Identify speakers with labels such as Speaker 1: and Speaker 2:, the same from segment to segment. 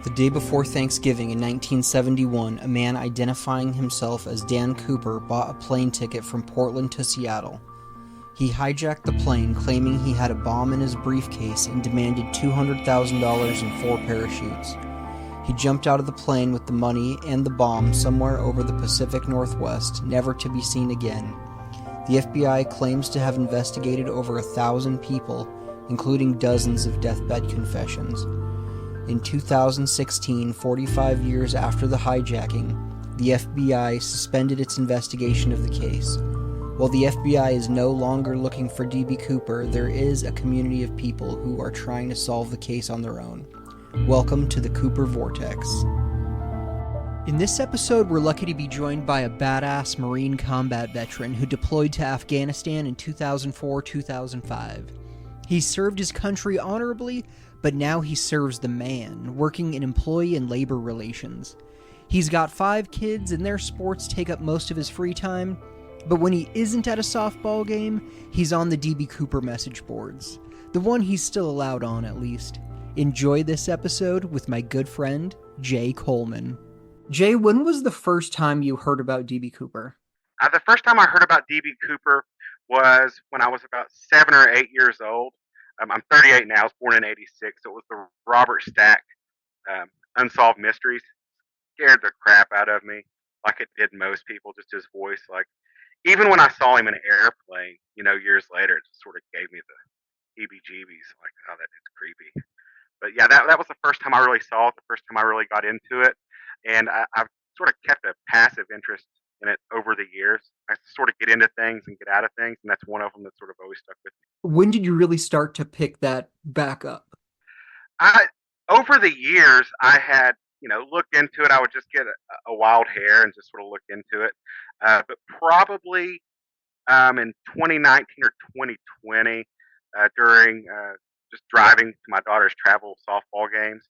Speaker 1: The day before Thanksgiving in 1971, a man identifying himself as Dan Cooper bought a plane ticket from Portland to Seattle. He hijacked the plane, claiming he had a bomb in his briefcase, and demanded $200,000 and 4 parachutes. He jumped out of the plane with the money and the bomb somewhere over the Pacific Northwest, never to be seen again. The FBI claims to have investigated over 1,000 people, including dozens of deathbed confessions. In 2016, 45 years after the hijacking, the FBI suspended its investigation of the case. While the FBI is no longer looking for DB Cooper, there is a community of people who are trying to solve the case on their own. Welcome to the Cooper Vortex. In this episode, we're lucky to be joined by a badass Marine combat veteran who deployed to Afghanistan in 2004-2005. He served his country honorably, but now he serves the man, working in employee and labor relations. He's got 5 kids, and their sports take up most of his free time, but when he isn't at a softball game, he's on the DB Cooper message boards. The one he's still allowed on, at least. Enjoy this episode with my good friend, Jay Coleman. Jay, when was the first time you heard about DB Cooper?
Speaker 2: The first time I heard about DB Cooper was when I was about 7 or 8 years old. I'm 38 now. I was born in '86. So it was the Robert Stack Unsolved Mysteries. Scared the crap out of me, like it did most people. Just his voice, like even when I saw him in an airplane, years later, it just sort of gave me the heebie-jeebies. Like, oh, that is creepy. But yeah, that was the first time I really saw it. The first time I really got into it, and I've sort of kept a passive interest in it over the years. I sort of get into things and get out of things, and that's one of them that sort of always stuck with me.
Speaker 1: When did you really start to pick that back up?
Speaker 2: Over the years, I had looked into it. I would just get a wild hair and just sort of look into it. But probably in 2019 or 2020, during just driving to my daughter's travel softball games,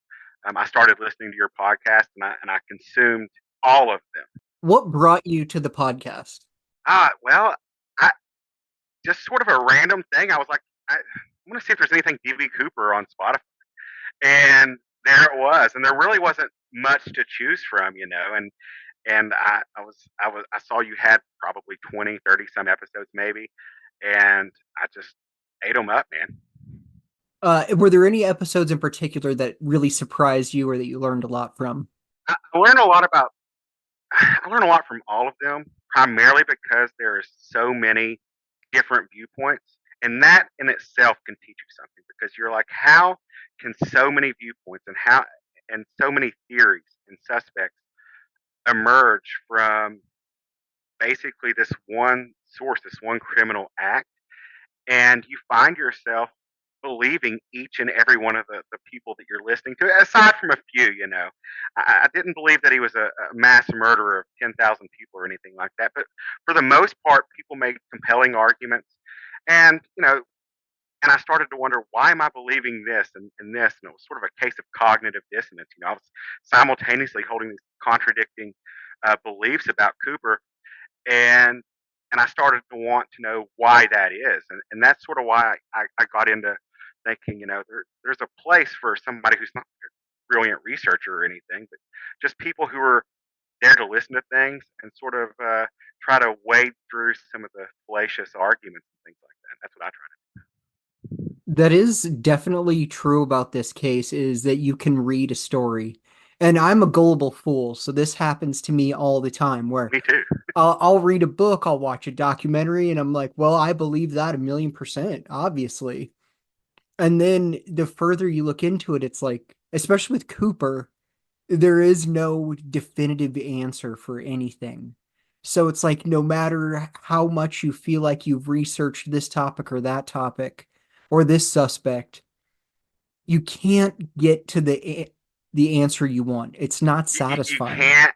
Speaker 2: I started listening to your podcast, and I consumed all of them.
Speaker 1: What brought you to the podcast?
Speaker 2: Well, I just sort of a random thing. I was like, I want to see if there's anything DB Cooper on Spotify, and there it was. And there really wasn't much to choose from, and I saw you had probably 20, 30 some episodes maybe, and I just ate them up, man.
Speaker 1: Were there any episodes in particular that really surprised you or that you learned a lot from?
Speaker 2: I learned a lot about. I learned a lot from all of them, primarily because there are so many different viewpoints, and that in itself can teach you something. Because you're like, how can so many viewpoints and so many theories and suspects emerge from basically this one source, this one criminal act, and you find yourself believing each and every one of the people that you're listening to, aside from a few, I didn't believe that he was a mass murderer of 10,000 people or anything like that, but for the most part, people made compelling arguments, and, and I started to wonder, why am I believing this and this? And it was sort of a case of cognitive dissonance. I was simultaneously holding these contradicting beliefs about Cooper, and I started to want to know why that is, and that's sort of why I got into thinking, there's a place for somebody who's not a brilliant researcher or anything, but just people who are there to listen to things and sort of try to wade through some of the fallacious arguments and things like that. That's what I try to do.
Speaker 1: That is definitely true about this case, is that you can read a story. And I'm a gullible fool, so this happens to me all the time where
Speaker 2: Me too.
Speaker 1: I'll read a book, I'll watch a documentary, and I'm like, well, I believe that 1,000,000%, obviously. And then the further you look into it, it's like, especially with Cooper, there is no definitive answer for anything. So it's like, no matter how much you feel like you've researched this topic or that topic or this suspect, you can't get to the answer you want. It's not
Speaker 2: You
Speaker 1: satisfying.
Speaker 2: can't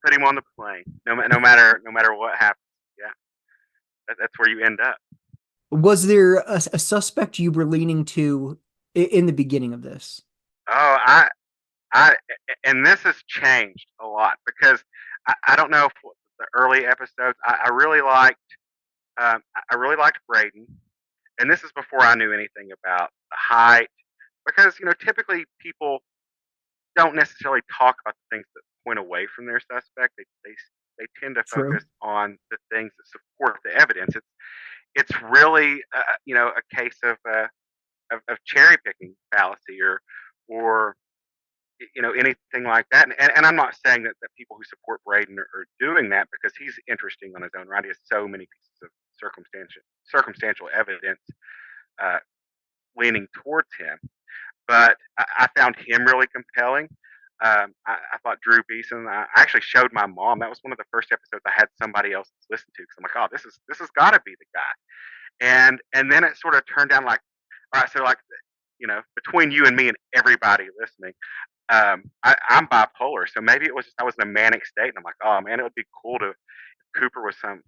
Speaker 2: put him on the plane, no matter what happens. Yeah, that's where you end up.
Speaker 1: Was there a suspect you were leaning to in the beginning of this?
Speaker 2: Oh, I and this has changed a lot because I don't know if the early episodes I really liked Braden, and this is before I knew anything about the height, because typically people don't necessarily talk about the things that point away from their suspect. They tend to
Speaker 1: True.
Speaker 2: focus on the things that support the evidence. It's really a case of cherry picking fallacy or anything like that. And I'm not saying that people who support Braden are doing that, because he's interesting on his own right. He has so many pieces of circumstantial evidence uh, leaning towards him. But I found him really compelling. I thought Drew Beeson. I actually showed my mom. That was one of the first episodes I had somebody else listen to, because I'm like, oh, this has got to be the guy. And then it sort of turned down, like, all right, so like, between you and me and everybody listening, I'm bipolar, so maybe it was just I was in a manic state, and I'm like, oh man, it would be cool to Cooper was some,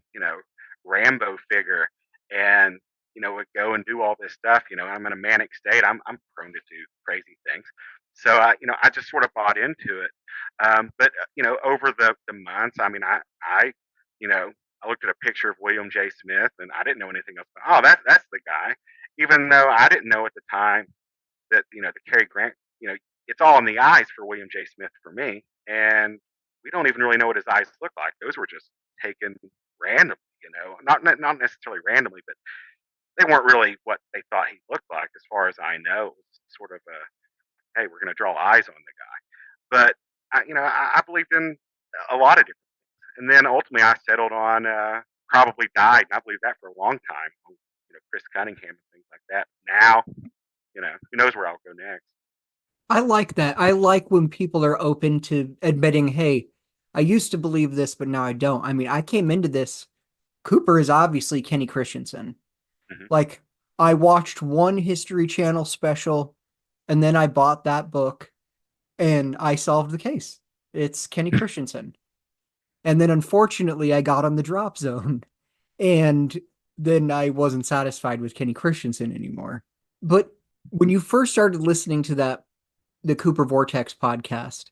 Speaker 2: Rambo figure, and would go and do all this stuff. I'm in a manic state. I'm prone to do crazy things. So I just sort of bought into it. But over the months, I mean, I looked at a picture of William J. Smith, and I didn't know anything else. Oh, that's the guy. Even though I didn't know at the time that the Cary Grant, it's all in the eyes for William J. Smith for me, and we don't even really know what his eyes look like. Those were just taken randomly, not necessarily randomly, but they weren't really what they thought he looked like, as far as I know. It was sort of hey, we're going to draw eyes on the guy. But I believed in a lot of different things, and then ultimately I settled on probably died, and I believed that for a long time. Chris Cunningham and things like that. Now, who knows where I'll go next.
Speaker 1: I like that. I like when people are open to admitting, hey, I used to believe this, but now I don't. I mean, I came into this. Cooper is obviously Kenny Christensen.
Speaker 2: Hmm.
Speaker 1: Like, I watched one History Channel special, and then I bought that book, and I solved the case. It's Kenny Christensen. And then unfortunately, I got on the drop zone, and then I wasn't satisfied with Kenny Christensen anymore. But when you first started listening to the Cooper Vortex podcast,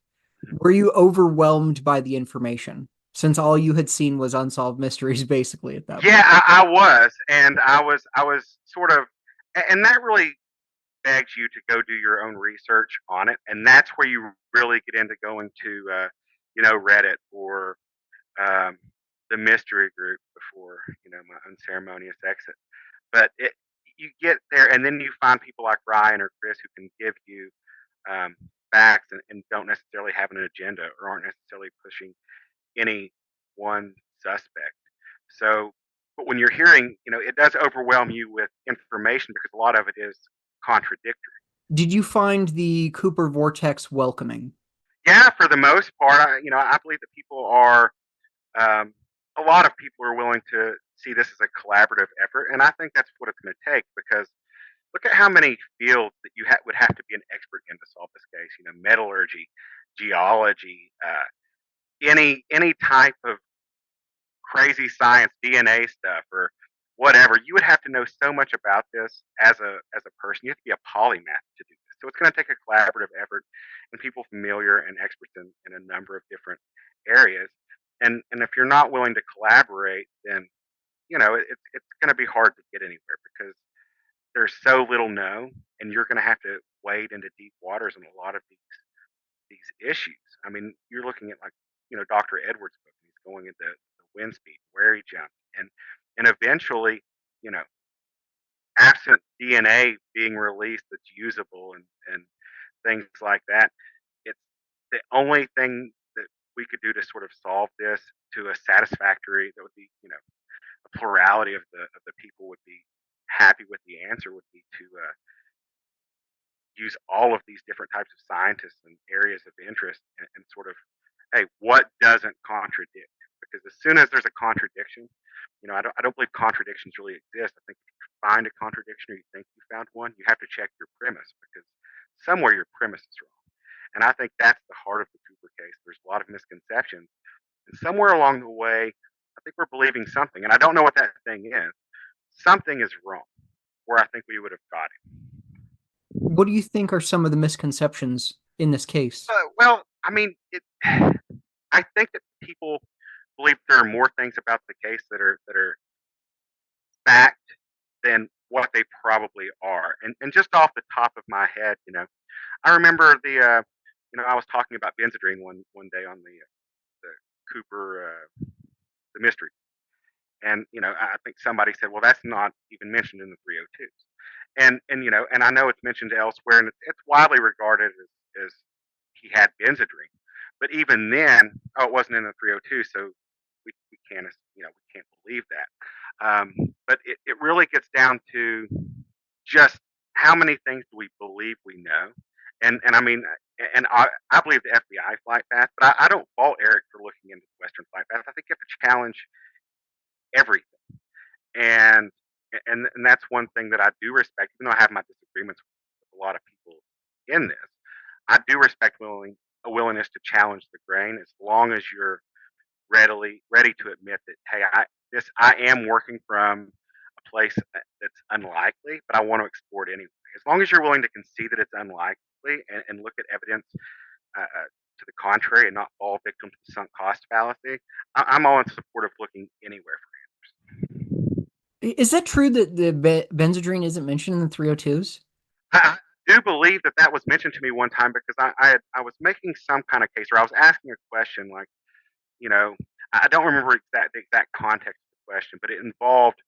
Speaker 1: were you overwhelmed by the information since all you had seen was unsolved mysteries basically at that
Speaker 2: Yeah,
Speaker 1: point?
Speaker 2: I was, and I was sort of, and that really begs you to go do your own research on it, and that's where you really get into going to, Reddit or um, the mystery group before my unceremonious exit. But you get there, and then you find people like Ryan or Chris who can give you um, facts, and don't necessarily have an agenda or aren't necessarily pushing any one suspect. So, but when you're hearing, it does overwhelm you with information, because a lot of it is contradictory.
Speaker 1: Did you find the Cooper Vortex welcoming?
Speaker 2: Yeah, for the most part, I believe that people are, um, a lot of people are willing to see this as a collaborative effort, and I think that's what it's going to take, because look at how many fields that you would have to be an expert in to solve this case. Metallurgy, geology, any type of crazy science, DNA stuff, or whatever. You would have to know so much about this as a person. You have to be a polymath to do this. So it's going to take a collaborative effort and people familiar and experts in a number of different areas. And if you're not willing to collaborate, then it's going to be hard to get anywhere, because there's so little known, and you're going to have to wade into deep waters on a lot of these issues. I mean, you're looking at, like, Dr. Edwards' book, and he's going into the wind speed, where he jumped, and eventually, you know, absent DNA being released that's usable, and things like that, it's the only thing that we could do to sort of solve this to a satisfactory, that would be, a plurality of the people would be happy with the answer, would be to use all of these different types of scientists and areas of interest, and sort of, hey, what doesn't contradict? Because as soon as there's a contradiction, I don't believe contradictions really exist. I think if you find a contradiction, or you think you found one, you have to check your premise, because somewhere your premise is wrong. And I think that's the heart of the Cooper case. There's a lot of misconceptions, and somewhere along the way, I think we're believing something, and I don't know what that thing is. Something is wrong, where I think we would have got it.
Speaker 1: What do you think are some of the misconceptions in this case?
Speaker 2: Well, I mean, I think that people believe there are more things about the case that are fact than what they probably are. And just off the top of my head, I remember I was talking about Benzedrine one day on the Cooper the mystery, and I think somebody said, well, that's not even mentioned in the 302s, and I know it's mentioned elsewhere, and it's widely regarded as he had Benzedrine, but even then, oh, it wasn't in the 302, so we can't we can't believe that. But it really gets down to just how many things do we believe we know, and I mean, and I believe the FBI flight path, but I don't fault Eric for looking into the Western flight path. I think you have to challenge everything, and and that's one thing that I do respect, even though I have my disagreements with a lot of people in this. I do respect a willingness to challenge the grain as long as you're ready to admit that, hey, I am working from a place that's unlikely, but I want to explore it anyway. As long as you're willing to concede that it's unlikely and look at evidence to the contrary and not fall victim to the sunk cost fallacy, I'm all in support of looking anywhere for answers.
Speaker 1: Is that true that the Benzedrine isn't mentioned in the 302s?
Speaker 2: I do believe that that was mentioned to me one time because I was making some kind of case, or I was asking a question like, you know, I don't remember the exact context of the question, but it involved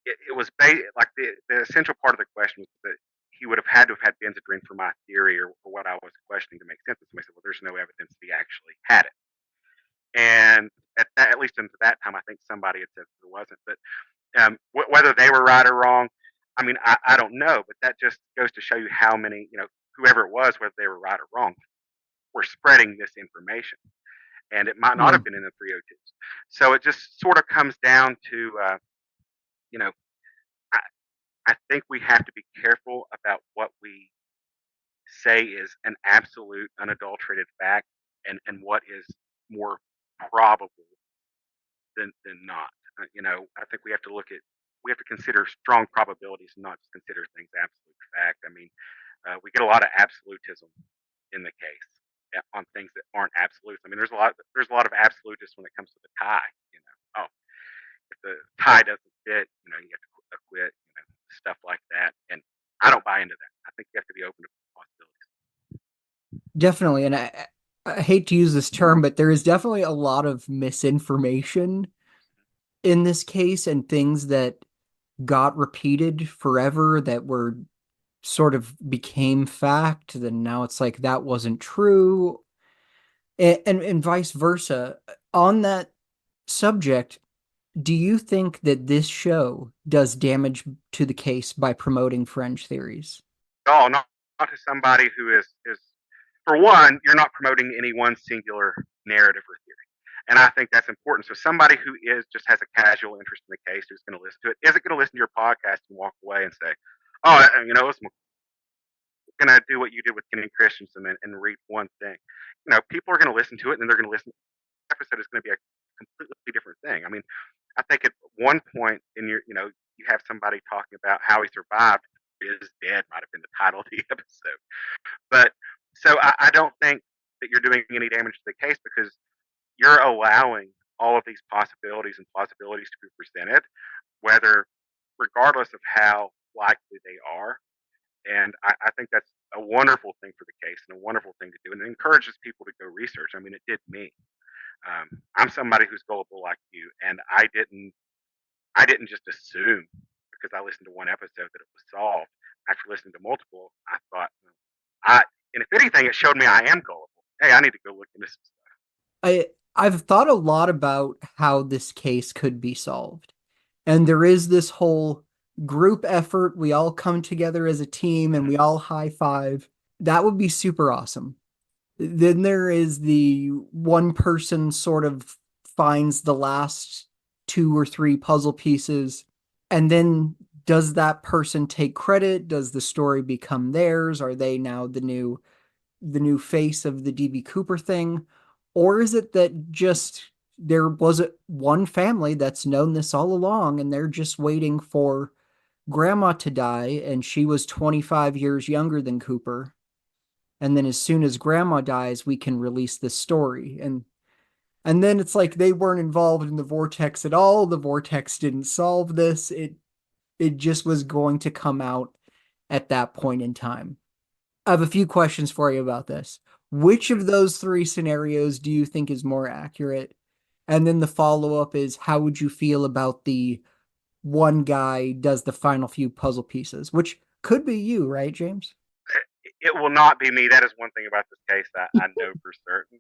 Speaker 2: it was like the essential part of the question was that he would have had to have had Benzedrine for my theory or for what I was questioning to make sense. And somebody said, well, there's no evidence that he actually had it. And at least until that time, I think somebody had said there wasn't. But whether they were right or wrong, I mean, I don't know. But that just goes to show you how many, whoever it was, whether they were right or wrong, were spreading this information. And it might not
Speaker 1: Yeah.
Speaker 2: have been in the 302s. So it just sort of comes down to, you know, I, I think we have to be careful about what we say is an absolute unadulterated fact and what is more probable than not. I think we have to consider strong probabilities and not just consider things absolute fact. I mean, we get a lot of absolutism in the case on things that aren't absolutes. I mean, there's a lot of absolutists when it comes to the tie. Oh, if the tie doesn't fit, you have to acquit, stuff like that. And I don't buy into that. I think you have to be open to possibilities.
Speaker 1: Definitely. And I hate to use this term, but there is definitely a lot of misinformation in this case and things that got repeated forever that were sort of became fact. Then now it's like that wasn't true. And vice versa. On that subject, do you think that this show does damage to the case by promoting fringe theories?
Speaker 2: Oh, not to somebody who is for one, you're not promoting any one singular narrative or theory. And I think that's important. So somebody who is just has a casual interest in the case, who's going to listen to it, isn't going to listen to your podcast and walk away and say, "Oh, listen, we're going to do what you did with Kenny Christensen and read one thing." People are going to listen to it, and they're going to listen. The episode is going to be a completely different thing. I mean, I think at one point in you have somebody talking about how he survived. Is dead might have been the title of the episode. But so I don't think that you're doing any damage to the case because you're allowing all of these possibilities and plausibilities to be presented, whether regardless of how likely they are. And I think that's a wonderful thing for the case and a wonderful thing to do. And it encourages people to go research. I mean, it did me. I'm somebody who's gullible like you, and I didn't just assume because I listened to one episode that it was solved. After listening to multiple, I thought, I and if anything, it showed me I am gullible. Hey, I need to go look into some stuff.
Speaker 1: I've thought a lot about how this case could be solved. And there is this whole group effort. We all come together as a team and we all high five. That would be super awesome. Then there is the one person sort of finds the last two or three puzzle pieces. And then does that person take credit? Does the story become theirs? Are they now the new face of the DB Cooper thing? Or is it that just there was one family that's known this all along and they're just waiting for grandma to die and she was 25 years younger than Cooper. And then as soon as grandma dies, we can release this story. And then it's like they weren't involved in the vortex at all. The vortex didn't solve this. It just was going to come out at that point in time. I have a few questions for you about this. Which of those three scenarios do you think is more accurate? And then the follow-up is how would you feel about the one guy does the final few puzzle pieces, which could be you, right, James?
Speaker 2: It will not be me. That is one thing about this case I know for certain.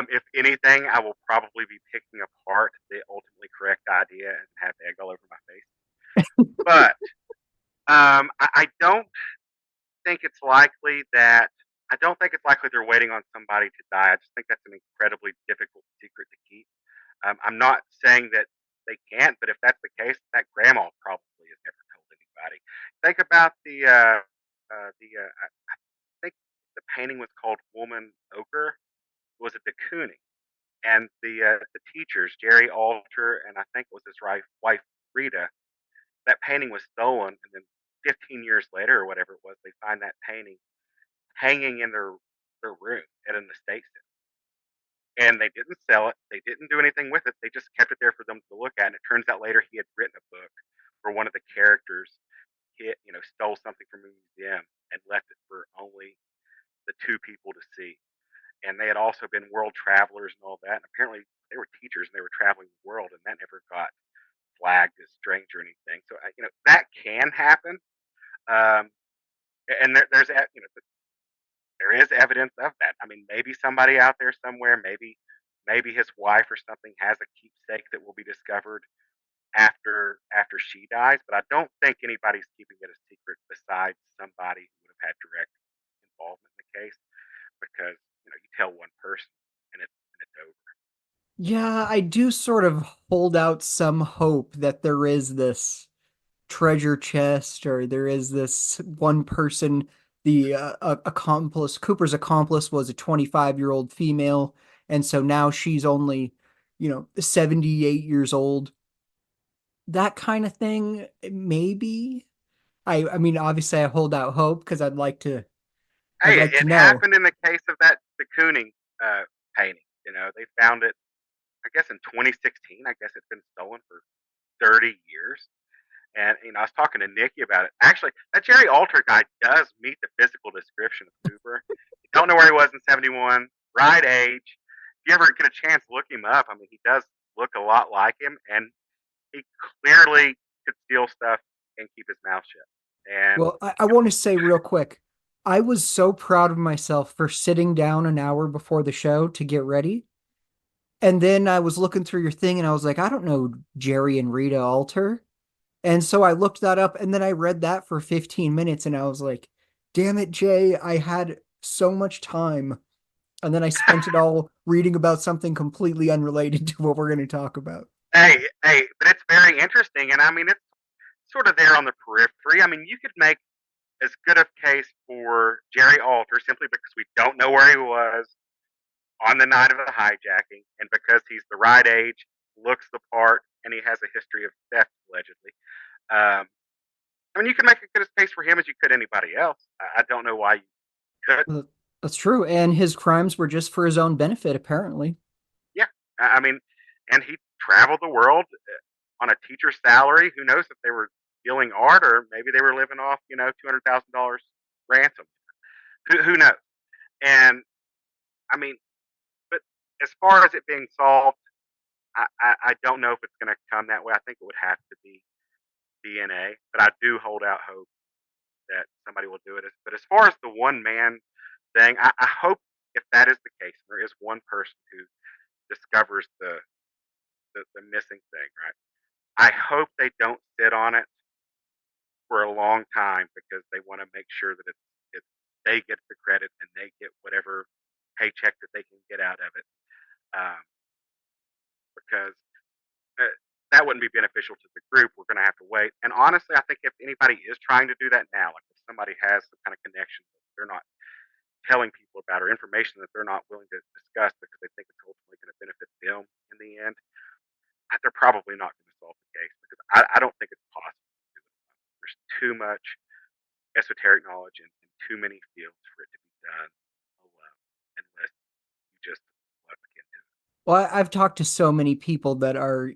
Speaker 2: If anything, I will probably be picking apart the ultimately correct idea and have egg all over my face. But I don't think it's likely that I don't think it's likely they're waiting on somebody to die. I just think that's an incredibly difficult secret to keep. I'm not saying that they can't, but if that's the case, that grandma probably has never told anybody. Think about I think the painting was called Woman Ochre. It was a de Kooning, and the teachers Jerry Alter and I think it was his wife Rita. That painting was stolen, and then 15 years later or whatever it was, they find that painting hanging in their room at an estate sale. And they didn't sell it. They didn't do anything with it. They just kept it there for them to look at. And it turns out later he had written a book where one of the characters stole something from a museum and left it for only the two people to see. And they had also been world travelers and all that. And apparently they were teachers and they were traveling the world, and that never got flagged as strange or anything. So that can happen. Um, and there is evidence of that. I mean, maybe somebody out there somewhere, maybe his wife or something has a keepsake that will be discovered after she dies. But I don't think anybody's keeping it a secret besides somebody who would have had direct involvement in the case, because you tell one person and it's over.
Speaker 1: Yeah, I do sort of hold out some hope that there is this treasure chest or there is this one person. The accomplice, Cooper's accomplice, was a 25-year-old female, and so now she's only, 78 years old. That kind of thing, maybe. I mean, obviously, I hold out hope because I'd
Speaker 2: Hey,
Speaker 1: like to
Speaker 2: it
Speaker 1: know.
Speaker 2: happened in the case of that de Kooning painting. They found it, I guess, in 2016. I guess it's been stolen for 30 years. And I was talking to Nikki about it. Actually, that Jerry Alter guy does meet the physical description of Cooper. You don't know where he was in '71, right age. If you ever get a chance, look him up. I mean, he does look a lot like him, and he clearly could steal stuff and keep his mouth shut. And
Speaker 1: Well, I want to say real quick, I was so proud of myself for sitting down an hour before the show to get ready. And then I was looking through your thing and I was like, I don't know Jerry and Rita Alter. And so I looked that up and then I read that for 15 minutes and I was like, damn it, Jay, I had so much time. And then I spent it all reading about something completely unrelated to what we're going to talk about.
Speaker 2: hey, but it's very interesting, and I mean, it's sort of there on the periphery. I mean, you could make as good a case for Jerry Alter simply because we don't know where he was on the night of the hijacking, and because he's the right age, looks the part, and he has a history of theft allegedly. Um, I mean, you can make as good a case for him as you could anybody else. I don't know why you couldn't.
Speaker 1: That's true. And his crimes were just for his own benefit, apparently.
Speaker 2: Yeah, I mean, and he traveled the world on a teacher's salary. Who knows if they were dealing art or maybe they were living off, $200,000 ransom. Who knows? And I mean, but as far as it being solved, I don't know if it's going to come that way. I think it would have to be DNA, but I do hold out hope that somebody will do it. But as far as the one man thing, I hope if that is the case, there is one person who discovers the missing thing, right? I hope they don't sit on it for a long time because they want to make sure that it's they get the credit and they get whatever paycheck that they can get out of it. Um, because uh, that wouldn't be beneficial to the group. We're going to have to wait. And honestly, I think if anybody is trying to do that now, like if somebody has some kind of connection that they're not telling people about or information that they're not willing to discuss because they think it's ultimately going to benefit them in the end, they're probably not going to solve the case because I don't think it's possible to do it alone. There's too much esoteric knowledge in too many fields for it to be done alone unless you just look into it.
Speaker 1: Well, I've talked to so many people that are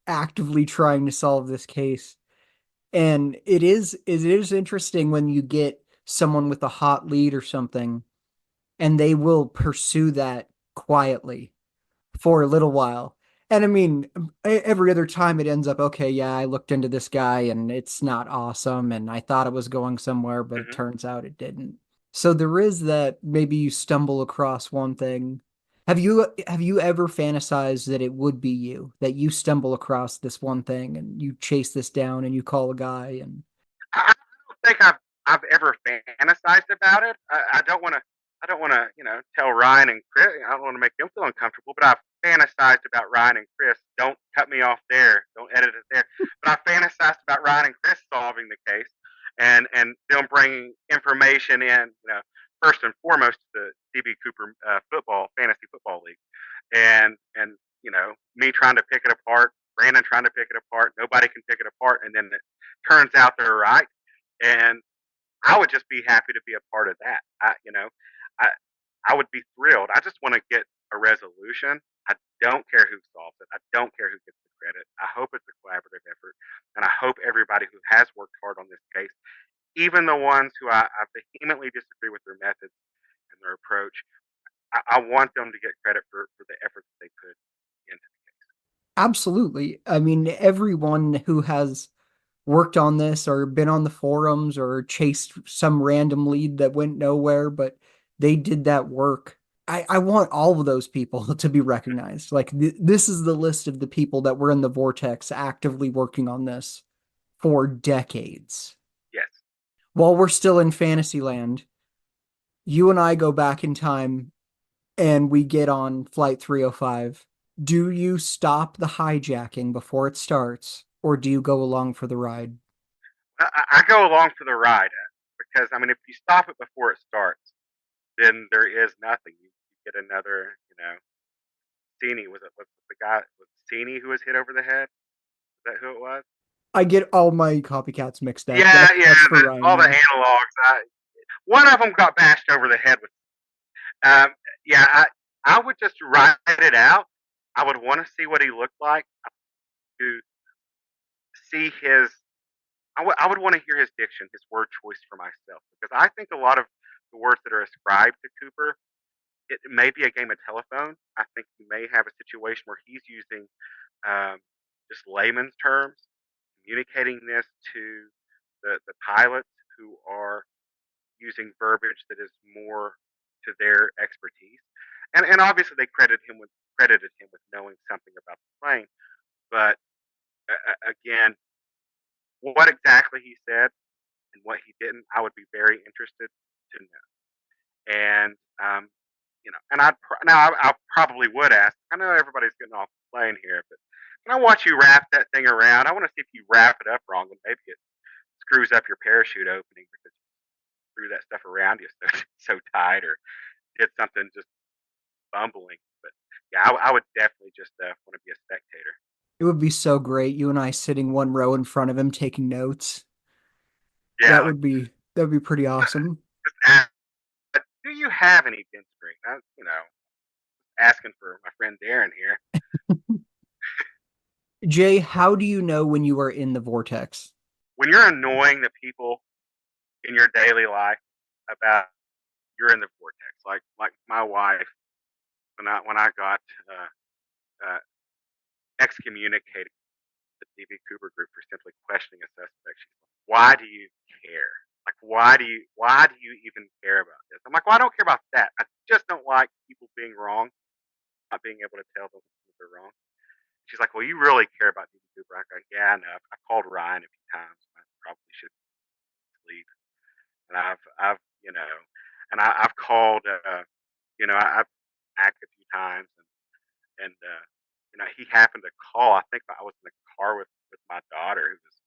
Speaker 1: actively trying to solve this case. And it is interesting when you get someone with a hot lead or something, and they will pursue that quietly for a little while. And I mean, every other time it ends up, okay, yeah, I looked into this guy and it's not awesome. And I thought it was going somewhere, but it
Speaker 2: Hmm.
Speaker 1: turns out it didn't. So there is that maybe you stumble across one thing. Have you ever fantasized that it would be you, that you stumble across this one thing and you chase this down and you call a guy and
Speaker 2: I don't think I've ever fantasized about it. I don't want to. I don't want to, tell Ryan and Chris. I don't want to make them feel uncomfortable. But I've fantasized about Ryan and Chris. Don't cut me off there. Don't edit it there. But I fantasized about Ryan and Chris solving the case, and them bringing information in. First and foremost, the DB Cooper football fantasy football league, and me trying to pick it apart. Brandon trying to pick it apart. Nobody can pick it apart, and then it turns out they're right. And I would just be happy to be a part of that. I I would be thrilled. I just want to get a resolution. I don't care who solves it. I don't care who gets the credit. I hope it's a collaborative effort, and I hope everybody who has worked hard on this case, even the ones who I vehemently disagree with their methods and their approach, I want them to get credit for the efforts they put into the case.
Speaker 1: absolutely. I mean, everyone who has worked on this or been on the forums or chased some random lead that went nowhere, but they did that work. I want all of those people to be recognized. Like this is the list of the people that were in the vortex actively working on this for decades.
Speaker 2: Yes.
Speaker 1: While we're still in Fantasyland, you and I go back in time and we get on Flight 305. Do you stop the hijacking before it starts, or do you go along for the ride?
Speaker 2: I go along for the ride because I mean, if you stop it before it starts, then there is nothing. You get another, Cini. Was the guy was Cini who was hit over the head? Is that who it was?
Speaker 1: I get all my copycats mixed up.
Speaker 2: Yeah, yeah.
Speaker 1: That's for Ryan
Speaker 2: All the
Speaker 1: though.
Speaker 2: analogs. One of them got bashed over the head with. Um, yeah, I would just write it out. I would want to see what he looked like. To see his. I would want to hear his diction, his word choice for myself, because I think a lot of the words that are ascribed to Cooper, it may be a game of telephone. I think he may have a situation where he's using um, just layman's terms, communicating this to the pilots who are using verbiage that is more to their expertise. And obviously they credited him with knowing something about the plane. But again, what exactly he said and what he didn't, I would be very interested to know. And and I probably would ask. I know everybody's getting off the plane here, but can I watch you wrap that thing around? I want to see if you wrap it up wrong and maybe it screws up your parachute opening because you threw that stuff around you so so tight or did something just bumbling. But yeah, I would definitely just want to be a spectator.
Speaker 1: It would be so great, you and I sitting one row in front of him taking notes.
Speaker 2: Yeah, like
Speaker 1: That would be pretty awesome.
Speaker 2: just ask, do you have any bench strength? Asking for my friend Darren here.
Speaker 1: Jay, how do you know when you are in the vortex?
Speaker 2: When you're annoying the people in your daily life about you're in the vortex, like my wife when I got uh, excommunicated the DB Cooper group for simply questioning a suspect. She's like, "Why do you care? Like, why do you even care about this?" I'm like, "Well, I don't care about that. I just don't like people being wrong, not being able to tell them if they're wrong." She's like, "Well, you really care about DB Cooper." I go, "Yeah, I know. I called Ryan a few times. I probably should leave." And I've called. I've acted a few times, and he happened to call. I think I was in the car with my daughter who was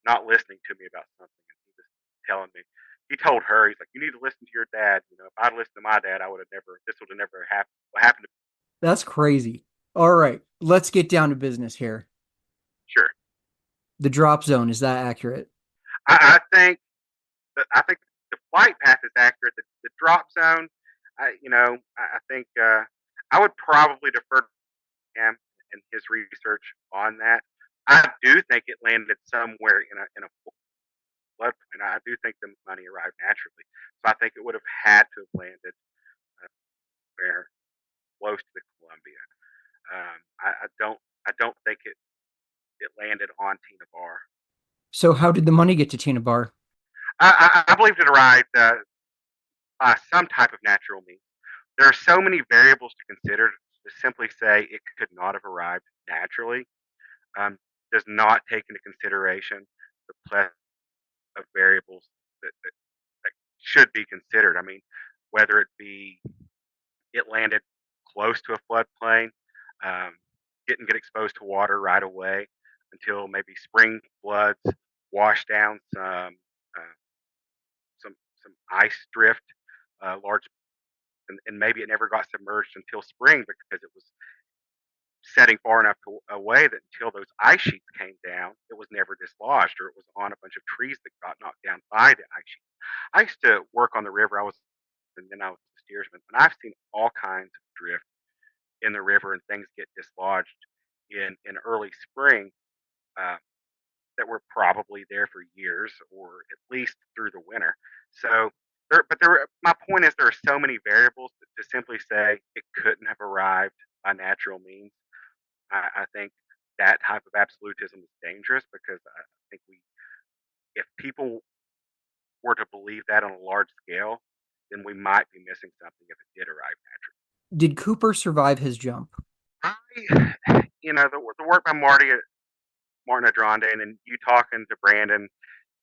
Speaker 2: not listening to me about something, and he was telling me. He told her, he's like, "You need to listen to your dad. If I'd listened to my dad, I would have never. This would have never happened. What happened to me?"
Speaker 1: That's crazy. All right, let's get down to business here.
Speaker 2: Sure.
Speaker 1: The drop zone, is that accurate?
Speaker 2: I think the flight path is accurate. The drop zone, I think I would probably defer to him and his research on that. I do think it landed somewhere in a floodplain. I do think the money arrived naturally, so I think it would have had to have landed where close to the Columbia. I don't think it landed on Tina Bar.
Speaker 1: So how did the money get to Tina Bar?
Speaker 2: I believe it arrived by some type of natural means. There are so many variables to consider. To simply say it could not have arrived naturally um, does not take into consideration the plethora of variables that should be considered. I mean, whether it be it landed close to a floodplain, um, didn't get exposed to water right away until maybe spring floods washed down some ice drift, large, and maybe it never got submerged until spring because it was setting far enough away that until those ice sheets came down, it was never dislodged, or it was on a bunch of trees that got knocked down by the ice sheet. I used to work on the river. And then I was a steersman, and I've seen all kinds of drift in the river and things get dislodged in early spring uh, that were probably there for years or at least through the winter. So my point is there are so many variables to simply say it couldn't have arrived by natural means. I think that type of absolutism is dangerous because I think if people were to believe that on a large scale, then we might be missing something if it did arrive naturally.
Speaker 1: Did Cooper survive his jump?
Speaker 2: The work by Martin Adrande, and then you talking to Brandon,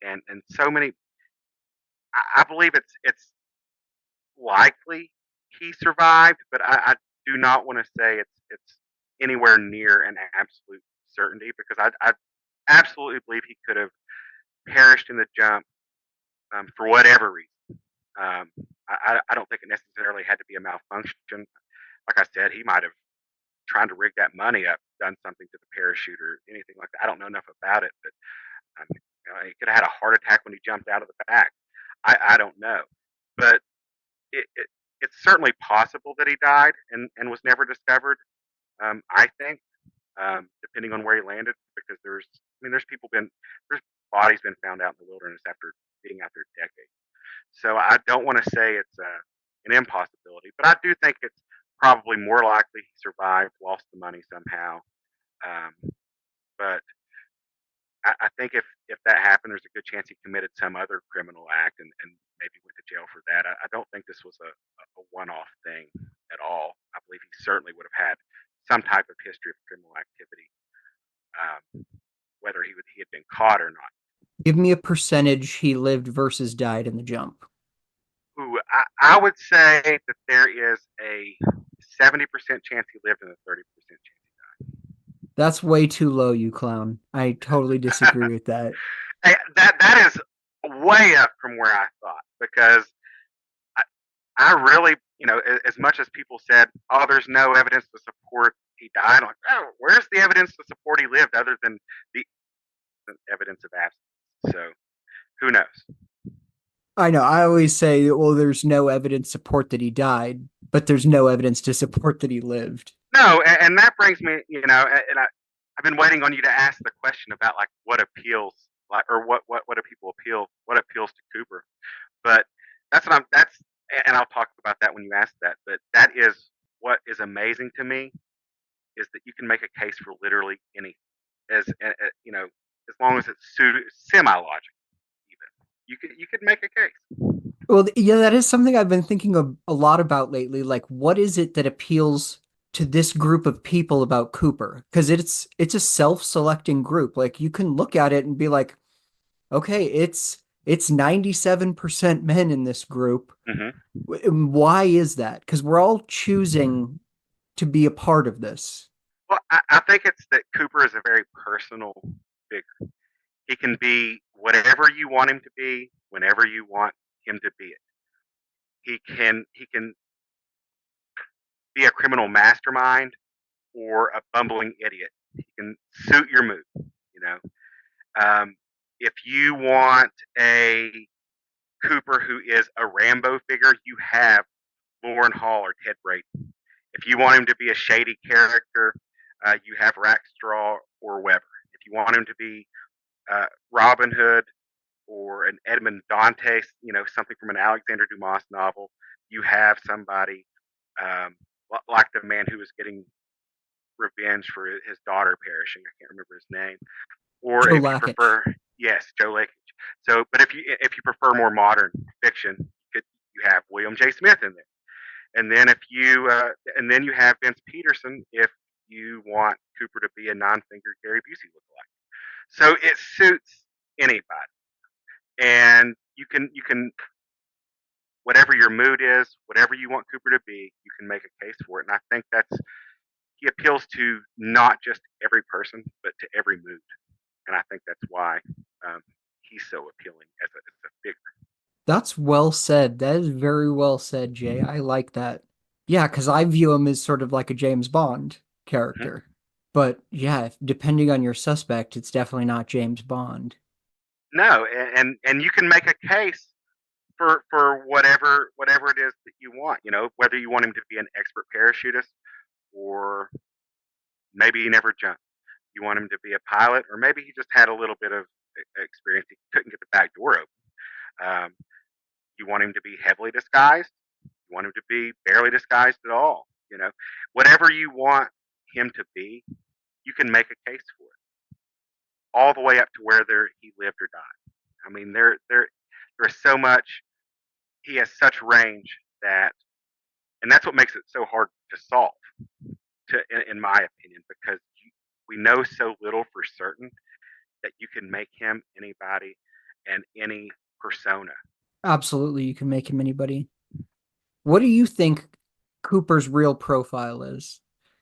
Speaker 2: and so many. I believe it's likely he survived, but I do not want to say it's anywhere near an absolute certainty because I absolutely believe he could have perished in the jump for whatever reason. I don't think it necessarily had to be a malfunction. Like I said, he might have trying to rig that money up, done something to the parachute or anything like that. I don't know enough about it, but he could have had a heart attack when he jumped out of the back. I don't know, but it's certainly possible that he died and was never discovered. I think, depending on where he landed, because there's bodies been found out in the wilderness after being out there decades. So I don't want to say it's an impossibility, but I do think it's probably more likely he survived, lost the money somehow. Um, but I think if that happened, there's a good chance he committed some other criminal act and maybe went to jail for that. I don't think this was a one-off thing at all. I believe he certainly would have had some type of history of criminal activity, whether he had been caught or not.
Speaker 1: Give me a percentage he lived versus died in the jump.
Speaker 2: Ooh, I would say that there is a 70% chance he lived and a 30% chance
Speaker 1: That's way too low, you clown. I totally
Speaker 2: he died.
Speaker 1: disagree with that.
Speaker 2: That is way up from where I thought because I, I really, as much as people said, oh, there's no evidence to support he died. I'm like, oh, where's the evidence to support he lived other than the evidence of absence? So who knows?
Speaker 1: I know. I always say, well, there's no evidence to support that he died, but there's no evidence to support that he lived.
Speaker 2: No, and that brings me, and I've been waiting on you to ask the question about like what appeals, like, or what do people appeal, what appeals to Cooper. But and I'll talk about that when you ask that. But that is what is amazing to me is that you can make a case for literally anything, as long as it's semi logical. Even you could make a case.
Speaker 1: Well, yeah, that is something I've been thinking a lot about lately. Like, what is it that appeals to this group of people about Cooper? Because it's a self-selecting group. Like, you can look at it and be like, okay, it's 97% men in this group.
Speaker 2: Hmm.
Speaker 1: Why is that? Because we're all choosing to be a part of this.
Speaker 2: Well, I think it's that Cooper is a very personal figure. He can be whatever you want him to be, whenever you want him to be it. He can be a criminal mastermind or a bumbling idiot. He can suit your mood. You know, if you want a Cooper who is a Rambo figure, you have Lauren Hall or Ted Brayton. If you want him to be a shady character, you have Rackstraw or Weber. If you want him to be Robin Hood, or an Edmond Dantes, something from an Alexander Dumas novel. You have somebody um, like the man who was getting revenge for his daughter perishing. I can't remember his name. Or
Speaker 1: Joe
Speaker 2: if you
Speaker 1: Lackich.
Speaker 2: prefer, yes, Joe Lake. So, but if you prefer more modern fiction, you have William J. Smith in there, and then if you and then you have Vince Peterson if you want Cooper to be a non-fingered Gary Busey lookalike. So it suits anybody, and you can whatever your mood is, whatever you want Cooper to be, you can make a case for it. And I think he appeals to not just every person, but to every mood. And I think that's why um, he's so appealing as a figure.
Speaker 1: That's well said. That is very well said, Jay. I like that. Yeah, because I view him as sort of like a James Bond
Speaker 2: Mm-hmm.
Speaker 1: character. But yeah, depending on your suspect, it's definitely not James Bond.
Speaker 2: No, and you can make a case for whatever it is that you want. Whether you want him to be an expert parachutist or maybe he never jumped. You want him to be a pilot, or maybe he just had a little bit of experience. He couldn't get the back door open. Um, you want him to be heavily disguised. You want him to be barely disguised at all. Whatever you want him to be, you can make a case for it, all the way up to whether he lived or died. I mean, there's so much. He has such range that, and that's what makes it so hard to solve, in my opinion, because we know so little for certain that you can make him anybody and any persona.
Speaker 1: Absolutely, you can make him anybody. What do you think Cooper's real profile is?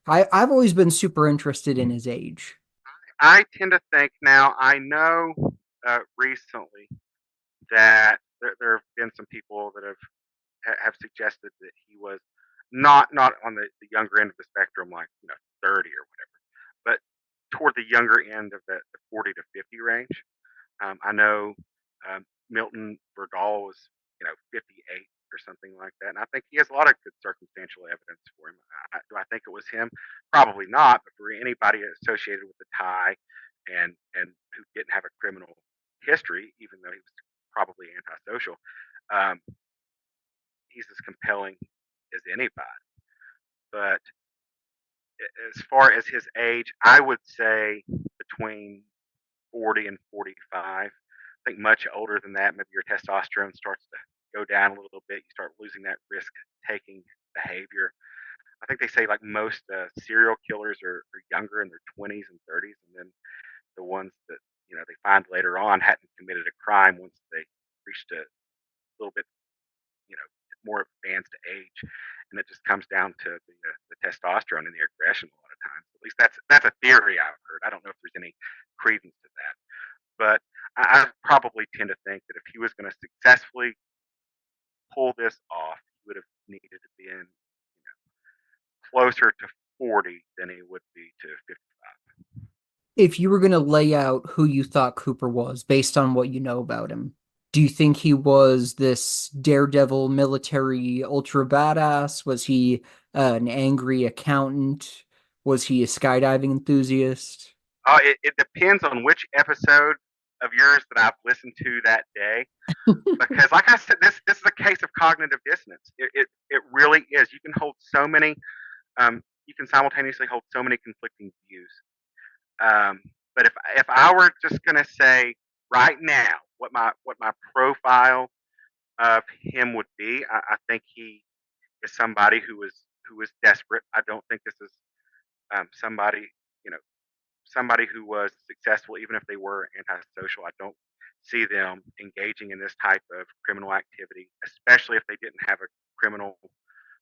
Speaker 1: I've always been super interested in his age.
Speaker 2: I tend to think now. I know recently that there have been some people that have suggested that he was not on the younger end of the spectrum, like 30 or whatever, but toward the younger end of the 40 to 50 range. I know Milton Berdahl was 58 or something like that, and I think he has a lot of good circumstantial evidence for him. Do I think it was him? Probably not. But for anybody associated with the tie and who didn't have a criminal history, even though he was probably antisocial, um, he's as compelling as anybody. But as far as his age, I would say between 40 and 45. I think much older than that, maybe your testosterone starts to go down a little bit. You start losing that risk taking behavior. I think they say like most serial killers are younger in their 20s and 30s, and then the ones that they find later on hadn't committed a crime once they reached a little bit you know more advanced age, and it just comes down to the testosterone and the aggression a lot of times. At least that's a theory I've heard. I don't know if there's any credence to that, but I probably tend to think that if he was going to successfully pull this off, he would have needed to be in closer to 40 than he would be to 55.
Speaker 1: If you were going to lay out who you thought Cooper was based on what you know about him, do you think he was this daredevil military ultra badass? Was he an angry accountant? Was he a skydiving enthusiast?
Speaker 2: It depends on which episode of yours that I've listened to that day, because like I said, this is a case of cognitive dissonance. It really is. You can simultaneously hold so many conflicting views. Um, but if I were just gonna say right now what my profile of him would be, I think he is somebody who is desperate. I don't think this is somebody you know somebody who was successful, even if they were antisocial. I don't see them engaging in this type of criminal activity, especially if they didn't have a criminal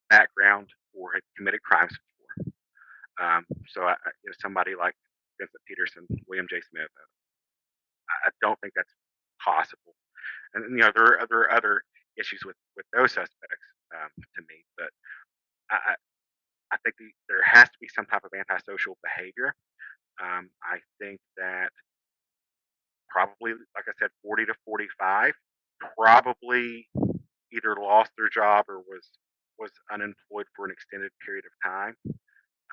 Speaker 2: background or had committed crimes before. So somebody like Vincent Peterson, William J. Smith, I don't think that's possible. And there are other issues with those suspects to me, but I, I think there has to be some type of antisocial behavior. I think that probably, like I said, 40 to 45 probably either lost their job or was unemployed for an extended period of time.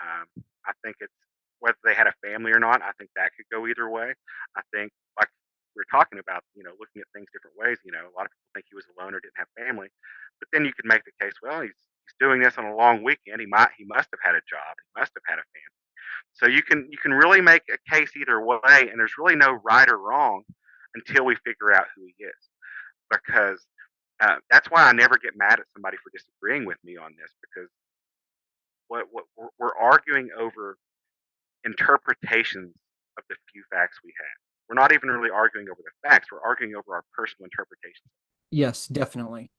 Speaker 2: I think it's whether they had a family or not. I think that could go either way. I think, like we were talking about, looking at things different ways. A lot of people think he was a loner, didn't have family, but then you could make the case, well, he's doing this on a long weekend. He must have had a job. He must have had a family. So you can really make a case either way, and there's really no right or wrong until we figure out who he is. Because that's why I never get mad at somebody for disagreeing with me on this, because what we're arguing over interpretations of the few facts we have. We're not even really arguing over the facts. We're arguing over our personal interpretations.
Speaker 1: Yes, definitely.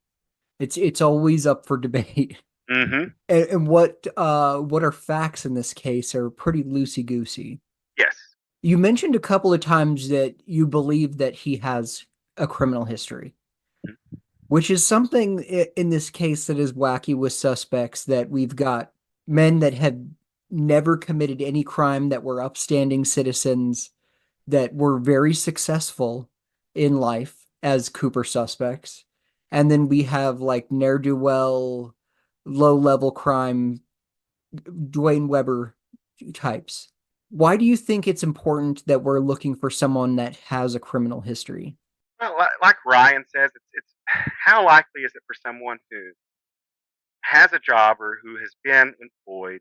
Speaker 1: It's always up for debate.
Speaker 2: Mm-hmm.
Speaker 1: And what are facts in this case are pretty loosey goosey.
Speaker 2: Yes.
Speaker 1: You mentioned a couple of times that you believe that he has a criminal history,
Speaker 2: Mm-hmm.
Speaker 1: which is something in this case that is wacky with suspects, that we've got men that have never committed any crime, that were upstanding citizens, that were very successful in life as Cooper suspects. And then we have like ne'er-do-well, low-level crime, Dwayne Weber types. Why do you think it's important that we're looking for someone that has a criminal history?
Speaker 2: Well, like Ryan says, it's how likely is it for someone who has a job or who has been employed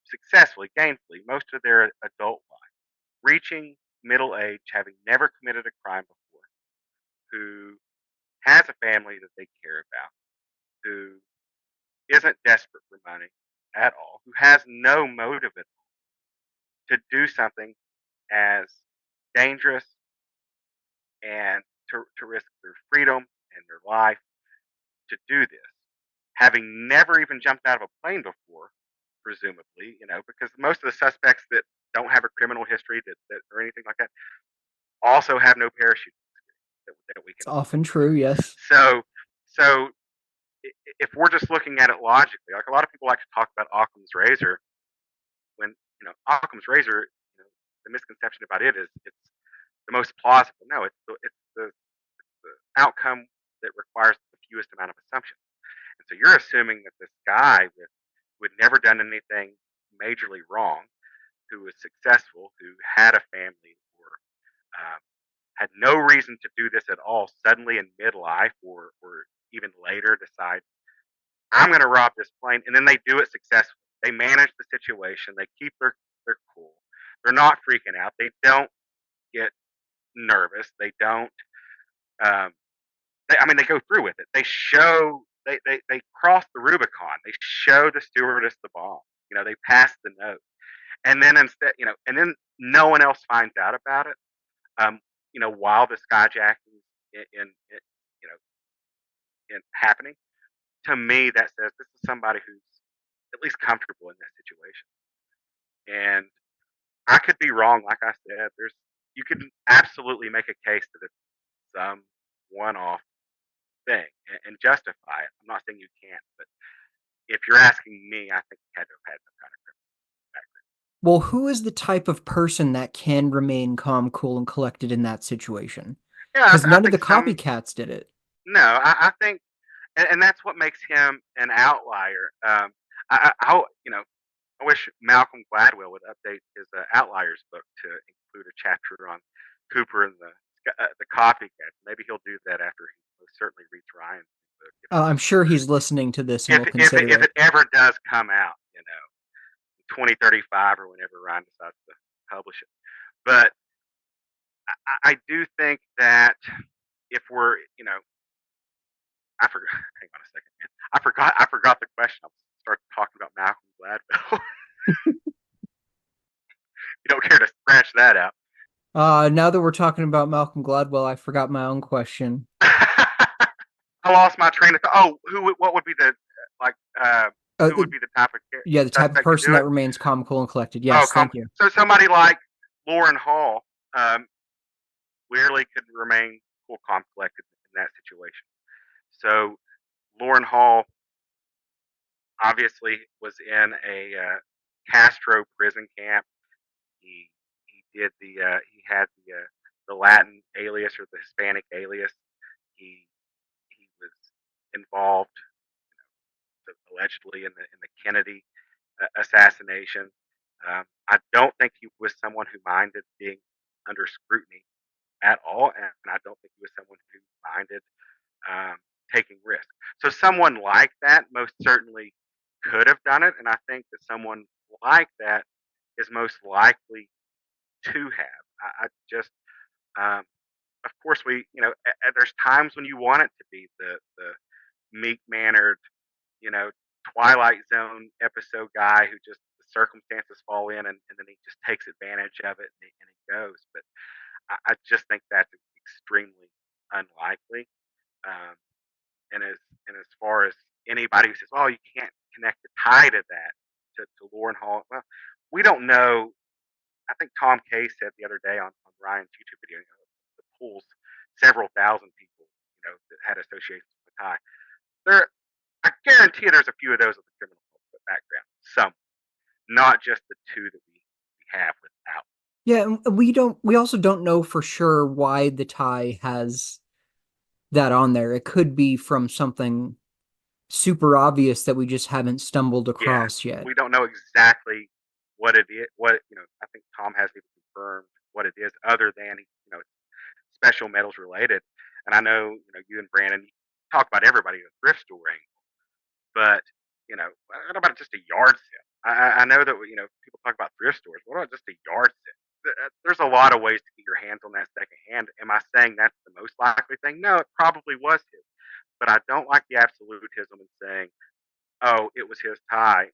Speaker 2: successfully, gainfully, most of their adult life, reaching middle age, having never committed a crime before, who has a family that they care about, who isn't desperate for money at all, who has no motive at all to do something as dangerous and to risk their freedom and their life to do this, having never even jumped out of a plane before, presumably, because most of the suspects that don't have a criminal history that or anything like that also have no parachute that we
Speaker 1: It's
Speaker 2: can.
Speaker 1: often true, yes.
Speaker 2: So if we're just looking at it logically, like a lot of people like to talk about Occam's razor, when Occam's razor, the misconception about it is it's the most plausible. No, it's the outcome that requires the fewest amount of assumptions. And so you're assuming that this guy who had never done anything majorly wrong, who was successful, who had a family, or um, had no reason to do this at all, suddenly in midlife or even later decide, I'm going to rob this plane, and then they do it successfully. They manage the situation. They keep their cool. They're not freaking out. They don't get nervous. They don't. Um, they go through with it. They show. They cross the Rubicon. They show the stewardess the bomb. They pass the note, and then and then no one else finds out about it. While the skyjacking in you know in happening, to me that says this is somebody who's at least comfortable in that situation. And I could be wrong, like I said. You can absolutely make a case that it's some one-off thing and justify it. I'm not saying you can't, but if you're asking me, I think he had to have had some kind of criminal background.
Speaker 1: Well, who is the type of person that can remain calm, cool, and collected in that situation?
Speaker 2: Yeah,
Speaker 1: Because
Speaker 2: I
Speaker 1: none of
Speaker 2: think
Speaker 1: the
Speaker 2: some.
Speaker 1: copycats did it.
Speaker 2: No, I think, and that's what makes him an outlier. I wish Malcolm Gladwell would update his Outliers book to include a chapter on Cooper and the copycats. Maybe he'll do that after he most certainly reads Ryan's book.
Speaker 1: I'm sure he's listening to this and will
Speaker 2: If
Speaker 1: consider
Speaker 2: it
Speaker 1: it.
Speaker 2: ever does come out, 2035 or whenever Ryan decides to publish it. But I do think that if we're, I forgot. Hang on a second, man. I forgot the question. I'll start talking about Malcolm Gladwell. You don't care to scratch that out.
Speaker 1: Now that we're talking about Malcolm Gladwell, I forgot my own question.
Speaker 2: I lost my train of thought. Oh, what would be the like?
Speaker 1: Uh,
Speaker 2: Who would be the type of
Speaker 1: yeah, the type of
Speaker 2: suspect to
Speaker 1: person
Speaker 2: do
Speaker 1: that
Speaker 2: it?
Speaker 1: remains calm, cool, and collected.
Speaker 2: Oh,
Speaker 1: Yes, thank you.
Speaker 2: so somebody like Lauren Hall, clearly could remain cool, calm, collected in that situation. So Lauren Hall obviously was in a Castro prison camp. He he had the Latin alias or the Hispanic alias. He was involved allegedly in the Kennedy assassination. I don't think he was someone who minded being under scrutiny at all, and I don't think he was someone who minded um, taking risks. So someone like that most certainly could have done it, and I think that someone like that is most likely to have. I just, um, of course, there's times when you want it to be the meek mannered, you know, Twilight Zone episode guy who just the circumstances fall in and then he just takes advantage of it and he goes. But I just think that's extremely unlikely. Um, and as far as anybody who says, "Oh, you can't connect the tie to that to Lauren Hall," well, we don't know. I think Tom Kay said the other day on Ryan's YouTube video, the pools, several thousand people, that had associations with the tie. There, I guarantee you, there's a few of those with a criminal background. Some, not just the two that we have without.
Speaker 1: Yeah, and we also don't know for sure why the tie has that on there. It could be from something super obvious that we just haven't stumbled
Speaker 2: Yeah,
Speaker 1: across yet.
Speaker 2: we don't know exactly what it is. I think Tom hasn't even confirmed what it is, other than special metals related. And I know you and Brandon talk about everybody in the thrift store angle, but what about just a yard sale? I know that people talk about thrift stores. What about just a yard sale? There's a lot of ways to get your hands on that second hand. Am I saying that's the most likely thing? No, it probably was his, but I don't like the absolutism in saying, "Oh, it was his tie."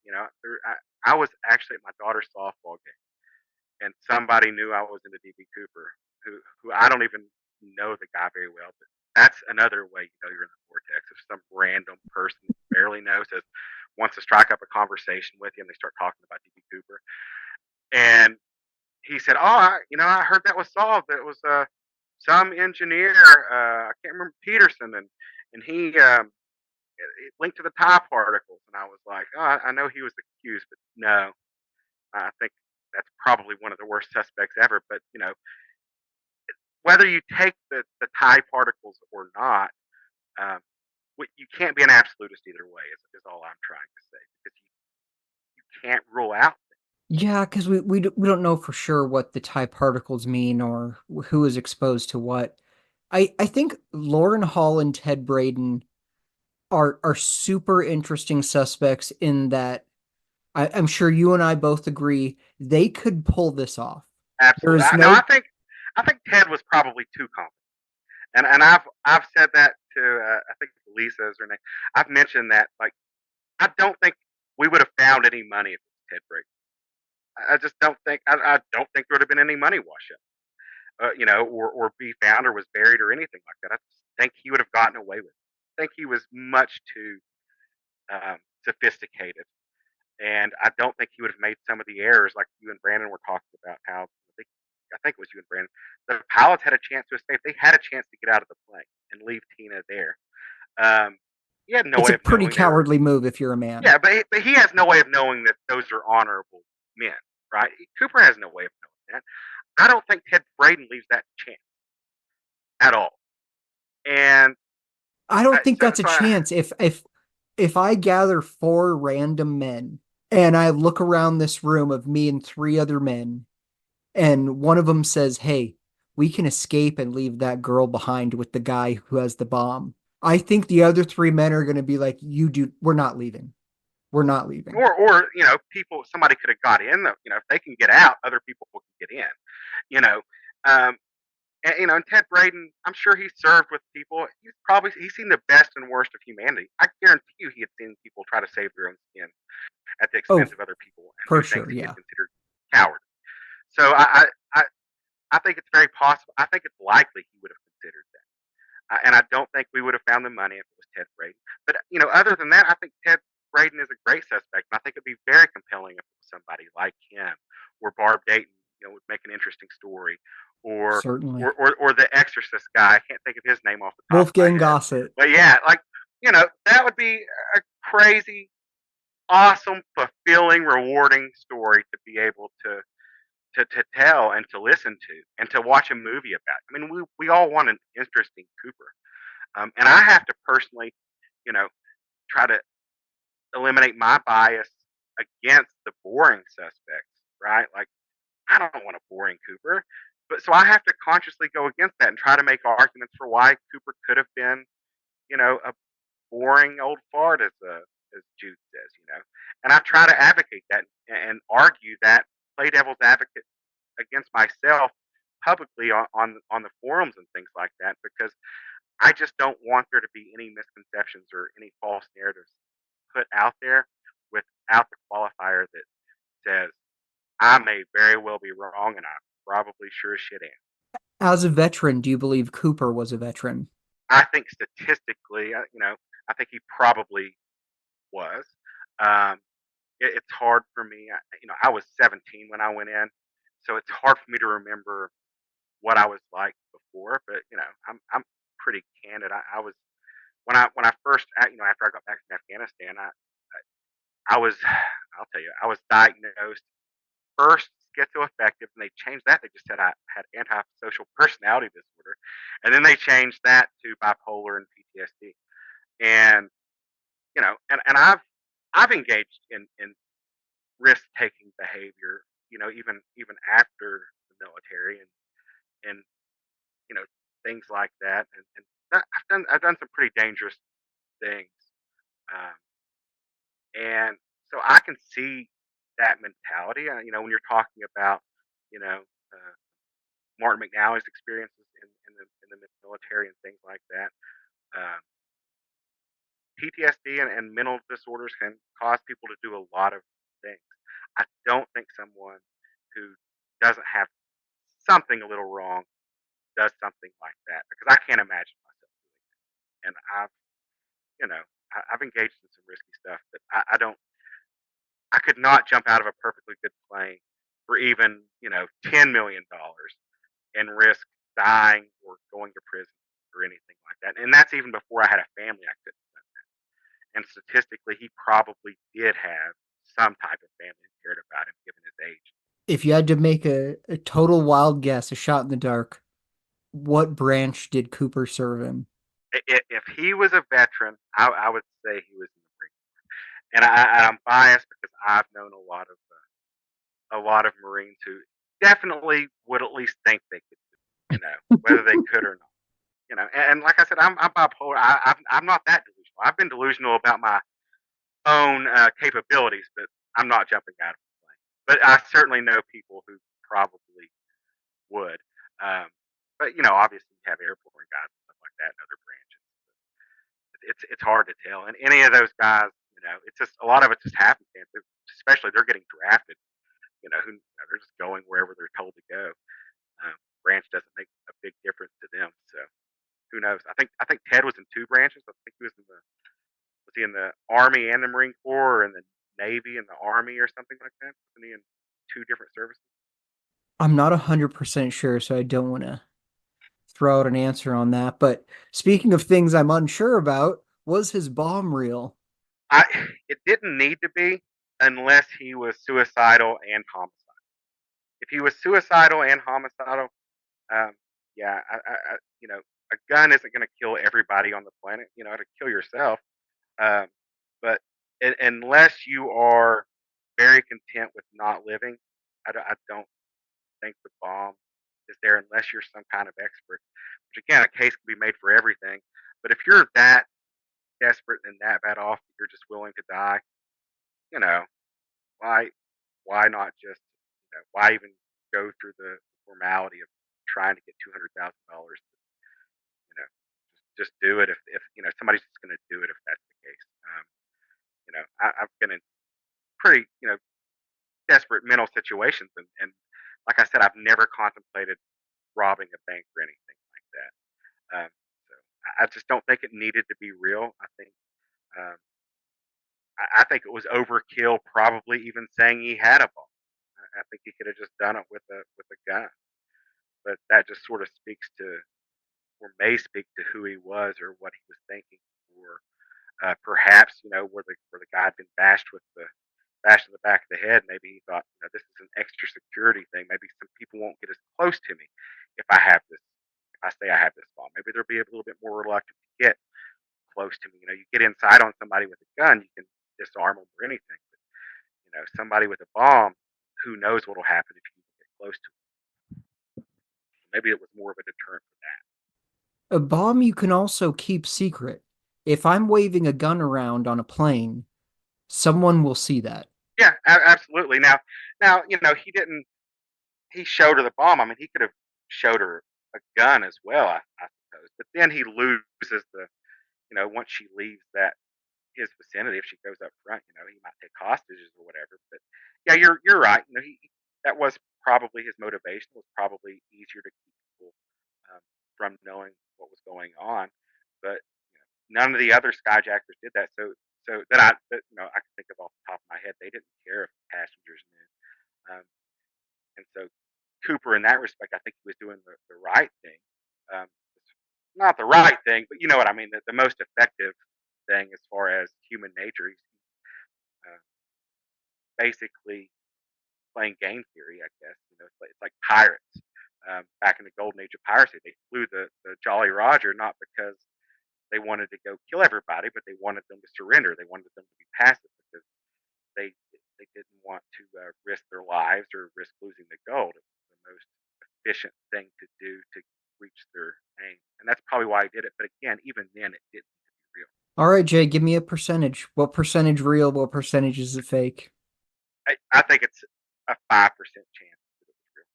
Speaker 2: I was actually at my daughter's softball game, and somebody knew I was into DB Cooper, who I don't even know the guy very well, but that's another way you're in the vortex. If some random person you barely knows wants to strike up a conversation with you, and they start talking about DB Cooper, and he said, "Oh, I heard that was solved. It was some engineer, I can't remember, Peterson, and it linked to the tie particles." And I was like, "Oh, I know he was accused, but no, I think that's probably one of the worst suspects ever." But whether you take the tie particles or not, um, you can't be an absolutist either way. Is all I'm trying to say, because you can't rule out.
Speaker 1: Yeah, because we don't know for sure what the tie particles mean or who is exposed to what. I think Lauren Hall and Ted Braden are super interesting suspects in that I'm sure you and I both agree they could pull this off. There
Speaker 2: Absolutely.
Speaker 1: is
Speaker 2: No,
Speaker 1: no.
Speaker 2: I think Ted was probably too confident, and I've said that to I think Lisa is her name. I've mentioned that, like, I don't think we would have found any money if it was Ted Brady. I just don't think I don't think there would have been any money wash up, or be found or was buried or anything like that. I just think he would have gotten away with it. I think he was much too sophisticated, and I don't think he would have made some of the errors like you and Brandon were talking about. I think it was you and Brandon. The pilots had a chance to escape. They had a chance to get out of the plane and leave Tina there. Um, he had no
Speaker 1: It's
Speaker 2: way
Speaker 1: a
Speaker 2: of
Speaker 1: pretty
Speaker 2: knowing they were.
Speaker 1: cowardly move if you're a man.
Speaker 2: Yeah, but he has no way of knowing that those are honorable men, right? Cooper has no way of knowing that. I don't think Ted Braden leaves that chance at all. And
Speaker 1: I don't think
Speaker 2: so,
Speaker 1: that's a
Speaker 2: so I,
Speaker 1: chance. If I gather four random men and I look around this room of me and three other men, and one of them says, "Hey, we can escape and leave that girl behind with the guy who has the bomb." I think the other three men are going to be like, "You do, we're not leaving. We're not leaving."
Speaker 2: or somebody could have got in. If they can get out, other people can get in. You know, um, and Ted Braden, I'm sure he served with people. He's seen the best and worst of humanity. I guarantee you, he had seen people try to save their own skin at the
Speaker 1: Oh,
Speaker 2: expense of other people and
Speaker 1: for
Speaker 2: do things
Speaker 1: sure.
Speaker 2: he had
Speaker 1: Yeah.
Speaker 2: considered coward. So I think it's very possible. I think it's likely he would have considered that. And I don't think we would have found the money if it was Ted Braden. But other than that, I think Ted Braden is a great suspect. And I think it'd be very compelling if it was somebody like him, or Barb Dayton, would make an interesting story, or
Speaker 1: Certainly.
Speaker 2: or the Exorcist guy. I can't think of his name off the top of my
Speaker 1: Wolfgang
Speaker 2: head,
Speaker 1: Gossett.
Speaker 2: but yeah, like that would be a crazy, awesome, fulfilling, rewarding story to be able to tell and to listen to and to watch a movie about. I mean, we all want an interesting Cooper. And I have to personally, you know, try to eliminate my bias against the boring suspects, right? Like, I don't want a boring Cooper. But so I have to consciously go against that and try to make arguments for why Cooper could have been, a boring old fart, as Jude says, And I try to advocate that and argue that, play devil's advocate against myself publicly on the forums and things like that, because I just don't want there to be any misconceptions or any false narratives put out there without the qualifier that says I may very well be wrong, and I probably sure as shit am.
Speaker 1: As a veteran, do you believe Cooper was a veteran?
Speaker 2: I think statistically, I think he probably was. Um, it's hard for me. I was 17 when I went in, so it's hard for me to remember what I was like before. But I'm pretty candid. I was when I first, after I got back from Afghanistan, I was, I'll tell you, I was diagnosed first schizoaffective, and they changed that. They just said I had antisocial personality disorder, and then they changed that to bipolar and PTSD. And and I've engaged in risk taking behavior, even after the military, and you know things like that, and I've done some pretty dangerous things, um, and so I can see that mentality. When you're talking about, you know. Martin McNally's experiences in the military and things like that. Uh, PTSD and mental disorders can cause people to do a lot of things. I don't think someone who doesn't have something a little wrong does something like that, because I can't imagine myself doing it. And you know, I've engaged in some risky stuff that I don't. I could not jump out of a perfectly good plane for even $10 million and risk dying or going to prison or anything like that. And that's even before I had a family I couldn't have done that. And statistically, he probably did have some type of family who cared about him given his age.
Speaker 1: If you had to make a total wild guess, a shot in the dark, what branch did Cooper serve in?
Speaker 2: If he was a veteran, I would say he was in the Marine Corps. And I'm biased because I've known a lot of Marines who definitely would at least think they could, whether they could or not. And like I said, I'm bipolar. I'm not that delusional. I've been delusional about my own capabilities, but I'm not jumping out of a plane. But I certainly know people who probably would. Um, but obviously, you have airborne guys and stuff like that in other branches. It's hard to tell. And any of those guys, it's just a lot of it's just happenstance. Especially they're getting drafted. They're just going wherever they're told to go. Branch doesn't make a big difference to them. So who knows? I think Ted was in two branches. I think he was he in the Army and the Marine Corps, or in the Navy and the Army, or something like that? Wasn't he in two different services?
Speaker 1: I'm not 100% sure, so I don't want to throw out an answer on that. But speaking of things I'm unsure about, was his bomb real?
Speaker 2: I It didn't need to be unless he was suicidal and homicidal. If he was suicidal and homicidal, um, yeah, a gun isn't going to kill everybody on the planet. To kill yourself. Um, but unless you are very content with not living, I don't think the bomb is there unless you're some kind of expert. Which again, a case can be made for everything. But if you're that desperate and that bad off that you're just willing to die, you know, why not just why even go through the formality of trying to get $200,000? Just do it if somebody's just going to do it if that's the case. I've been in pretty desperate mental situations, and like I said, I've never contemplated robbing a bank or anything like that. So I just don't think it needed to be real. Um, I think it was overkill. Probably even saying he had a bomb. I think he could have just done it with a gun. But that just sort of speaks to, or may speak to, who he was or what he was thinking, or perhaps where the guy had been bashed in the back of the head. Maybe he thought, this is an extra security thing. Maybe some people won't get as close to me if I have this. If I say I have this bomb, maybe they'll be a little bit more reluctant to get close to me. You get inside on somebody with a gun, you can disarm them or anything. But somebody with a bomb, who knows what'll happen if you get close to them. maybe it was more of a deterrent for that.
Speaker 1: A bomb you can also keep secret. If I'm waving a gun around on a plane, someone will see that.
Speaker 2: Yeah, absolutely. Now, he didn't. He showed her the bomb. I mean, he could have showed her a gun as well, I suppose. But then he loses the, once she leaves that his vicinity, if she goes up front, he might take hostages or whatever. But yeah, you're right. That was probably his motivation. Was probably easier to keep people um, from knowing what was going on. But none of the other skyjackers did that. So I can think of off the top of my head, they didn't care if passengers knew. Um, and so Cooper, in that respect, I think he was doing the right thing. Um, not the right thing, but you know what I mean. The most effective thing as far as human nature. He's uh, basically playing game theory, I guess. It's like pirates. Back in the golden age of piracy, they flew the Jolly Roger not because they wanted to go kill everybody, but they wanted them to surrender. They wanted them to be passive because they didn't want to risk their lives or risk losing the gold. It was the most efficient thing to do to reach their aim, and that's probably why I did it. But again, even then, it didn't be real.
Speaker 1: All right, Jay, give me a percentage. What percentage real? What percentage is it fake?
Speaker 2: I think it's a 5% chance that it was real.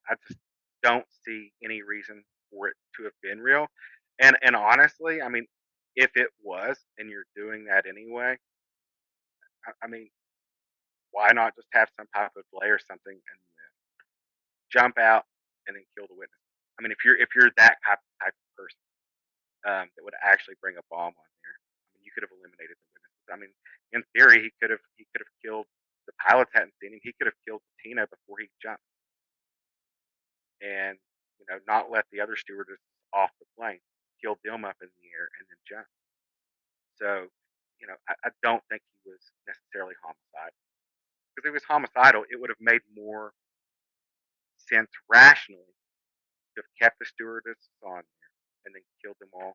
Speaker 2: I just don't see any reason for it to have been real. And honestly, I mean, if it was, and you're doing that anyway, I mean, why not just have some type of delay or something and jump out and then kill the witness? I mean, if you're that type of person that would actually bring a bomb on there, I mean, you could have eliminated the witnesses. I mean, in theory, he could have killed the pilots hadn't seen him. He could have killed Tina before he jumped, and not let the other stewardess off the plane, killed them up in the air, and then jump. So, I don't think he was necessarily homicide. Because if he was homicidal, it would have made more sense rationally to have kept the stewardess on there and then killed them all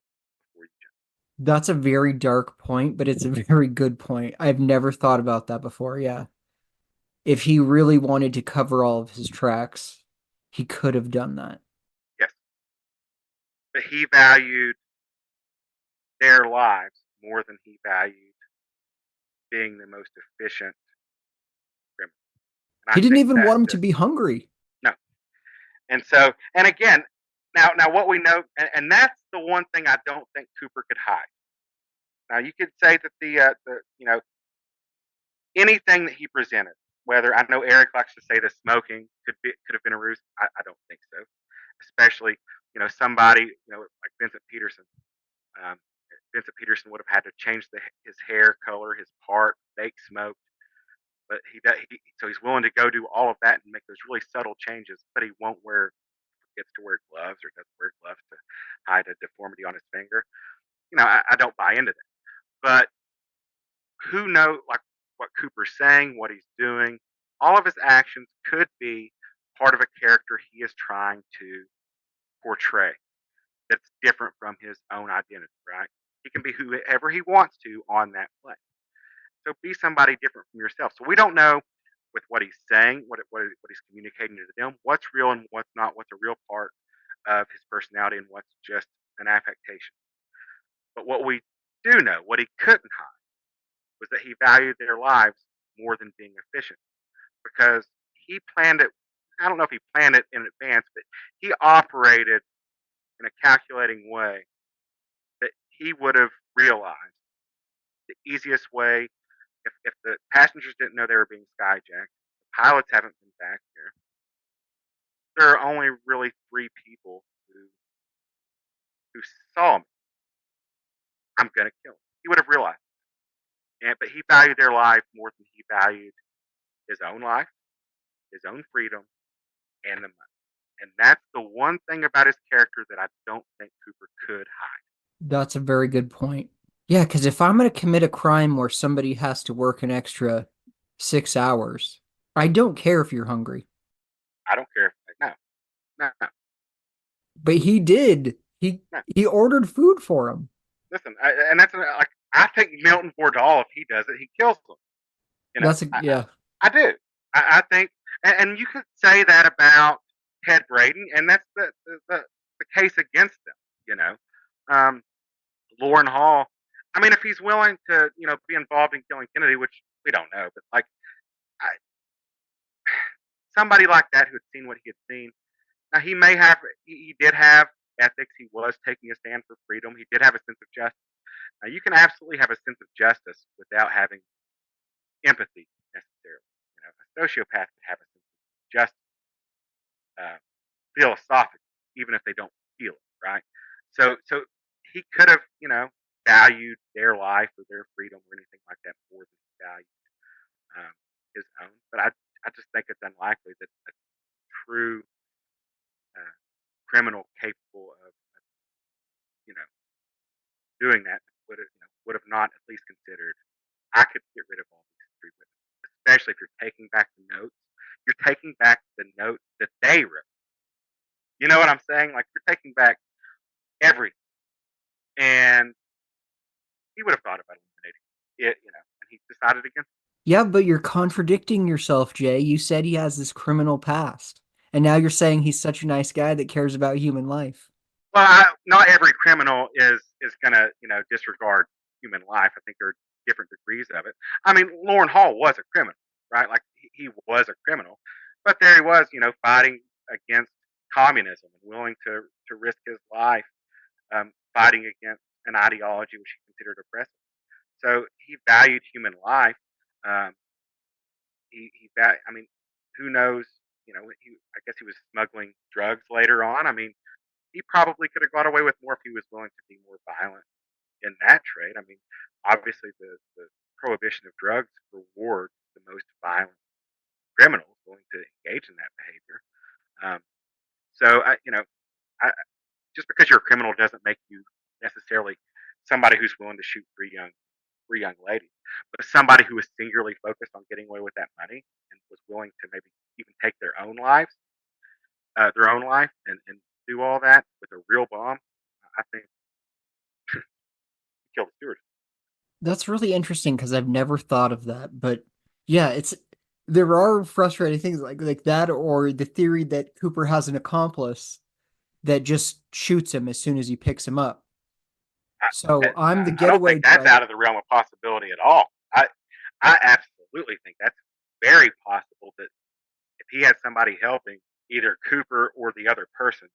Speaker 2: before you jump.
Speaker 1: That's a very dark point, but it's a very good point. I've never thought about that before. Yeah. If he really wanted to cover all of his tracks, he could have done that.
Speaker 2: Yes, but he valued their lives more than he valued being the most efficient criminal. And
Speaker 1: He
Speaker 2: I
Speaker 1: didn't
Speaker 2: think
Speaker 1: even
Speaker 2: that
Speaker 1: want him to
Speaker 2: just
Speaker 1: be hungry.
Speaker 2: no. And so, and again, now what we know, and that's the one thing I don't think Cooper could hide. Now you could say that the anything that he presented, whether I know Eric likes to say the smoking could have been a ruse. I don't think so. Especially somebody like Vincent Peterson. Um, Vincent Peterson would have had to change his hair color, his part, fake smoke, but so he's willing to go do all of that and make those really subtle changes, but he won't gets to wear gloves or doesn't wear gloves to hide a deformity on his finger. I don't buy into that. But who knows, like what Cooper's saying, what he's doing, all of his actions could be part of a character he is trying to portray that's different from his own identity, right? He can be whoever he wants to on that plane. So be somebody different from yourself. So we don't know with what he's saying, what he's communicating to them, what's real and what's not, what's a real part of his personality and what's just an affectation. But what we do know, what he couldn't hide, was that he valued their lives more than being efficient because he planned it. I don't know if he planned it in advance, but he operated in a calculating way that he would have realized the easiest way if the passengers didn't know they were being skyjacked, the pilots haven't been back here. There are only really three people who saw me. I'm gonna kill him. He would have realized, but he valued their life more than he valued his own life, his own freedom, and the money. And that's the one thing about his character that I don't think Cooper could hide.
Speaker 1: That's a very good point. Yeah, because if I'm going to commit a crime where somebody has to work an extra 6 hours, I don't care if you're hungry.
Speaker 2: I don't care. No, no, no,
Speaker 1: But he did. He
Speaker 2: no.
Speaker 1: he ordered food for him.
Speaker 2: Listen, and that's like I think Milton Bordeaux, if he does it, he kills them.
Speaker 1: Yeah.
Speaker 2: I do. I think, and you could say that about Ted Braden, and that's the case against them. You know, um, Lauren Hall. I mean, if he's willing to, be involved in killing Kennedy, which we don't know, but like I, somebody like that who had seen what he had seen. Now he did have ethics. He was taking a stand for freedom. He did have a sense of justice. Now you can absolutely have a sense of justice without having empathy necessarily. A sociopath could have a sense of justice, uh, philosophically, even if they don't feel it, right? So he could have, valued their life or their freedom or anything like that more than he valued um, his own. But I just think it's unlikely that a true uh, criminal capable of, you know, doing that would have not at least considered. I could get rid of all these three witnesses, especially if you're taking back the notes. You're taking back the notes that they wrote. You know what I'm saying? Like you're taking back everything. And he would have thought about eliminating it, and he decided against it.
Speaker 1: Yeah, but you're contradicting yourself, Jay. You said he has this criminal past, and now you're saying he's such a nice guy that cares about human life.
Speaker 2: Well, not every criminal is gonna, disregard human life. I think there are different degrees of it. I mean, Lauren Hall was a criminal, right? Like he was a criminal, but there he was, fighting against communism and willing to risk his life, fighting against an ideology which he considered oppressive. So he valued human life. Um, I mean, who knows? I guess he was smuggling drugs later on. I mean, he probably could have got away with more if he was willing to be more violent in that trade. I mean, obviously the prohibition of drugs rewards the most violent criminals willing to engage in that behavior. Um, so I, just because you're a criminal doesn't make you necessarily somebody who's willing to shoot three young ladies, but somebody who was singularly focused on getting away with that money and was willing to maybe even take their own life, and do all that with a real bomb. I think he killed the steward.
Speaker 1: That's really interesting because I've never thought of that. But yeah, it's there are frustrating things like that, or the theory that Cooper has an accomplice that just shoots him as soon as he picks him up.
Speaker 2: I,
Speaker 1: So I'm the
Speaker 2: I don't think
Speaker 1: getaway
Speaker 2: that's
Speaker 1: driver.
Speaker 2: out of the realm of possibility at all. I absolutely think that's very possible that if he had somebody helping, either Cooper or the other person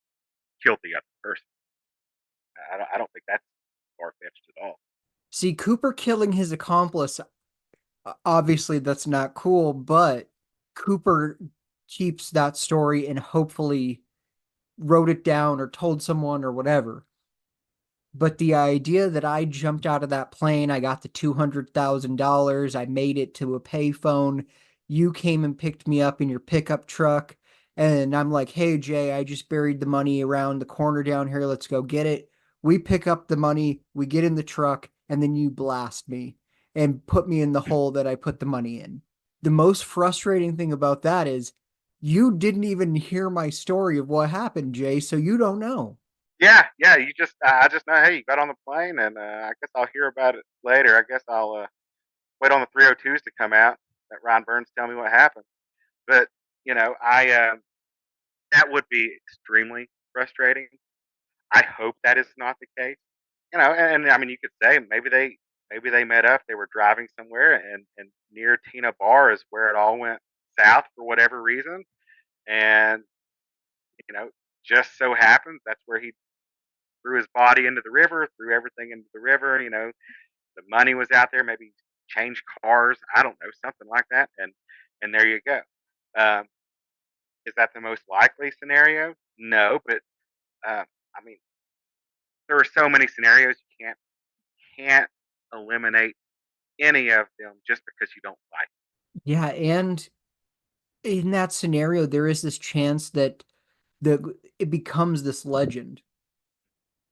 Speaker 2: killed the other person. I don't think that's far fetched at all.
Speaker 1: See, Cooper killing his accomplice, obviously that's not cool, but Cooper keeps that story and hopefully wrote it down or told someone or whatever. But the idea that I jumped out of that plane, I got the $200,000, I made it to a payphone, you came and picked me up in your pickup truck, and I'm like, hey, Jay, I just buried the money around the corner down here, let's go get it. We pick up the money, we get in the truck, and then you blast me and put me in the hole that I put the money in. The most frustrating thing about that is you didn't even hear my story of what happened, Jay, so you don't know.
Speaker 2: Yeah, yeah. I just know. Hey, you got on the plane, and I guess I'll hear about it later. I guess I'll wait on the 302s to come out. Let Ron Burns tell me what happened. But I that would be extremely frustrating. I hope that is not the case. And I mean, you could say maybe they met up. They were driving somewhere, and near Tina Bar is where it all went south for whatever reason. And you know, just so happens that's where he threw his body into the river, threw everything into the river. The money was out there. Maybe changed cars. I don't know, something like that. And there you go. Um, is that the most likely scenario? No, but I mean, there are so many scenarios you can't eliminate any of them just because you don't like it.
Speaker 1: Yeah, and in that scenario, there is this chance that it becomes this legend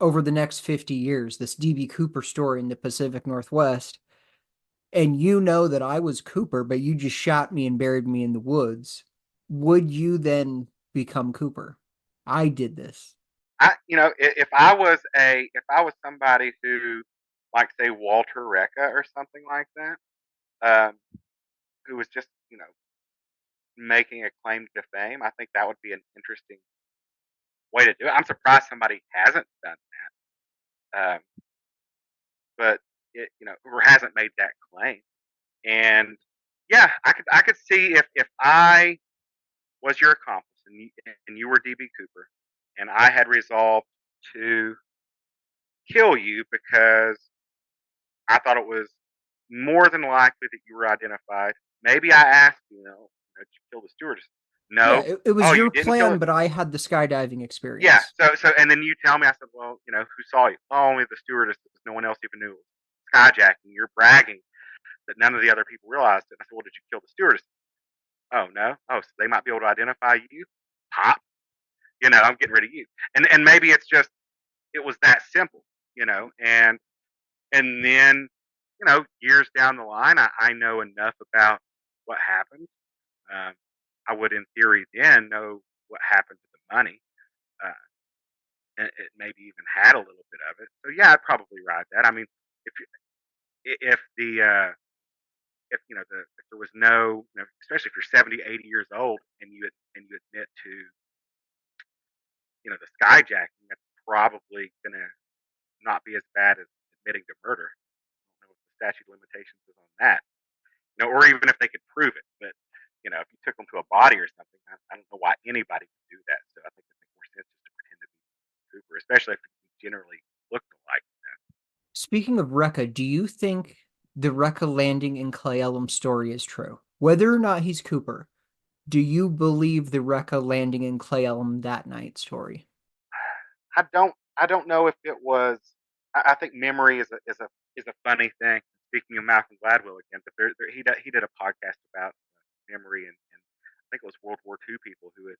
Speaker 1: over the next 50 years, this DB Cooper story in the Pacific Northwest. And you know that I was Cooper, but you just shot me and buried me in the woods. Would you then become Cooper? I did this.
Speaker 2: If I was somebody who, like, say, Walter Recca or something like that, um, who was just making a claim to fame. I think that would be an interesting way to do it. I'm surprised somebody hasn't done that, but or hasn't made that claim. And yeah, I could see if I was your accomplice and you were DB Cooper, and I had resolved to kill you because I thought it was more than likely that you were identified. Maybe I asked did you kill the stewardess?
Speaker 1: Yeah,
Speaker 2: No.
Speaker 1: it was
Speaker 2: Oh, you
Speaker 1: your
Speaker 2: didn't kill
Speaker 1: plan,
Speaker 2: it?
Speaker 1: but I had the skydiving
Speaker 2: Yeah.
Speaker 1: experience.
Speaker 2: So and then you tell me, I said, well, who saw you? Oh, only the stewardess. No one else even knew it was skyjacking. You're bragging that none of the other people realized it. I said, well, did you kill the stewardess? Oh no. Oh, so they might be able to identify you? Pop. I'm getting rid of you. And maybe it's just it was that simple, and then years down the line, I know enough about what happened. Um, I would, in theory, then know what happened to the money. Uh, and it maybe even had a little bit of it. So yeah, I'd probably ride that. I mean, if if the if if there was no, especially if you're 70, 80 years old and you admit to the skyjacking, that's probably gonna not be as bad as admitting to murder. I don't know what the statute of limitations is on that. Or even if they could prove it. But if you took them to a body or something, I don't know why anybody would do that. So I think it makes more sense just to pretend to be Cooper, especially if you generally looked alike.
Speaker 1: Speaking of Rekka, do you think the Rekka landing in Clay Elum story is true? Whether or not he's Cooper, do you believe the Rekka landing in Clay Elum that night story?
Speaker 2: I don't know if it was. I think memory is a funny thing. Speaking of Malcolm Gladwell again, but he did a podcast about memory, and I think it was World War II people who had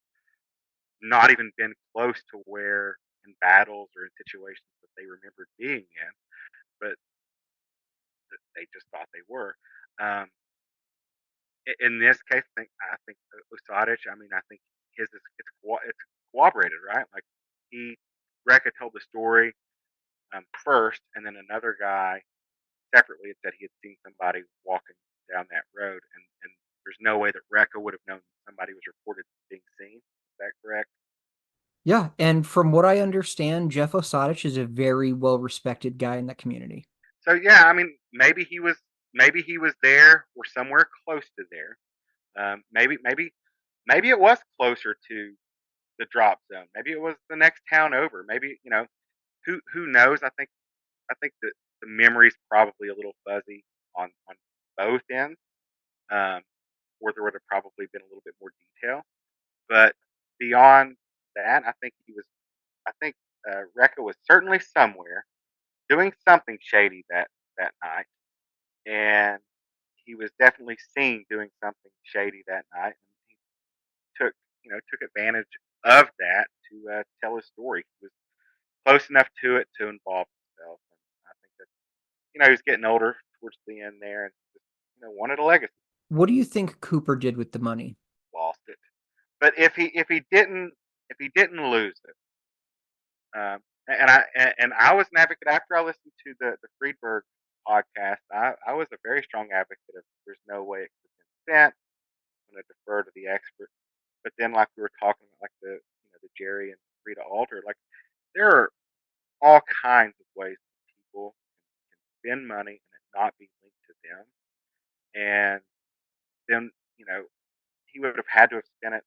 Speaker 2: not even been close to where in battles or in situations that they remembered being in, but that they just thought they were. Um, in this case, I think Osadic. I mean, I think his is it's corroborated, right? Like he Rekka told the story first, and then another guy separately had said he had seen somebody walking down that road, and there's no way that Rekka would have known somebody was reported being seen. Is that correct?
Speaker 1: Yeah, and from what I understand, Jeff Osadic is a very well-respected guy in that community.
Speaker 2: So yeah, I mean, maybe he was there or somewhere close to there. Maybe it was closer to the drop zone. Maybe it was the next town over. Maybe who knows. I think that the memory's probably a little fuzzy on both ends, um, or there would have probably been a little bit more detail. But beyond that, I think Rekka was certainly somewhere doing something shady that night, and he was definitely seen doing something shady that night. And he took advantage of that to tell his story. He was close enough to it to involve himself, and I think that he was getting older towards the end there, and just wanted a legacy.
Speaker 1: What do you think Cooper did with the money?
Speaker 2: Lost it, but if he didn't lose it, and I was an advocate after I listened to the Friedberg podcast. I was a very strong advocate of there's no way it could have been sent. I'm going to defer to the expert. But then, like we were talking about, like the Jerry and Rita Alter, like there are all kinds of ways that people can spend money and it not be linked to them. And then he would have had to have spent it.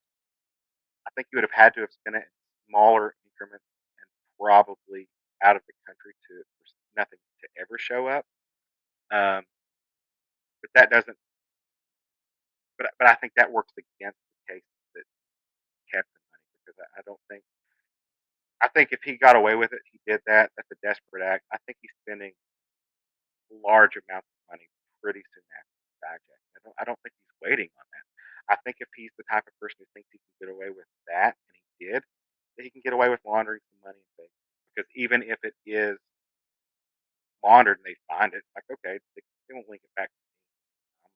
Speaker 2: I think he would have had to have spent it in smaller increments and probably out of the country to for nothing to ever show up. Um, but that doesn't. But I think that works against the case that kept the money because I don't think. I think if he got away with it, he did that. That's a desperate act. I think he's spending large amounts of money pretty soon after the hijack. I don't think he's waiting on that. I think if he's the type of person who thinks he can get away with that, and he did, that he can get away with laundering some money and things. Because even if it is laundered and they find it, like okay, they won't link it back to me.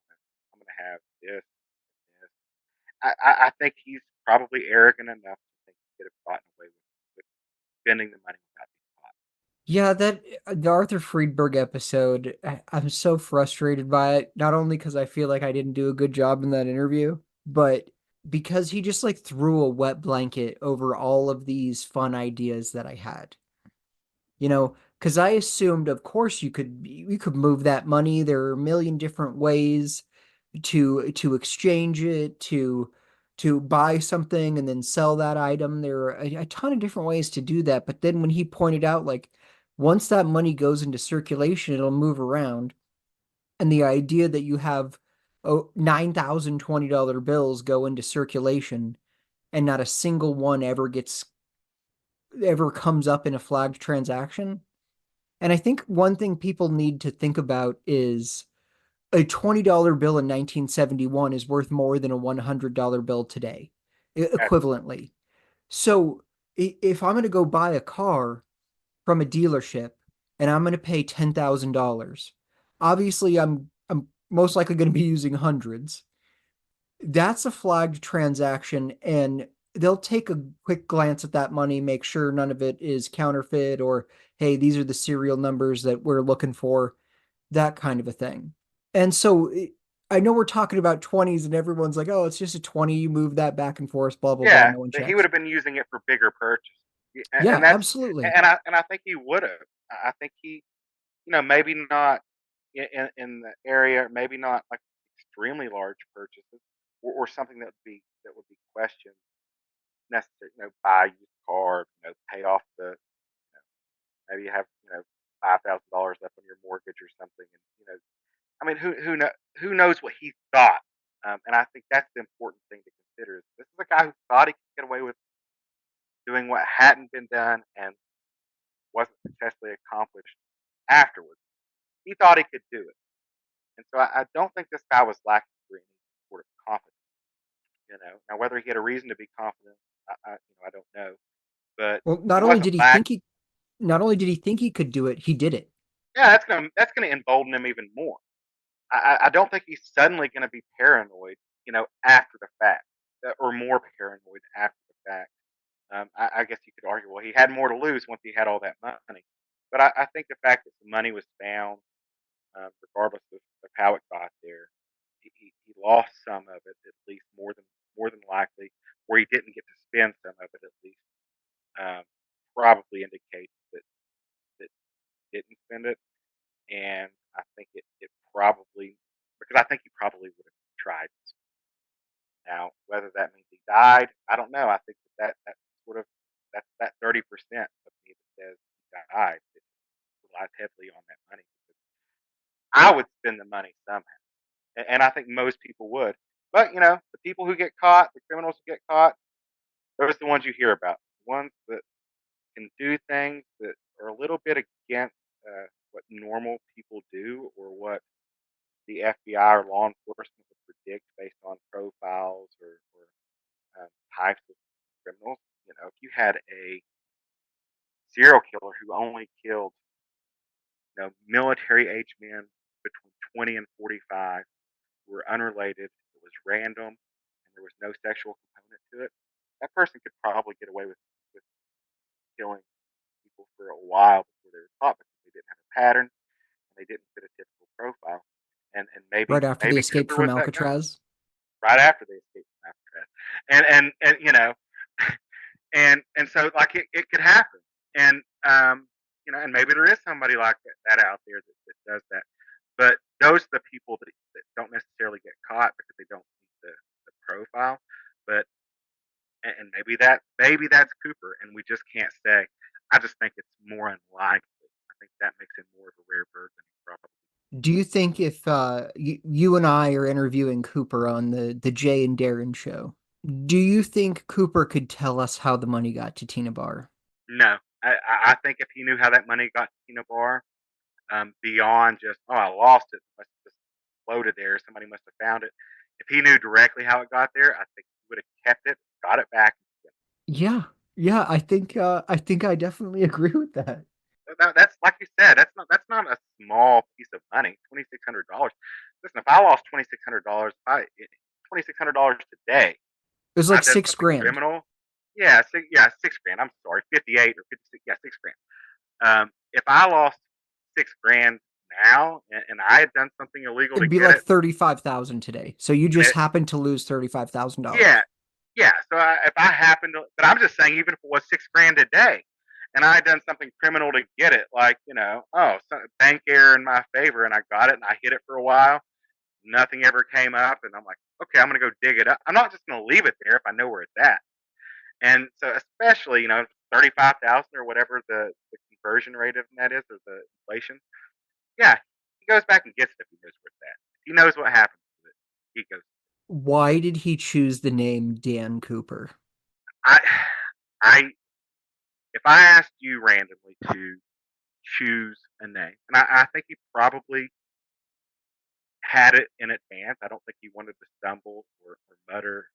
Speaker 2: I'm gonna have this. This. I think he's probably arrogant enough to think he could have gotten away with spending the money without being caught.
Speaker 1: Yeah, that the Arthur Friedberg episode, I'm so frustrated by it, not only because I feel like I didn't do a good job in that interview, but because he just like threw a wet blanket over all of these fun ideas that I had. Because I assumed, of course, you could move that money. There are a million different ways to exchange it, to buy something and then sell that item. There are a ton of different ways to do that. But then when he pointed out, like, once that money goes into circulation, it'll move around. And the idea that you have $9,020 bills go into circulation and not a single one ever comes up in a flagged transaction. And I think one thing people need to think about is a $20 bill in 1971 is worth more than a $100 bill today, equivalently. So if I'm going to go buy a car from a dealership and I'm going to pay $10,000, obviously I'm most likely going to be using hundreds. That's a flagged transaction, and they'll take a quick glance at that money, make sure none of it is counterfeit, or hey, these are the serial numbers that we're looking for, that kind of a thing. And so I know we're talking about 20s and everyone's like, oh, it's just a 20, you move that back and forth, blah, blah, blah,
Speaker 2: Yeah,
Speaker 1: no one
Speaker 2: but he would
Speaker 1: checks.
Speaker 2: have been using it for bigger purchases,
Speaker 1: Yeah,
Speaker 2: and that's
Speaker 1: absolutely.
Speaker 2: and I think he would have. I think he, maybe not in the area, maybe not like extremely large purchases, or something that would be questioned necessary. Buy a used car, pay off maybe you have $5,000 left on your mortgage or something, and I mean, who knows what he thought? And I think that's the important thing to consider. This is a guy who thought he could get away with doing what hadn't been done and wasn't successfully accomplished afterwards. He thought he could do it, and so I don't think this guy was lacking for any sort of confidence. Now whether he had a reason to be confident, I don't know, but
Speaker 1: Well,
Speaker 2: he wasn't lack.
Speaker 1: not only did he think he could do it, he did it.
Speaker 2: Yeah, that's gonna embolden him even more. I don't think he's suddenly going to be paranoid, after the fact, or more paranoid after the fact. I guess you could argue, well, he had more to lose once he had all that money. But I think the fact that the money was found, regardless of how it got there, he lost some of it, at least more than likely, or he didn't get to spend some of it, at least, um, probably indicates that he didn't spend it. And I think it probably, because I think he probably would have tried. Now, whether that means he died, I don't know. I think that sort of that 30% of me that says he died, it relies heavily on that money. I would spend the money somehow, and I think most people would. But the people who get caught, the criminals who get caught, those are the ones you hear about. The ones that can do things that are a little bit against what normal people do, or what the FBI or law enforcement would predict based on profiles, or types of criminals. If you had a serial killer who only killed, military age men between 20 and 45, who were unrelated, it was random, and there was no sexual component to it, that person could probably get away with killing people for a while before they were caught, because they didn't have a pattern and they didn't fit a typical profile. And maybe
Speaker 1: Right after they
Speaker 2: maybe
Speaker 1: escaped
Speaker 2: Cooper
Speaker 1: from
Speaker 2: was that guy
Speaker 1: Alcatraz.
Speaker 2: right after they escaped from Alcatraz. And and so, like, it could happen. And and maybe there is somebody like that out there that does that. But those are the people that don't necessarily get caught because they don't meet the profile. But and maybe that's Cooper, and we just can't say. I just think it's more unlikely. I think that makes him more of a rare bird than he probably.
Speaker 1: Do you think if you and I are interviewing Cooper on the Jay and Darren show, do you think Cooper could tell us how the money got to Tina Bar?
Speaker 2: No, I think if he knew how that money got to Tina Bar, beyond just, oh, I lost it, must have just floated there, somebody must have found it. If he knew directly how it got there, I think he would have kept it, got it back.
Speaker 1: Yeah, yeah, I think I definitely agree with that.
Speaker 2: That's like you said. That's not a small piece of money. $2,600. Listen, if I lost $2,600, I $2,600 today,
Speaker 1: It was
Speaker 2: I
Speaker 1: like
Speaker 2: did
Speaker 1: six
Speaker 2: something
Speaker 1: grand.
Speaker 2: criminal. Yeah, yeah, 6 grand. I'm sorry, 58 or 56. Yeah, 6 grand. If I lost 6 grand now, and I had done something illegal to
Speaker 1: It'd be
Speaker 2: get
Speaker 1: like
Speaker 2: it,
Speaker 1: 35,000 today. So you
Speaker 2: and
Speaker 1: just happened to lose
Speaker 2: yeah,
Speaker 1: $35,000.
Speaker 2: Yeah, so if I happen to, but I'm just saying, even if it was $6 grand a day, and I had done something criminal to get it, like bank error in my favor, and I got it, and I hid it for a while, nothing ever came up, and I'm like, okay, I'm gonna go dig it up. I'm not just gonna leave it there if I know where it's at. And so, especially 35,000 or whatever the conversion rate of that is, or the inflation. Yeah, he goes back and gets it if he knows where it's at. If he knows what happens to it, he goes.
Speaker 1: Why did he choose the name Dan Cooper?
Speaker 2: I, I, if I asked you randomly to choose a name, and I think he probably had it in advance. I don't think he wanted to stumble or mutter,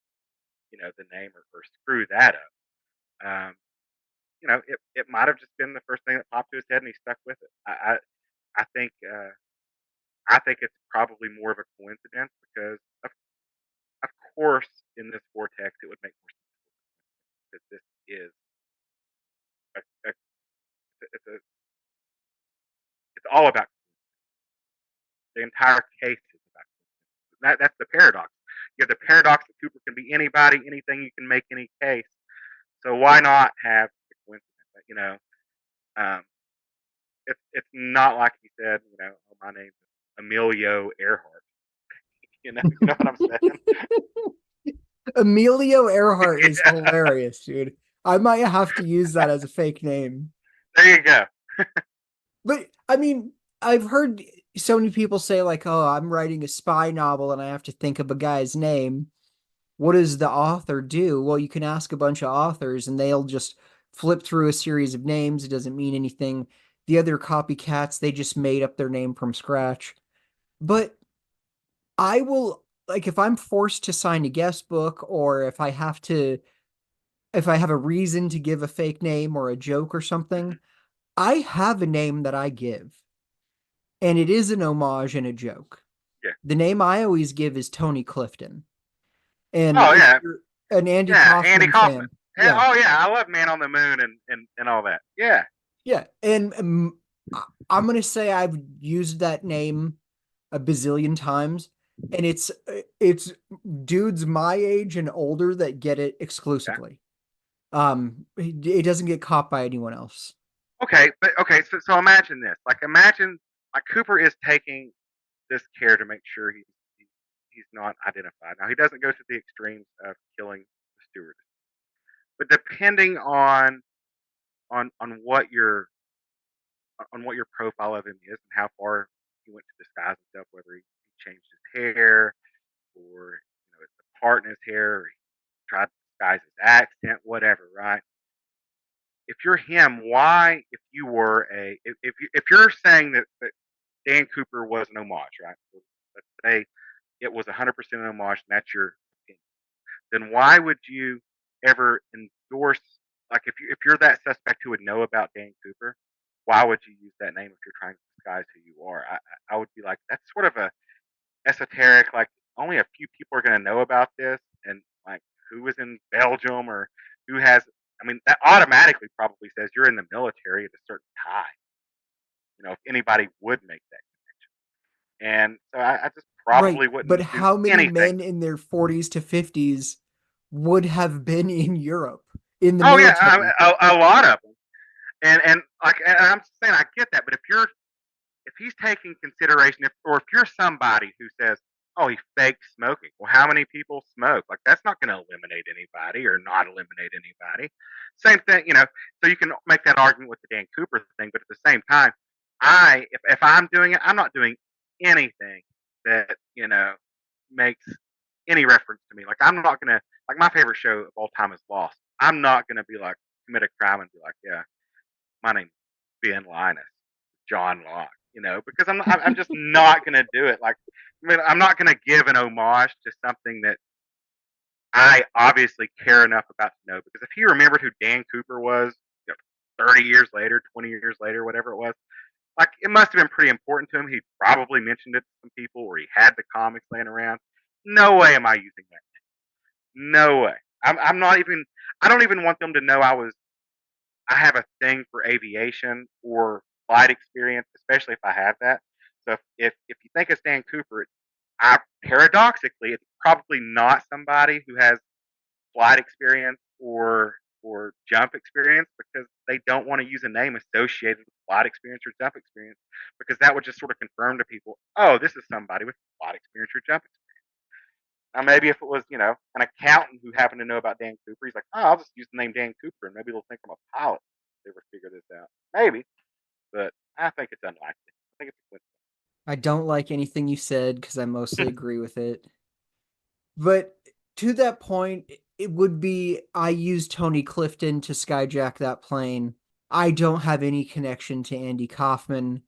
Speaker 2: the name or screw that up. Um, it might have just been the first thing that popped to his head, and he stuck with it. I think I think it's probably more of a coincidence because of course in this vortex it would make more sense that this is a it's all about the entire case is about that's the paradox. You have the paradox that Cooper can be anybody, anything, you can make any case. So why not have the coincidence? Um, it's not like he said, oh, my name's Emilio Earhart. You know what I'm saying?
Speaker 1: Emilio Earhart is hilarious, dude. I might have to use that as a fake name.
Speaker 2: There you go.
Speaker 1: But I mean, I've heard so many people say, like, oh, I'm writing a spy novel and I have to think of a guy's name. What does the author do? Well, you can ask a bunch of authors and they'll just flip through a series of names. It doesn't mean anything. The other copycats, they just made up their name from scratch. But I will, like, if I'm forced to sign a guest book, or if I have a reason to give a fake name or a joke or
Speaker 2: Hmm.
Speaker 1: something, I have a name that I give, and it is an homage and a joke.
Speaker 2: Yeah.
Speaker 1: The name I always give is Tony Clifton. And
Speaker 2: Oh
Speaker 1: if
Speaker 2: yeah,
Speaker 1: you're an Andy
Speaker 2: yeah. Andy
Speaker 1: Kaufman
Speaker 2: Kaufman.
Speaker 1: fan,
Speaker 2: Yeah,
Speaker 1: yeah,
Speaker 2: oh yeah, I love Man on the Moon and all that. Yeah.
Speaker 1: yeah. And I'm going to say I've used that name a bazillion times, and it's dudes my age and older that get it
Speaker 2: Yeah.
Speaker 1: exclusively. It doesn't get caught by anyone else.
Speaker 2: Okay, but okay, so imagine this. Like imagine like Cooper is taking this care to make sure he's not identified. Now he doesn't go to the extremes of killing the steward, but depending on what your profile of him is and how far he went to disguise himself, whether he changed his hair or it's a part in his hair, or he tried to disguise his accent, whatever, right? If you're him, why, if you were if you're saying that Dan Cooper was an homage, right? So let's say it was 100% an homage, and that's your opinion. Then why would you ever endorse? Like, if you're that suspect who would know about Dan Cooper, why would you use that name if you're trying to disguise who you are? I would be like, that's sort of a esoteric. Like, only a few people are going to know about this, and like, who was in Belgium or who has. I mean, that automatically probably says you're in the military at a certain time. If anybody would make that connection, and so I just
Speaker 1: Right,
Speaker 2: probably
Speaker 1: but
Speaker 2: wouldn't do
Speaker 1: how many
Speaker 2: anything.
Speaker 1: men in their 40s to 50s would have been in Europe in the
Speaker 2: Oh yeah,
Speaker 1: military?
Speaker 2: a lot of them. And like, and I'm saying I get that, but if he's taking consideration, or if you're somebody who says, "Oh, he faked smoking," well, how many people smoke? Like, that's not going to eliminate anybody or not eliminate anybody. Same thing, So you can make that argument with the Dan Cooper thing, but at the same time, if I'm doing it, I'm not doing anything that makes any reference to me. Like, I'm not gonna, like, my favorite show of all time is Lost. I'm not gonna be like, commit a crime and be like, yeah, my name's Ben Linus, John Locke, because I'm just not gonna do it. Like, I mean, I'm not gonna give an homage to something that I obviously care enough about to know. Because if he remembered who Dan Cooper was, 30 years later, 20 years later, whatever it was, like, it must have been pretty important to him. He probably mentioned it to some people, or he had the comics laying around. No way am I using that. No way. I'm not even. I don't even want them to know I have a thing for aviation or flight experience, especially if I have that. So if you think of Stan Cooper, paradoxically, it's probably not somebody who has flight experience or jump experience because they don't want to use a name associated with flight experience or jump experience because that would just sort of confirm to people, oh, this is somebody with flight experience or jump experience. Now, maybe if it was, an accountant who happened to know about Dan Cooper, he's like, oh, I'll just use the name Dan Cooper and maybe they'll think I'm a pilot if they ever figure this out. Maybe, but I think it's unlikely. I think it's a coincidence.
Speaker 1: I don't like anything you said because I mostly agree with it. But to that point, it would be I used Tony Clifton to skyjack that plane. I don't have any connection to Andy Kaufman,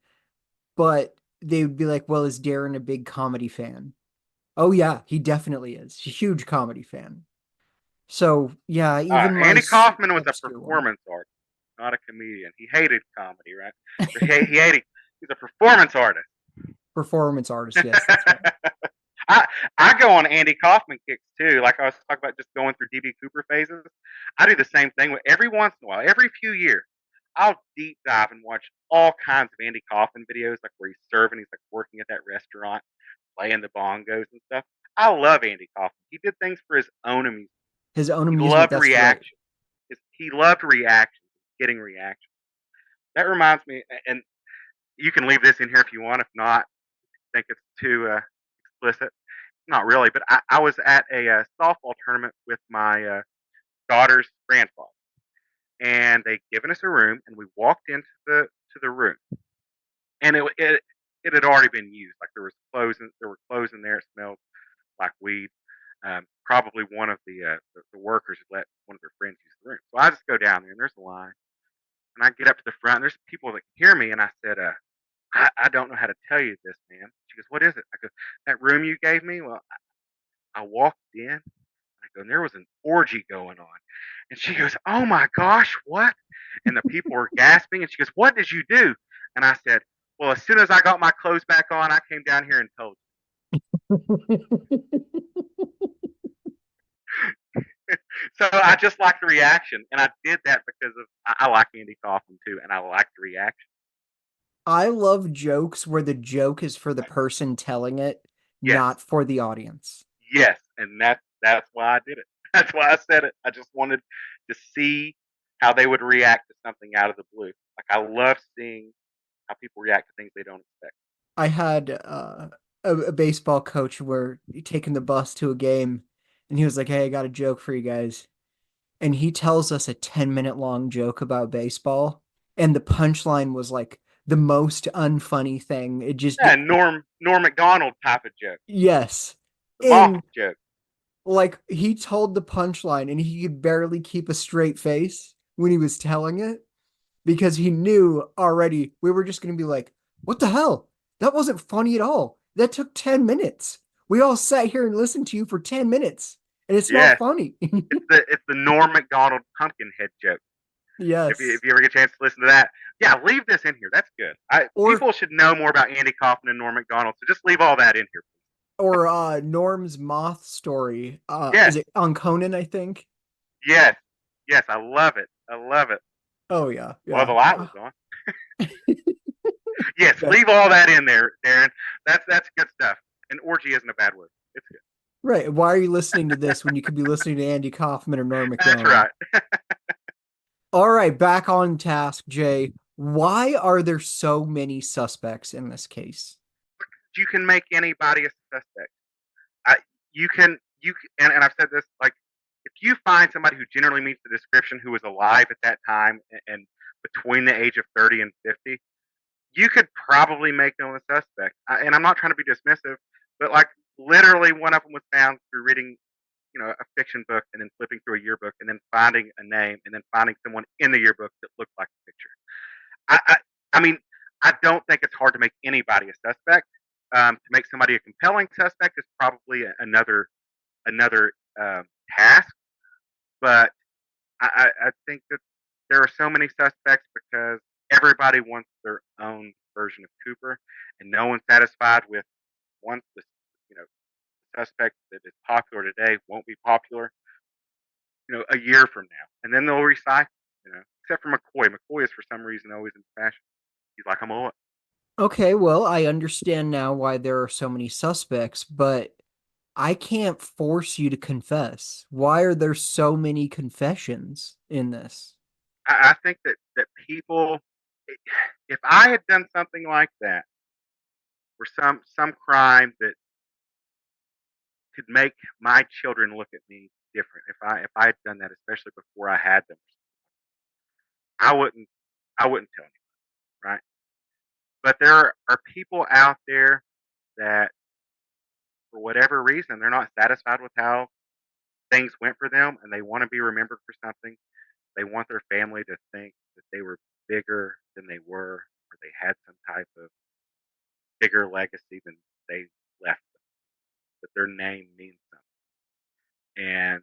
Speaker 1: but they would be like, well, is Darren a big comedy fan? Oh, yeah, he definitely is. He's a huge comedy fan. So, yeah, even my
Speaker 2: Andy Kaufman was a
Speaker 1: obscure one.
Speaker 2: performance artist, not a comedian. He hated comedy, right? He hated. He's a performance artist.
Speaker 1: Performance artist, yes, that's right.
Speaker 2: I I go on Andy Kaufman kicks too. Like I was talking about, just going through DB Cooper phases. I do the same thing with every once in a while, every few years. I'll deep dive and watch all kinds of Andy Kaufman videos, like where he's serving, he's like working at that restaurant, playing the bongos and stuff. I love Andy Kaufman. He did things for his own amusement.
Speaker 1: His own
Speaker 2: He
Speaker 1: amusement,
Speaker 2: loved
Speaker 1: that's right.
Speaker 2: reaction. He loved reaction, getting reaction. That reminds me, and you can leave this in here if you want. If not, I think it's too explicit. Not really, but I was at a softball tournament with my daughter's grandfather, and they'd given us a room, and we walked into the room, and it had already been used. Like there were clothes in there. It smelled like weed. Probably one of the workers had let one of their friends use the room. So I just go down there, and there's a line, and I get up to the front. And there's people that can hear me, and I said, I don't know how to tell you this, man. She goes, what is it? I go, that room you gave me. Well, I walked in. I go, and there was an orgy going on. And she goes, oh my gosh, what? And the people were gasping. And she goes, what did you do? And I said, well, as soon as I got my clothes back on, I came down here and told you. So I just like the reaction. And I did that because I like Andy Kaufman too. And I like the reaction.
Speaker 1: I love jokes where the joke is for the person telling it,
Speaker 2: Yes.
Speaker 1: not for the audience.
Speaker 2: Yes. And that's why I did it. That's why I said it. I just wanted to see how they would react to something out of the blue. Like I love seeing how people react to things they don't expect.
Speaker 1: I had a baseball coach where taking the bus to a game, and he was like, "Hey, I got a joke for you guys." And he tells us a 10-minute long joke about baseball, and the punchline was like the most unfunny thing. It just
Speaker 2: Yeah, Norm Macdonald type of joke,
Speaker 1: yes.
Speaker 2: the mafia
Speaker 1: And
Speaker 2: joke.
Speaker 1: like he told the punchline and he could barely keep a straight face when he was telling it because he knew already we were just going to be like, what the hell? That wasn't funny at all. That took 10 minutes. We all sat here and listened to you for 10 minutes and it's not
Speaker 2: Yes,
Speaker 1: funny.
Speaker 2: it's the Norm Macdonald pumpkin head joke. If
Speaker 1: Yes.
Speaker 2: you ever get a chance to listen to that, yeah, leave this in here. That's good.
Speaker 1: Or
Speaker 2: People should know more about Andy Kaufman and Norm Macdonald, so just leave all that in here.
Speaker 1: Norm's moth story.
Speaker 2: Yes,
Speaker 1: Is it on Conan, I think?
Speaker 2: yes, yes. I love it. I love it.
Speaker 1: Oh yeah,
Speaker 2: Well, the
Speaker 1: yeah.
Speaker 2: light was on. Yes,
Speaker 1: Yeah.
Speaker 2: leave all that in there, Darren. That's good stuff. And orgy isn't a bad word. It's good.
Speaker 1: Right. Why are you listening to this when you could be listening to Andy Kaufman or Norm
Speaker 2: That's
Speaker 1: Macdonald?
Speaker 2: right.
Speaker 1: All right, back on task, Jay. Why are there so many suspects in this case?
Speaker 2: You can make anybody a suspect. I, and I've said this, like, if you find somebody who generally meets the description who was alive at that time and between the age of 30 and 50, you could probably make them a suspect. And I'm not trying to be dismissive, but like literally one of them was found through reading, a fiction book and then flipping through a yearbook and then finding a name and then finding someone in the yearbook that looked like the picture. I, I, I mean, I don't think it's hard to make anybody a suspect. To make somebody a compelling suspect is probably another task, but I think that there are so many suspects because everybody wants their own version of Cooper, and no one's satisfied with one. You know, suspect that is popular today won't be popular, a year from now, and then they'll recycle. Except for McCoy. McCoy is for some reason always in fashion. He's like, I'm a what?
Speaker 1: Okay, well, I understand now why there are so many suspects, but I can't force you to confess. Why are there so many confessions in this?
Speaker 2: I think that people, if I had done something like that, or some crime that could make my children look at me different, if I had done that, especially before I had them, I wouldn't I wouldn't tell anyone, right? But there are people out there that, for whatever reason, they're not satisfied with how things went for them, and they want to be remembered for something. They want their family to think that they were bigger than they were, or they had some type of bigger legacy than they left them, that their name means something. And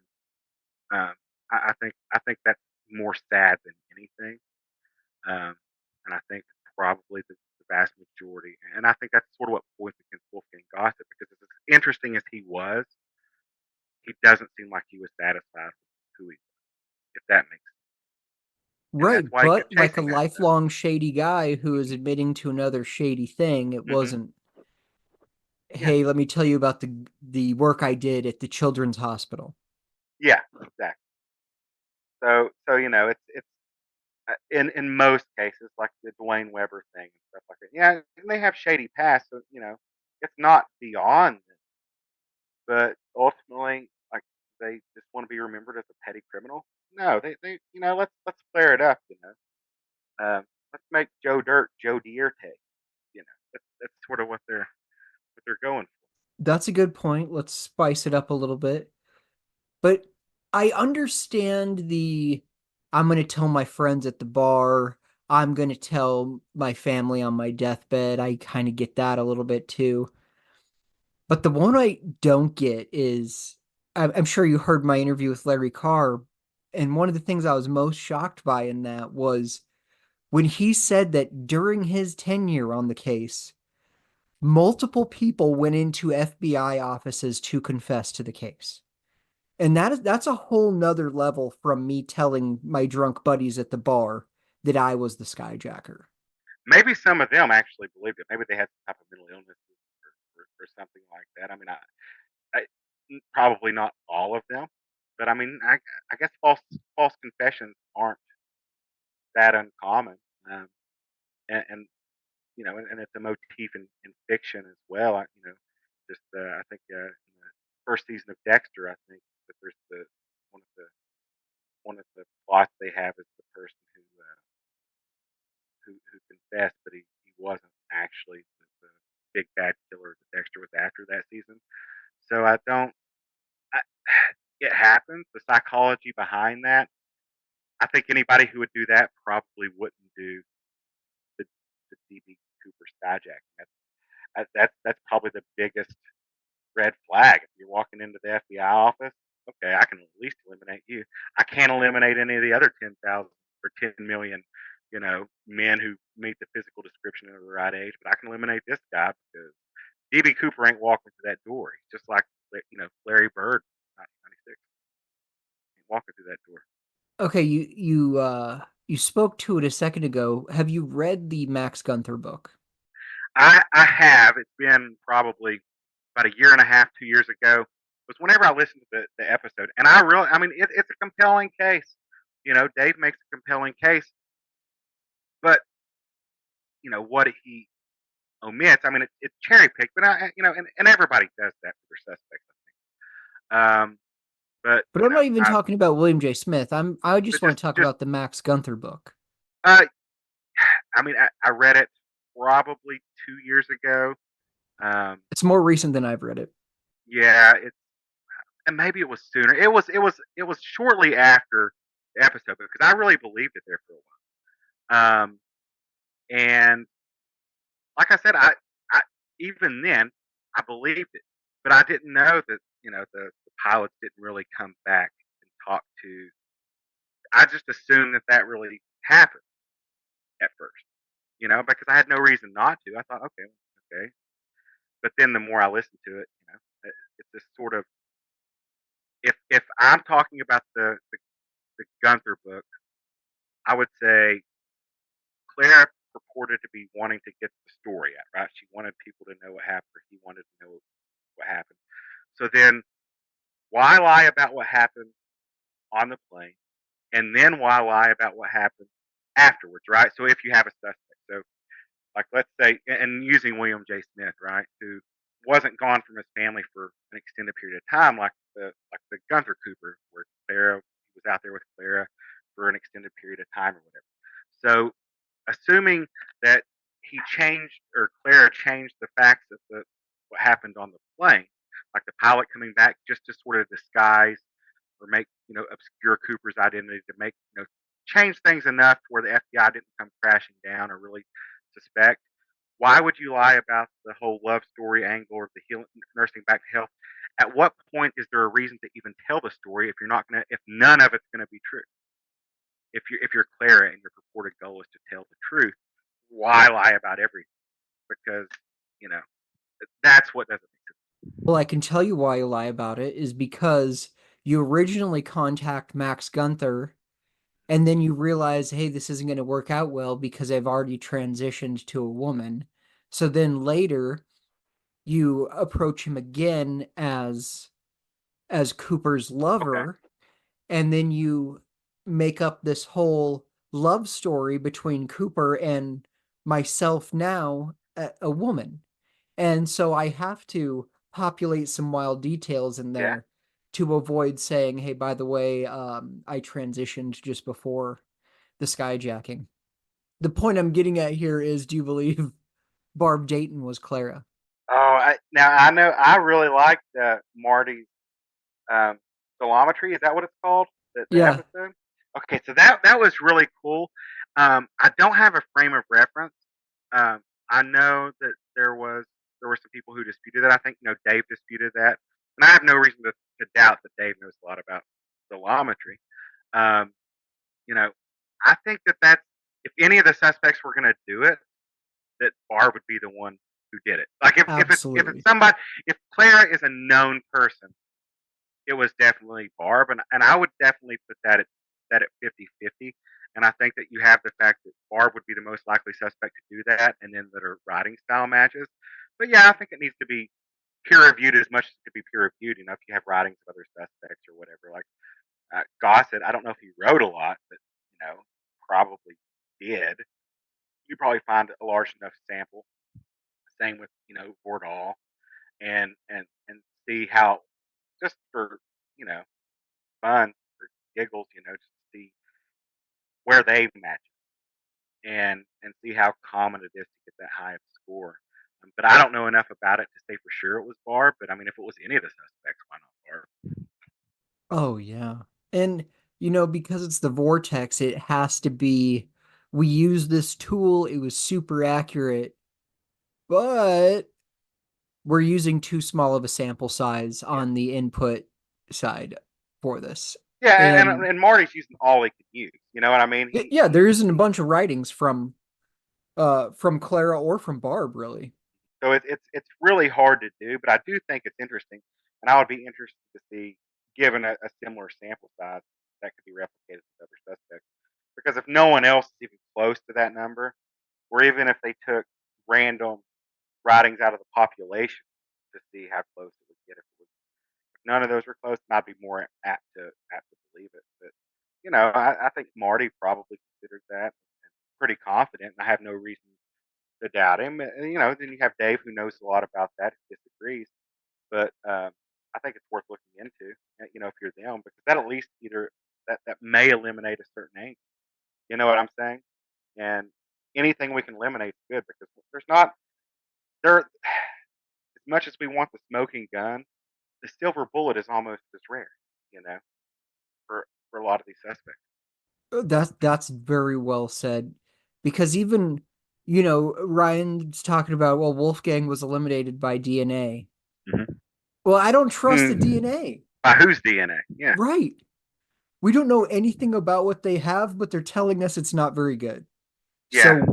Speaker 2: um, I think that's more sad than anything. Um, and I think probably the vast majority, and I think that's sort of what points against Wolfgang Gossett, because as interesting as he was, he doesn't seem like he was satisfied with who he was, if that makes sense. And
Speaker 1: Right,
Speaker 2: that's why he
Speaker 1: but
Speaker 2: kept
Speaker 1: like a
Speaker 2: chasing that stuff.
Speaker 1: lifelong shady guy who is
Speaker 2: Hmm.
Speaker 1: admitting to another shady thing, it
Speaker 2: Hmm.
Speaker 1: wasn't,
Speaker 2: Yeah,
Speaker 1: hey, let me tell you about the work I did at the children's hospital.
Speaker 2: yeah, exactly. So it's in most cases like the Dwayne Weber thing and stuff like that. Yeah, and they have shady past, so it's not beyond them, but ultimately, like, they just want to be remembered as a petty criminal. No, they let's flare it up. Let's make Joe Dirt Joe Dierte. That's sort of what they're going for.
Speaker 1: That's a good point. Let's spice it up a little bit. But I understand the I'm going to tell my friends at the bar, I'm going to tell my family on my deathbed. I kind of get that a little bit too. But the one I don't get is I'm sure you heard my interview with Larry Carr. And one of the things I was most shocked by in that was when he said that during his tenure on the case, multiple people went into FBI offices to confess to the case. And that's a whole nother level from me telling my drunk buddies at the bar that I was the skyjacker.
Speaker 2: Maybe some of them actually believed it. Maybe they had some type of mental illness, or something like that. I mean, I probably not all of them, but I mean, I guess false confessions aren't that uncommon, um, and and it's a motif in fiction as well. Just I think in the first season of Dexter, I think that there's one of the one of the plots they have is the person who confessed, but he wasn't actually the big bad killer that Dexter was after that season. So I don't. I, it happens. The psychology behind that. I think anybody who would do that probably wouldn't do the the DB Cooper skyjacking. That's probably the biggest red flag. If you're walking into the FBI office, okay, I can at least eliminate you. I can't eliminate any of the other 10,000 or 10 million, men who meet the physical description of the right age, but I can eliminate this guy because DB Cooper ain't walking through that door. He's just like Larry Bird, 1996, ain't walking through that door.
Speaker 1: Okay, you spoke to it a second ago. Have you read the Max Gunther book?
Speaker 2: I have. It's been probably about a year and a half, 2 years ago. Was whenever I listened to the episode, and I mean, it's a compelling case. Dave makes a compelling case, but what he omits. I mean, it's cherry picked, but and everybody does that for their suspects. But
Speaker 1: But I'm not even talking about William J. Smith. I just
Speaker 2: but
Speaker 1: want to talk
Speaker 2: just
Speaker 1: about the Max Gunther book.
Speaker 2: uh, I mean, I read it probably 2 years ago. Um,
Speaker 1: It's more recent than I've read it.
Speaker 2: yeah, and maybe it was sooner. It was shortly after the episode because I really believed it there for a while. And like I said, I even then I believed it, but I didn't know that the pilots didn't really come back and talk to. I just assumed that really happened at first, because I had no reason not to. I thought, okay, okay, but then the more I listened to it, it's this sort of, if I'm talking about the Gunther book, I would say Claire purported to be wanting to get the story out, right? She wanted people to know what happened, or he wanted to know what happened. So then, why lie about what happened on the plane, and then why lie about what happened afterwards, right? So if you have a suspect, so like let's say, and using William J. Smith, right, who wasn't gone from his family for an extended period of time, like the Gunther Cooper, where Clara was out there with Clara for an extended period of time or whatever. So assuming that he changed or Clara changed the facts of the what happened on the plane, like the pilot coming back just to sort of disguise or make obscure Cooper's identity to make change things enough to where the FBI didn't come crashing down or really suspect. Why would you lie about the whole love story angle or the healing, nursing back to health? At what point is there a reason to even tell the story if you're not gonna if none of it's gonna be true? If you're Clara and your purported goal is to tell the truth, why lie about everything? Because you know that's what doesn't make sense.
Speaker 1: Well, I can tell you why you lie about it is because you originally contact Max Gunther and then you realize, hey, this isn't going to work out well because I've already transitioned to a woman. So then later you approach him again as Cooper's
Speaker 2: Okay.
Speaker 1: lover, and then you make up this whole love story between Cooper and myself now, a woman. And so I have to populate some wild details in
Speaker 2: Yeah.
Speaker 1: there to avoid saying, hey, by the way, I transitioned just before the skyjacking. The point I'm getting at here is, do you believe Barb Dayton was Clara?
Speaker 2: Oh, now I know I really liked Marty's um, Philometry. Is that what it's called? The
Speaker 1: Yeah,
Speaker 2: episode. Okay, so that was really cool. I don't have a frame of reference. Um, I know that there were some people who disputed that. I think Dave disputed that, and I have no reason to doubt that Dave knows a lot about Philometry. Um, you know, I think that's if any of the suspects were going to do it, that Barr would be the one who did it. Like if it's
Speaker 1: absolutely.
Speaker 2: somebody, if Clara is a known person, it was definitely Barb, and I would definitely put that at 50-50. And I think that you have the fact that Barb would be the most likely suspect to do that, and then that her writing style matches. But yeah, I think it needs to be peer reviewed as much as it could be peer reviewed. If you have writings of other suspects or whatever, like Gossett, I don't know if he wrote a lot, but probably did. You probably find a large enough sample. Same with Vordal, and see how just for you know fun for giggles, just to see where they match and see how common it is to get that high of a score. But I don't know enough about it to say for sure it was Barb. But I mean, if it was any of the suspects, why not Barb?
Speaker 1: Oh, yeah. And, because it's the vortex, it has to be, we use this tool, it was super accurate, but we're using too small of a sample size
Speaker 2: Yeah,
Speaker 1: on the input side for this.
Speaker 2: yeah, and
Speaker 1: And
Speaker 2: and Marty's using all he could use. You know what I mean?
Speaker 1: yeah, there isn't a bunch of writings from Clara or from Barb, really.
Speaker 2: So it's really hard to do, but I do think it's interesting, and I would be interested to see, given a similar sample size, that could be replicated with other suspects. Because if no one else is even close to that number, or even if they took random writings out of the population to see how close it would get, if none of those were close, then I'd be more apt to believe it. But I think Marty probably considered that pretty confident, and I have no reason to doubt him. And, then you have Dave, who knows a lot about that, who disagrees. But I think it's worth looking into. If you're them, because that at least either that may eliminate a certain angle. You know what I'm saying? And anything we can eliminate is good because there's not there as much as we want the smoking gun, the silver bullet is almost as rare. You know, for a lot of these suspects.
Speaker 1: That's very well said. Because even, Ryan's talking about, well, Wolfgang was eliminated by DNA.
Speaker 2: Mm-hmm.
Speaker 1: Well, I don't trust the
Speaker 2: Hmm.
Speaker 1: DNA.
Speaker 2: By whose DNA? Yeah,
Speaker 1: Right. We don't know anything about what they have, but they're telling us it's not very good.
Speaker 2: yeah,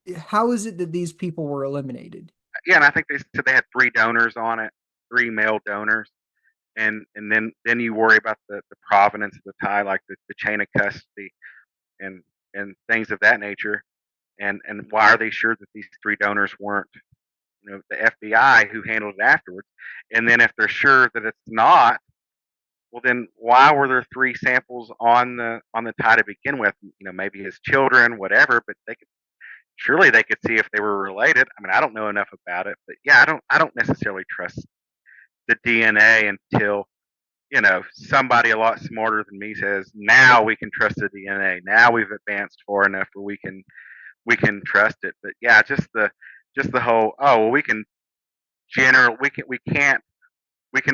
Speaker 1: So, how is it that these people were eliminated?
Speaker 2: yeah. And I think they said they had 3 donors on it, 3 male donors, and then you worry about the provenance of the tie, like the chain of custody and things of that nature. And why are they sure that these 3 donors weren't the FBI who handled it afterwards. And then if they're sure that it's not, well, then why were there three samples on the tie to begin with? Maybe his children, whatever. But they could see if they were related. I mean, I don't know enough about it, but yeah, I don't necessarily trust the DNA until somebody a lot smarter than me says, now we can trust the DNA. Now we've advanced far enough where we can trust it. But yeah, just the whole, oh well, we can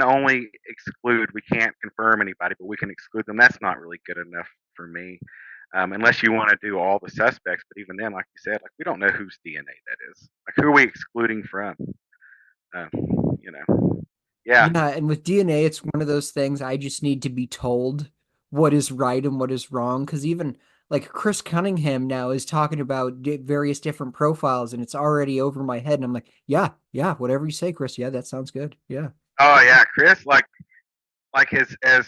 Speaker 2: only exclude. We can't confirm anybody, but we can exclude them. That's not really good enough for me, unless you want to do all the suspects. But even then, like you said, like we don't know whose DNA that is. Like who are we excluding from? Um, you know, yeah,
Speaker 3: Yeah, and with DNA, it's one of those things I just need to be told what is right and what is wrong. Because even like Chris Cunningham now is talking about various different profiles, and it's already over my head. And I'm like, yeah, yeah, whatever you say, Chris. Yeah, that sounds good. Yeah.
Speaker 2: oh yeah, Chris, like his as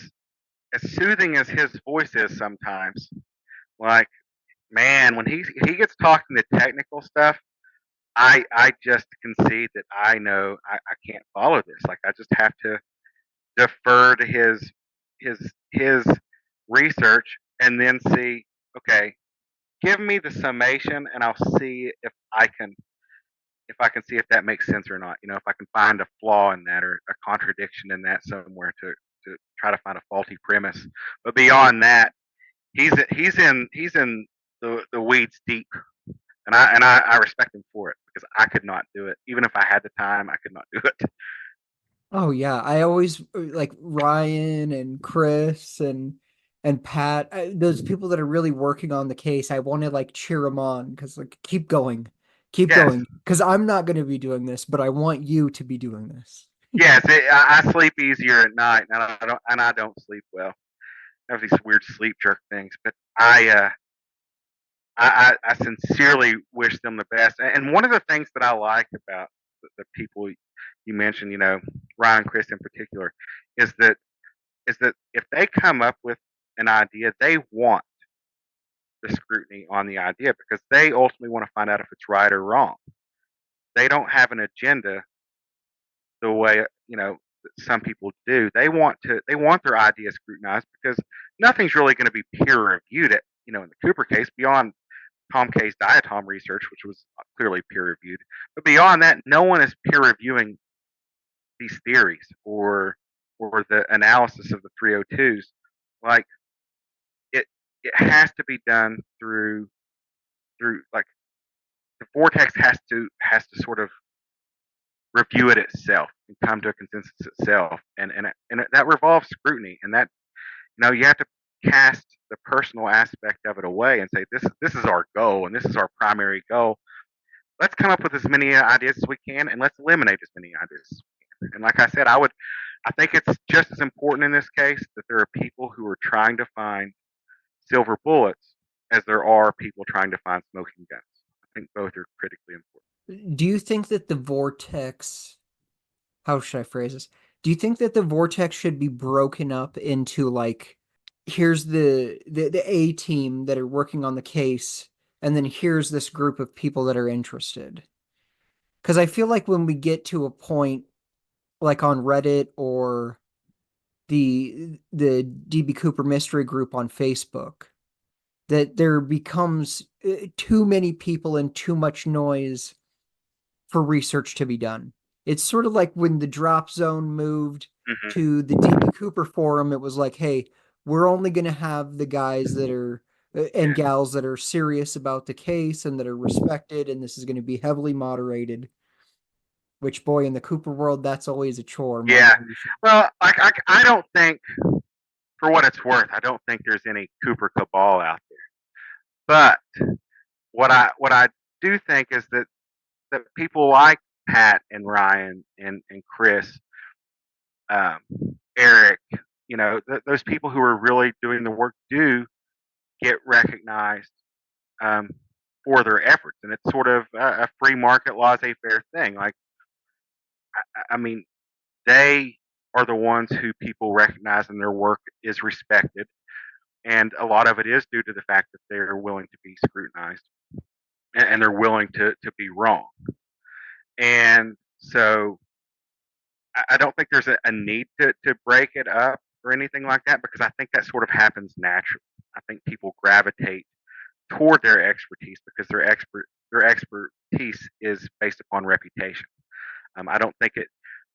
Speaker 2: soothing as his voice is sometimes, like man, when he gets talking the technical stuff, I just concede that I know I can't follow this. Like I just have to defer to his research and then see, okay, give me the summation and I'll see if I can see if that makes sense or not. If I can find a flaw in that or a contradiction in that somewhere to try to find a faulty premise. But beyond that, he's in the weeds deep, and I respect him for it because I could not do it. Even if I had the time, I could not do it.
Speaker 3: Oh yeah, I always like Ryan and Chris and Pat, those people that are really working on the case. I want to like cheer them on because like keep
Speaker 2: Yes,
Speaker 3: going. Because I'm not going to be doing this, but I want you to be doing this.
Speaker 2: yes. I sleep easier at night, and I don't sleep well. I have these weird sleep jerk things, but I sincerely wish them the best. And one of the things that I like about the people you mentioned, Ryan, Chris in particular, is that if they come up with an idea, they want the scrutiny on the idea because they ultimately want to find out if it's right or wrong. They don't have an agenda the way some people do. They want their ideas scrutinized because nothing's really going to be peer reviewed in the Cooper case beyond Tom K's diatom research, which was clearly peer reviewed. But beyond that, no one is peer reviewing these theories or the analysis of the 302s. Like it it has to be done through like the vortex has to sort of review it itself and come to a consensus itself, and that revolves scrutiny, and that you have to cast the personal aspect of it away and say this is our goal and this is our primary goal. Let's come up with as many ideas as we can and let's eliminate as many ideas as we can. And like I said, I think it's just as important in this case that there are people who are trying to find silver bullets as there are people trying to find smoking guns. I think both are critically important.
Speaker 3: Do you think that the vortex, how should I phrase this? Do you think that the vortex should be broken up into like, here's the A team that are working on the case, and then here's this group of people that are interested? Because I feel like when we get to a point like on Reddit or the DB Cooper mystery group on Facebook, that there becomes too many people and too much noise for research to be done. It's sort of like when the drop zone moved
Speaker 2: Mm-hmm.
Speaker 3: to the DB Cooper forum, it was like, hey, we're only going to have the guys that are and
Speaker 2: Yeah,
Speaker 3: gals that are serious about the case and that are respected, and this is going to be heavily moderated. Which, boy, in the Cooper world, that's always a chore,
Speaker 2: yeah.
Speaker 3: moderation.
Speaker 2: Well, like I don't think, for what it's worth, I don't think there's any Cooper cabal out there. But what I do think is that people like Pat and Ryan and Chris, um, Eric, those people who are really doing the work do get recognized um, for their efforts, and it's sort of a free market laissez-faire thing. Like, I mean, they are the ones who people recognize, and their work is respected, and a lot of it is due to the fact that they're willing to be scrutinized and they're willing to be wrong. And so I don't think there's a need to break it up or anything like that because I think that sort of happens naturally. I think people gravitate toward their expertise because their expertise is based upon reputation. I don't think it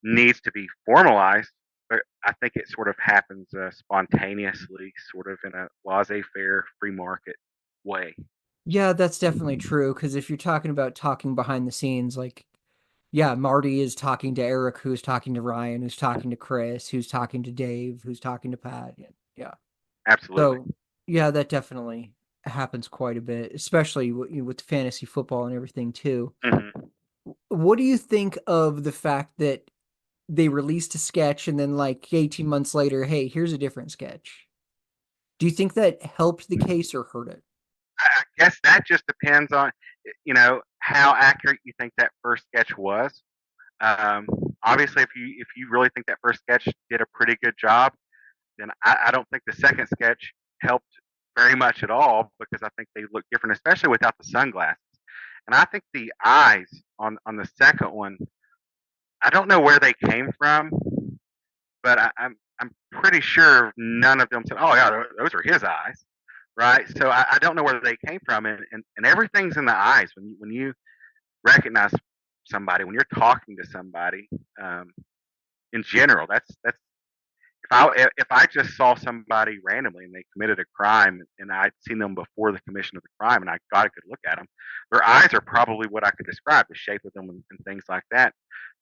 Speaker 2: needs to be formalized, but I think it sort of happens spontaneously, sort of in a laissez-faire, free market way.
Speaker 3: Yeah, that's definitely true. Because if you're talking about talking behind the scenes, like, yeah, Marty is talking to Eric, who's talking to Ryan, who's talking to Chris, who's talking to Dave, who's talking to Pat. Yeah. Yeah.
Speaker 2: Absolutely.
Speaker 3: So, yeah, that definitely happens quite a bit, especially with fantasy football and everything, too.
Speaker 2: Hmm.
Speaker 3: What do you think of the fact that they released a sketch and then, like, 18 months later, hey, here's a different sketch? Do you think that helped the case or hurt it?
Speaker 2: I guess that just depends on how accurate you think that first sketch was. Um, Obviously, if you really think that first sketch did a pretty good job, then I don't think the second sketch helped very much at all because I think they look different, especially without the sunglasses. And I think the eyes on the second one, I don't know where they came from, but I'm pretty sure none of them said, "Oh yeah, those are his eyes," right? So I don't know where they came from, and everything's in the eyes when you recognize somebody, when you're talking to somebody. Um, in general, that's if I just saw somebody randomly and they committed a crime and I'd seen them before the commission of the crime and I got a good look at them, their eyes are probably what I could describe the shape of them and things like that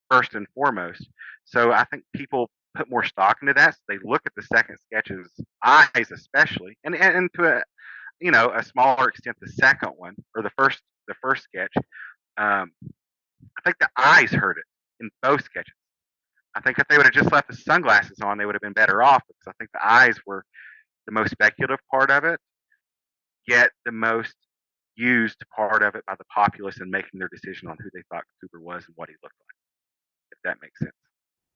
Speaker 2: first and foremost. So I think people put more stock into that. So they look at the second sketch's eyes, especially, and to a smaller extent the second one or the first sketch. Um, I think the eyes hurt it in both sketches. I think if they would have just left the sunglasses on, they would have been better off because I think the eyes were the most speculative part of it, yet the most used part of it by the populace in making their decision on who they thought Cooper was and what he looked like, if that makes sense.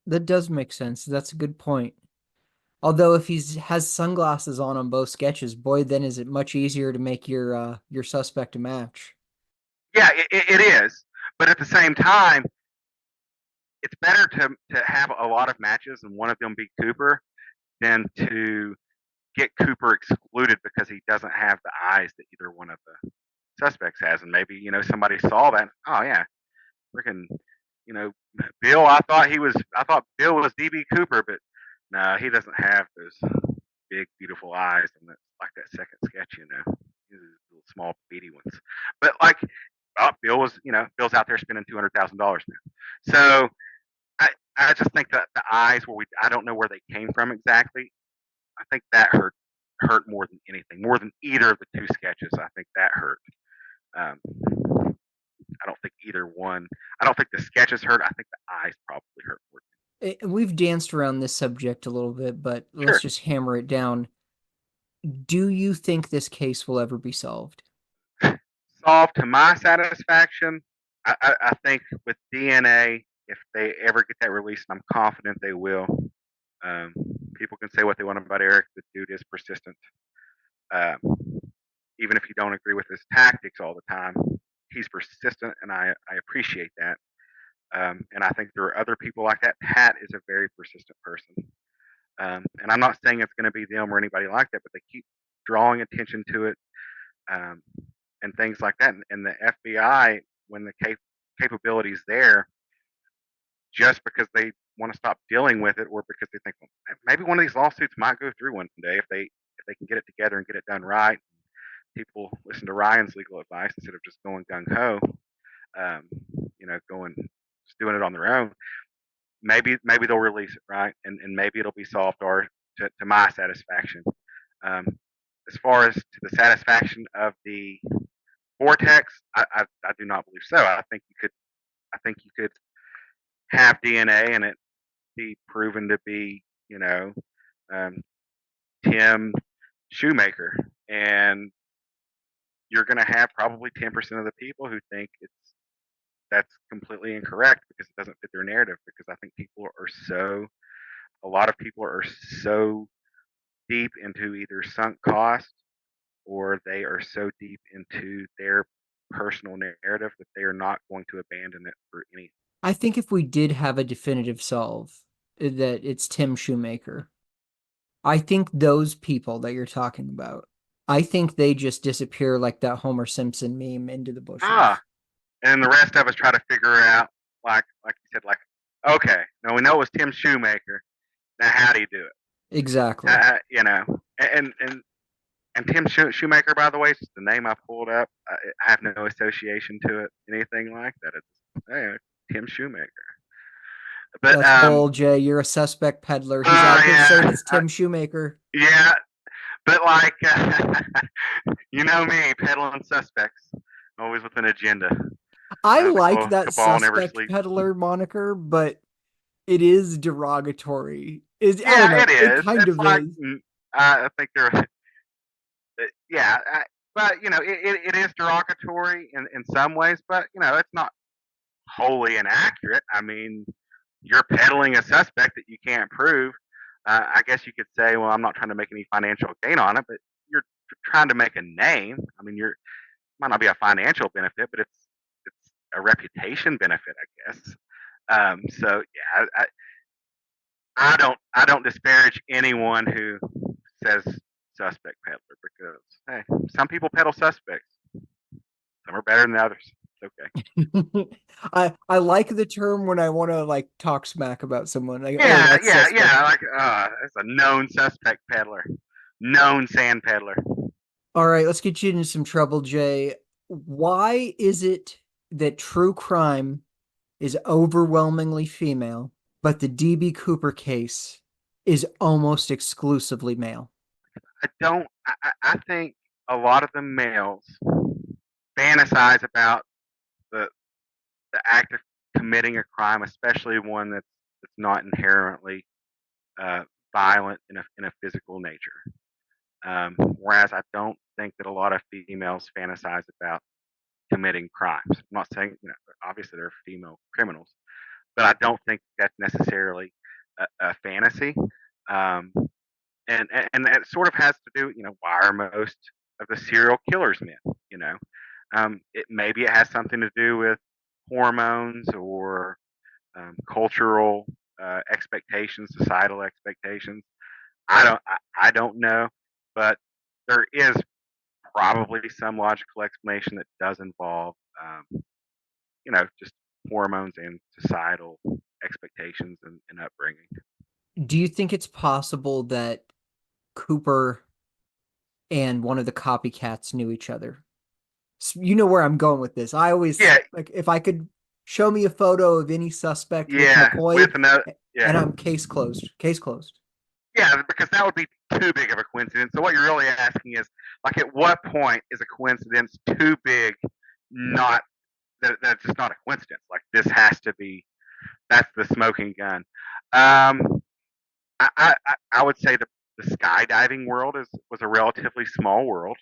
Speaker 3: That does make sense. That's a good point. Although if he has sunglasses on both sketches, boy, then is it much easier to make your suspect a match.
Speaker 2: Yeah, it is. But at the same time, it's better to have a lot of matches and one of them be Cooper than to get Cooper excluded because he doesn't have the eyes that either one of the suspects has. And maybe, somebody saw that. Oh, yeah, freaking, you know, Bill, I thought Bill was DB Cooper, but no, he doesn't have those big, beautiful eyes and like that second sketch. His little small, beady ones. But like, oh, Bill's out there spending $200,000 now. So I just think that the eyes I don't know where they came from exactly. I think that hurt more than anything, more than either of the two sketches. I think that hurt. Um, I don't think either one. I don't think the sketches hurt. I think the eyes probably hurt more.
Speaker 3: We've danced around this subject a little bit, but let's
Speaker 2: Sure.
Speaker 3: just hammer it down. Do you think this case will ever be solved?
Speaker 2: Solved to my satisfaction. I think with DNA, if they ever get that released, and I'm confident they will. Um, People can say what they want about Eric. The dude is persistent. Um, Even if you don't agree with his tactics all the time, he's persistent, and I appreciate that. And I think there are other people like that. Pat is a very persistent person. And I'm not saying it's going to be them or anybody like that, but they keep drawing attention to it um, and things like that. And the FBI, when the capabilities there, just because they want to stop dealing with it, or because they think, well, maybe one of these lawsuits might go through one day if they can get it together and get it done right. People listen to Ryan's legal advice instead of just going gung ho, um, going just doing it on their own. Maybe they'll release it, right, and maybe it'll be solved or to my satisfaction. Um, as far as to the satisfaction of the vortex, I do not believe so. I think you could have DNA and it be proven to be um, Tim Shoemaker, and you're going to have probably 10% of the people who think that's completely incorrect because it doesn't fit their narrative. Because I think a lot of people are so deep into either sunk cost or they are so deep into their personal narrative that they are not going to abandon it for anything.
Speaker 3: I think if we did have a definitive solve, that it's Tim Shoemaker. I think those people that you're talking about, I think they just disappear like that Homer Simpson meme into the bushes.
Speaker 2: And the rest of us try to figure out, like you said, like, okay, now we know it was Tim Shoemaker. Now how do you do it?
Speaker 3: Exactly.
Speaker 2: You know, and Tim Shoemaker, by the way, is just the name I pulled up. I have no association to it, anything like that. It's Tim Shoemaker. But
Speaker 3: That's bull, Jay. You're a suspect peddler. He's out there saying it's Tim Shoemaker.
Speaker 2: Yeah, but like, you know me, peddling suspects, always with an agenda.
Speaker 3: I like that suspect peddler moniker, but it is derogatory. I don't know,
Speaker 2: it is.
Speaker 3: It kind
Speaker 2: it's
Speaker 3: of
Speaker 2: like,
Speaker 3: is.
Speaker 2: I think they're, yeah, but you know, it is derogatory in some ways, but you know, it's not wholly inaccurate. I mean, you're peddling a suspect that you can't prove. I guess you could say, well, I'm not trying to make any financial gain on it, but you're trying to make a name. I mean, might not be a financial benefit, but it's a reputation benefit, I guess. So yeah, I don't disparage anyone who says suspect peddler because hey, some people peddle suspects. Some are better than others. It's
Speaker 3: okay. I like the term when I want to like talk smack about someone. Like,
Speaker 2: yeah,
Speaker 3: that's suspect.
Speaker 2: yeah. Like, it's a known suspect peddler, known sand peddler.
Speaker 3: All right, let's get you into some trouble, Jay. Why is it that true crime is overwhelmingly female, but the DB Cooper case is almost exclusively male?
Speaker 2: I think a lot of the males fantasize about the the act of committing a crime, especially one that's not inherently violent in a physical nature. Whereas I don't think that a lot of females fantasize about committing crimes. I'm not saying, you know, obviously there are female criminals, but I don't think that's necessarily a fantasy. Um, and it sort of has to do, you know, why are most of the serial killers men? You know, maybe it has something to do with hormones or cultural expectations, societal expectations. I don't know, but there is probably some logical explanation that does involve, you know, just hormones and societal expectations and upbringing.
Speaker 3: Do you think it's possible that Cooper and one of the copycats knew each other? You know where I'm going with this. I always like if I could show me a photo of any suspect with McCoy,
Speaker 2: with another,
Speaker 3: and I'm case closed. Case closed.
Speaker 2: Yeah, because that would be too big of a coincidence. So what you're really asking is, like, at what point is a coincidence too big? Not that's just not a coincidence. Like this has to be that's the smoking gun. I would say the skydiving world was a relatively small world,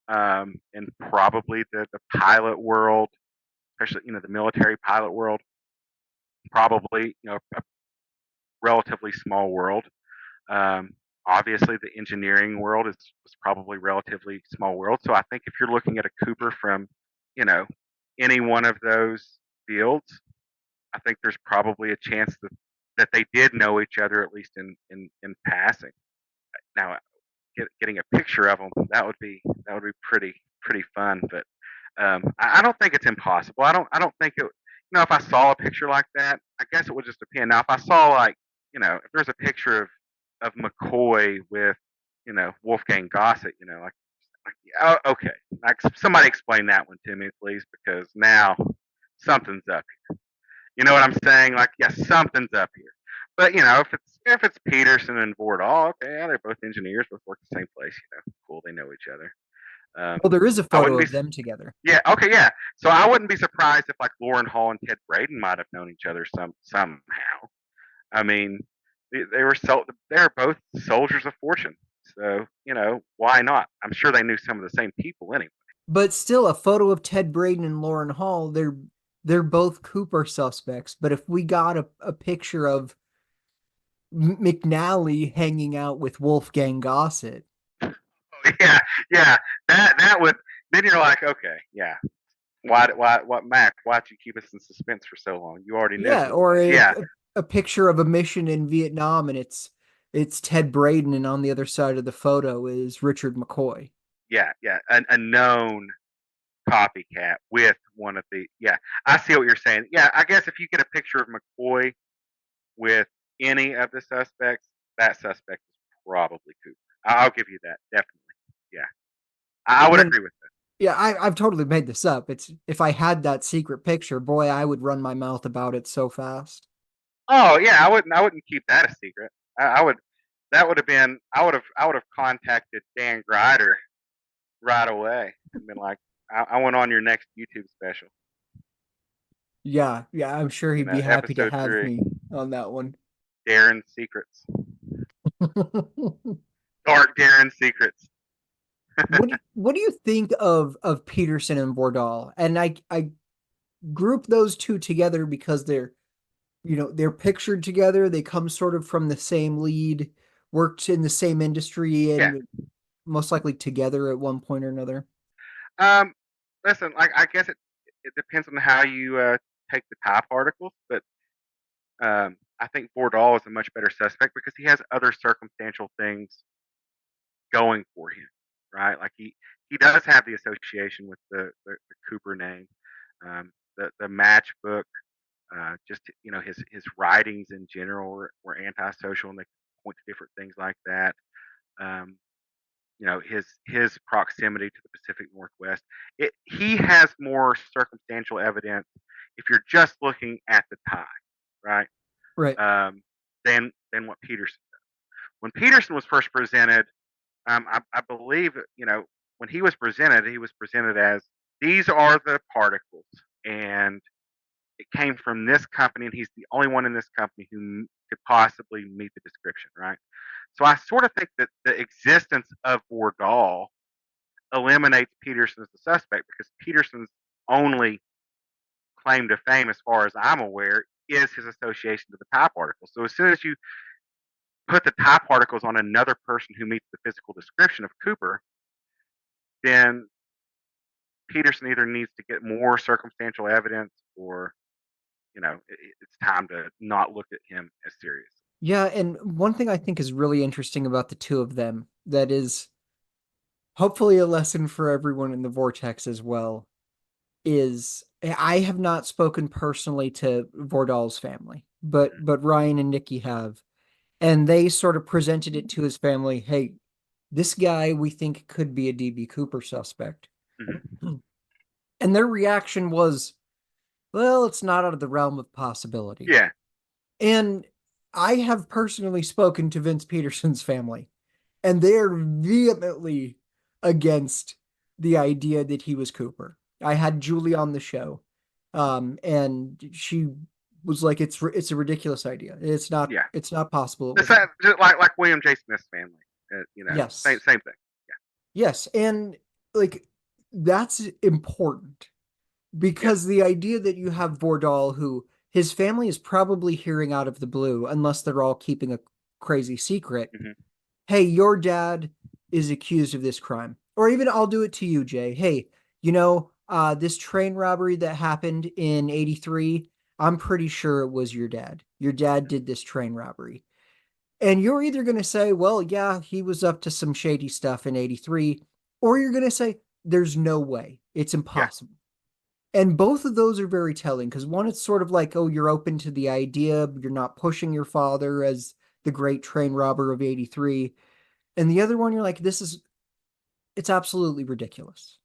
Speaker 2: and probably the pilot world, especially you know the military pilot world, probably you know a relatively small world. Um, Obviously, the engineering world was probably relatively small world. So I think if you're looking at a Cooper from, you know, any one of those fields, I think there's probably a chance that they did know each other at least in passing. Now, getting a picture of them that would be pretty fun. But I don't think it's impossible. I don't think it. You know, if I saw a picture like that, I guess it would just depend. Now, if I saw like, you know, if there's a picture of McCoy with, you know, Wolfgang Gossett, you know, like oh, okay, like somebody explain that one to me, please, because now something's up here. You know what I'm saying? Like, yeah, something's up here. But you know, if it's Peterson and Vordall, okay, yeah, they're both engineers, both work the same place. You know, cool, they know each other.
Speaker 3: Well, there is a photo of them together.
Speaker 2: Yeah, okay, yeah. So I wouldn't be surprised if like Lauren Hall and Ted Braden might have known each other somehow. I mean, they're both soldiers of fortune. So, you know, why not? I'm sure they knew some of the same people anyway.
Speaker 3: But still, a photo of Ted Braden and Lauren Hall, they're both Cooper suspects. But if we got a picture of McNally hanging out with Wolfgang Gossett.
Speaker 2: Yeah, yeah. That would then you're like, okay, yeah. What, Mac? Why'd you keep us in suspense for so long? You already knew
Speaker 3: Yeah,
Speaker 2: who it
Speaker 3: or
Speaker 2: was. Yeah,
Speaker 3: a picture of a mission in Vietnam, and it's Ted Braden, and on the other side of the photo is Richard McCoy.
Speaker 2: yeah. A known copycat with one of the. Yeah, I see what you're saying. Yeah, I guess if you get a picture of McCoy with any of the suspects, that suspect is probably Cooper. I'll give you that. Definitely. Yeah, I would
Speaker 3: And
Speaker 2: agree with that.
Speaker 3: yeah, I've totally made this up. It's if I had that secret picture, boy, I would run my mouth about it so fast.
Speaker 2: Oh yeah, I wouldn't keep that a secret. I would. That would have been. I would have contacted Dan Grider right away and been like, I want on your next YouTube special.
Speaker 3: Yeah, yeah, I'm sure he'd be happy to
Speaker 2: Episode
Speaker 3: have
Speaker 2: 3,
Speaker 3: me on that one.
Speaker 2: Darren's Secrets, Dark Darren Secrets.
Speaker 3: What do you think of Peterson and Bordal? And I group those two together because they're pictured together. They come sort of from the same lead, worked in the same industry,
Speaker 2: Yeah.
Speaker 3: and most likely together at one point or another.
Speaker 2: Um. Listen, like I guess it depends on how you take the tie particles, but I think Bordal is a much better suspect because he has other circumstantial things going for him, right? Like he does have the association with the Cooper name, the matchbook, just his writings in general were antisocial and they point to different things like that. Um, his proximity to the Pacific Northwest. He has more circumstantial evidence if you're just looking at the tie, right?
Speaker 3: Right.
Speaker 2: Than what Peterson. When Peterson was first presented, I believe when he was presented as these are the particles, and it came from this company, and he's the only one in this company who could possibly meet the description, right? So I sort of think that the existence of Bordal eliminates Peterson as the suspect because Peterson's only claim to fame, as far as I'm aware, is his association to the tie particles. So as soon as you put the tie particles on another person who meets the physical description of Cooper, then Peterson either needs to get more circumstantial evidence or, it's time to not look at him as serious.
Speaker 3: Yeah, and one thing I think is really interesting about the two of them that is hopefully a lesson for everyone in the vortex as well is I have not spoken personally to Vordal's family, but Ryan and Nikki have, and they sort of presented it to his family. Hey, this guy we think could be a DB Cooper suspect,
Speaker 2: Mm-hmm.
Speaker 3: and their reaction was, well, it's not out of the realm of possibility.
Speaker 2: Yeah.
Speaker 3: And I have personally spoken to Vince Peterson's family, and they are vehemently against the idea that he was Cooper. I had Julie on the show, and she was like, "It's a ridiculous idea.
Speaker 2: Yeah.
Speaker 3: It's not possible. It
Speaker 2: It's
Speaker 3: was him."
Speaker 2: just like William J. Smith's family. Same
Speaker 3: Yes,
Speaker 2: same thing.
Speaker 3: yes, and like that's important
Speaker 2: Yeah.
Speaker 3: because the idea that you have Vordal, who his family is probably hearing out of the blue, unless they're all keeping a crazy secret.
Speaker 2: Yeah. Mm-hmm.
Speaker 3: Hey, your dad is accused of this crime. Or even I'll do it to you, Jay. Hey, this train robbery that happened in 83, I'm pretty sure it was your dad. Your dad did this train robbery. And you're either going to say, well, yeah, he was up to some shady stuff in 83, or you're going to say, there's no way. It's
Speaker 2: Yeah.
Speaker 3: impossible. And both of those are very telling because one, it's sort of like, oh, you're open to the idea, but you're not pushing your father as the great train robber of 83. And the other one, you're like, it's absolutely ridiculous.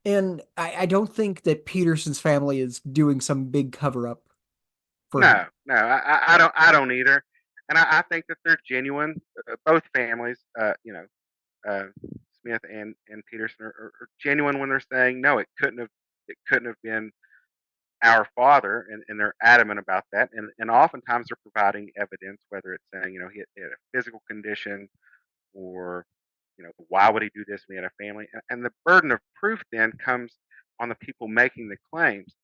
Speaker 3: And I don't think that Peterson's family is doing some big cover up for
Speaker 2: No,
Speaker 3: him.
Speaker 2: no, I don't either, and I think that they're genuine. Both families, uh, Smith and Peterson are genuine when they're saying no, it couldn't have been our father, and they're adamant about that, and oftentimes they're providing evidence, whether it's saying he had a physical condition or why would he do this when he had a family, and the burden of proof then comes on the people making the claims.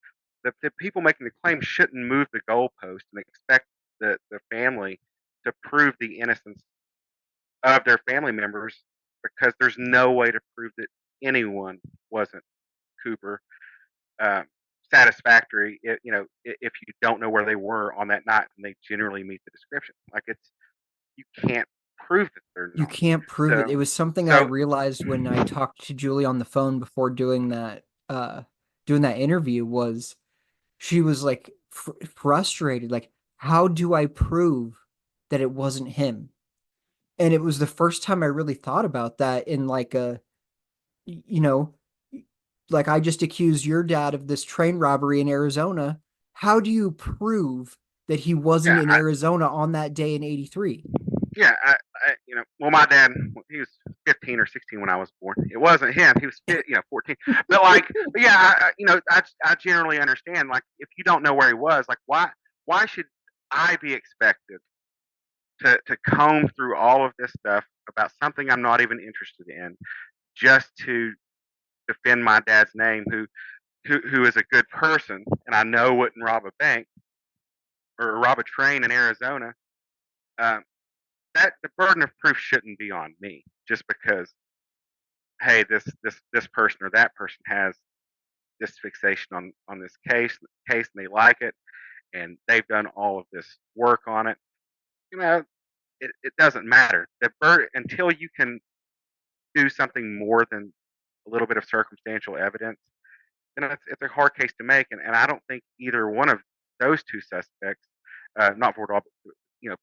Speaker 2: The people making the claim shouldn't move the goalpost and expect the family to prove the innocence of their family members because there's no way to prove that anyone wasn't Cooper uh, satisfactory. If you don't know where they were on that night and they generally meet the description, like you can't prove that they're
Speaker 3: You
Speaker 2: not.
Speaker 3: can't prove it. It
Speaker 2: So,
Speaker 3: was something I
Speaker 2: so
Speaker 3: realized when I talked to Julie on the phone before doing that interview was she was like frustrated, like, how do I prove that it wasn't him? And it was the first time I really thought about that in like you know, like I just accused your dad of this train robbery in Arizona. How do you prove that he wasn't
Speaker 2: yeah,
Speaker 3: in Arizona on that day in 83?
Speaker 2: yeah, well, my dad, he was 15 or 16 when I was born. It wasn't him. He was, 14. But yeah, I generally understand. Like, if you don't know where he was, like, why should I be expected to comb through all of this stuff about something I'm not even interested in just to defend my dad's name, who is a good person, and I know wouldn't rob a bank or rob a train in Arizona. Um, that the burden of proof shouldn't be on me just because, hey, this person or that person has this fixation on this case and they like it and they've done all of this work on it. You know, it doesn't matter. The burden, until you can do something more than a little bit of circumstantial evidence, then it's a hard case to make. And I don't think either one of those two suspects, not Ford,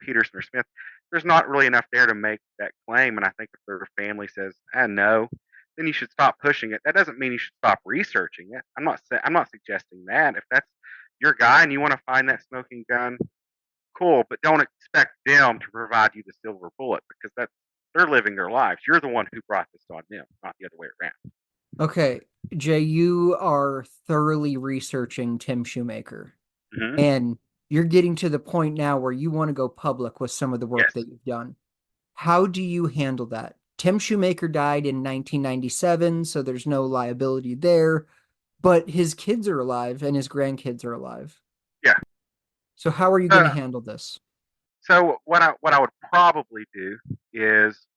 Speaker 2: Peterson or Smith, there's not really enough there to make that claim. And I think if their family says, no, then you should stop pushing it. That doesn't mean you should stop researching it. I'm not suggesting that. If that's your guy and you want to find that smoking gun, cool, but don't expect them to provide you the silver bullet because they're living their lives. You're the one who brought this on them, not the other way around.
Speaker 3: Okay, Jay, you are thoroughly researching Tim Shoemaker,
Speaker 2: Mm-hmm.
Speaker 3: and you're getting to the point now where you want to go public with some of the work
Speaker 2: Yes.
Speaker 3: that you've done. How do you handle that? Tim Shoemaker died in 1997, so there's no liability there, but his kids are alive and his grandkids are alive.
Speaker 2: Yeah.
Speaker 3: So how are you going to
Speaker 2: Uh,
Speaker 3: handle this?
Speaker 2: so what I would probably do is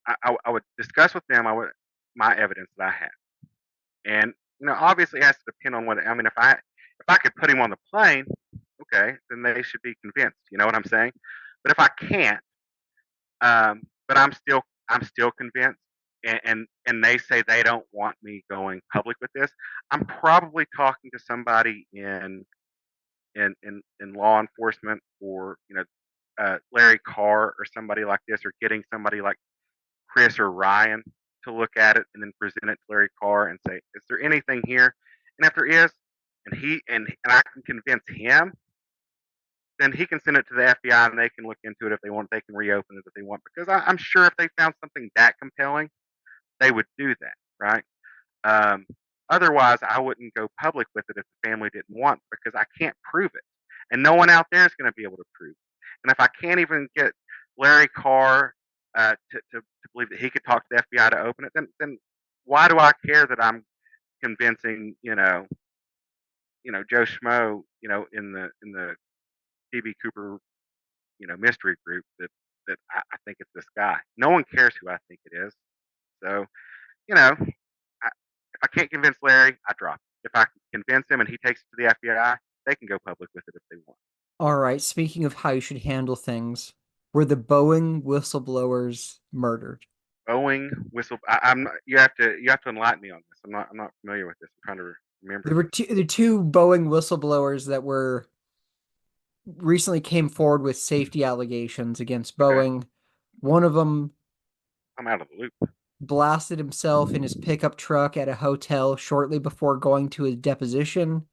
Speaker 2: I would discuss with them my evidence that I have, and obviously it has to depend on what I mean. If I could put him on the plane, okay, then they should be convinced. You know what I'm saying? But if I can't, but I'm still convinced, and they say they don't want me going public with this, I'm probably talking to somebody in law enforcement, or Larry Carr or somebody like this, or getting somebody like Chris or Ryan to look at it and then present it to Larry Carr and say, is there anything here? And if there is, and I can convince him, then he can send it to the FBI and they can look into it if they want. They can reopen it if they want, because I'm sure if they found something that compelling, they would do that, right? Um, Otherwise, I wouldn't go public with it if the family didn't want, because I can't prove it, and no one out there is going to be able to prove it. And if I can't even get Larry Carr to believe that he could talk to the FBI to open it, then why do I care that I'm convincing Joe Schmo in the DB Cooper mystery group that I think it's this guy. No one cares who I think it is. So you know if I can't convince Larry, I drop it. If I can convince him and he takes it to the FBI, they can go public with it if they want.
Speaker 3: All right, speaking of how you should handle things, were the Boeing whistleblowers murdered?
Speaker 2: Boeing whistle. I'm not, you have to enlighten me on this. I'm not familiar with this. I'm trying to remember
Speaker 3: There were
Speaker 2: this.
Speaker 3: the two Boeing whistleblowers that were recently came forward with safety allegations against
Speaker 2: Okay,
Speaker 3: Boeing. One of them
Speaker 2: I'm out of the loop.
Speaker 3: blasted himself in his pickup truck at a hotel shortly before going to his deposition.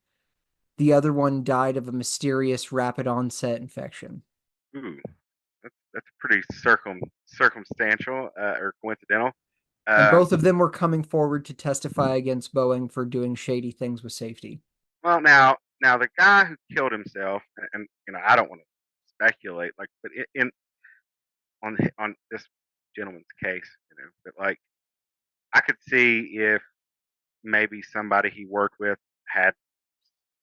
Speaker 3: The other one died of a mysterious rapid onset infection.
Speaker 2: Ooh, that's pretty circumstantial or coincidental.
Speaker 3: And
Speaker 2: Um,
Speaker 3: both of them were coming forward to testify against Boeing for doing shady things with safety.
Speaker 2: well, now the guy who killed himself, and I don't want to speculate, like, but on this gentleman's case, but like I could see if maybe somebody he worked with had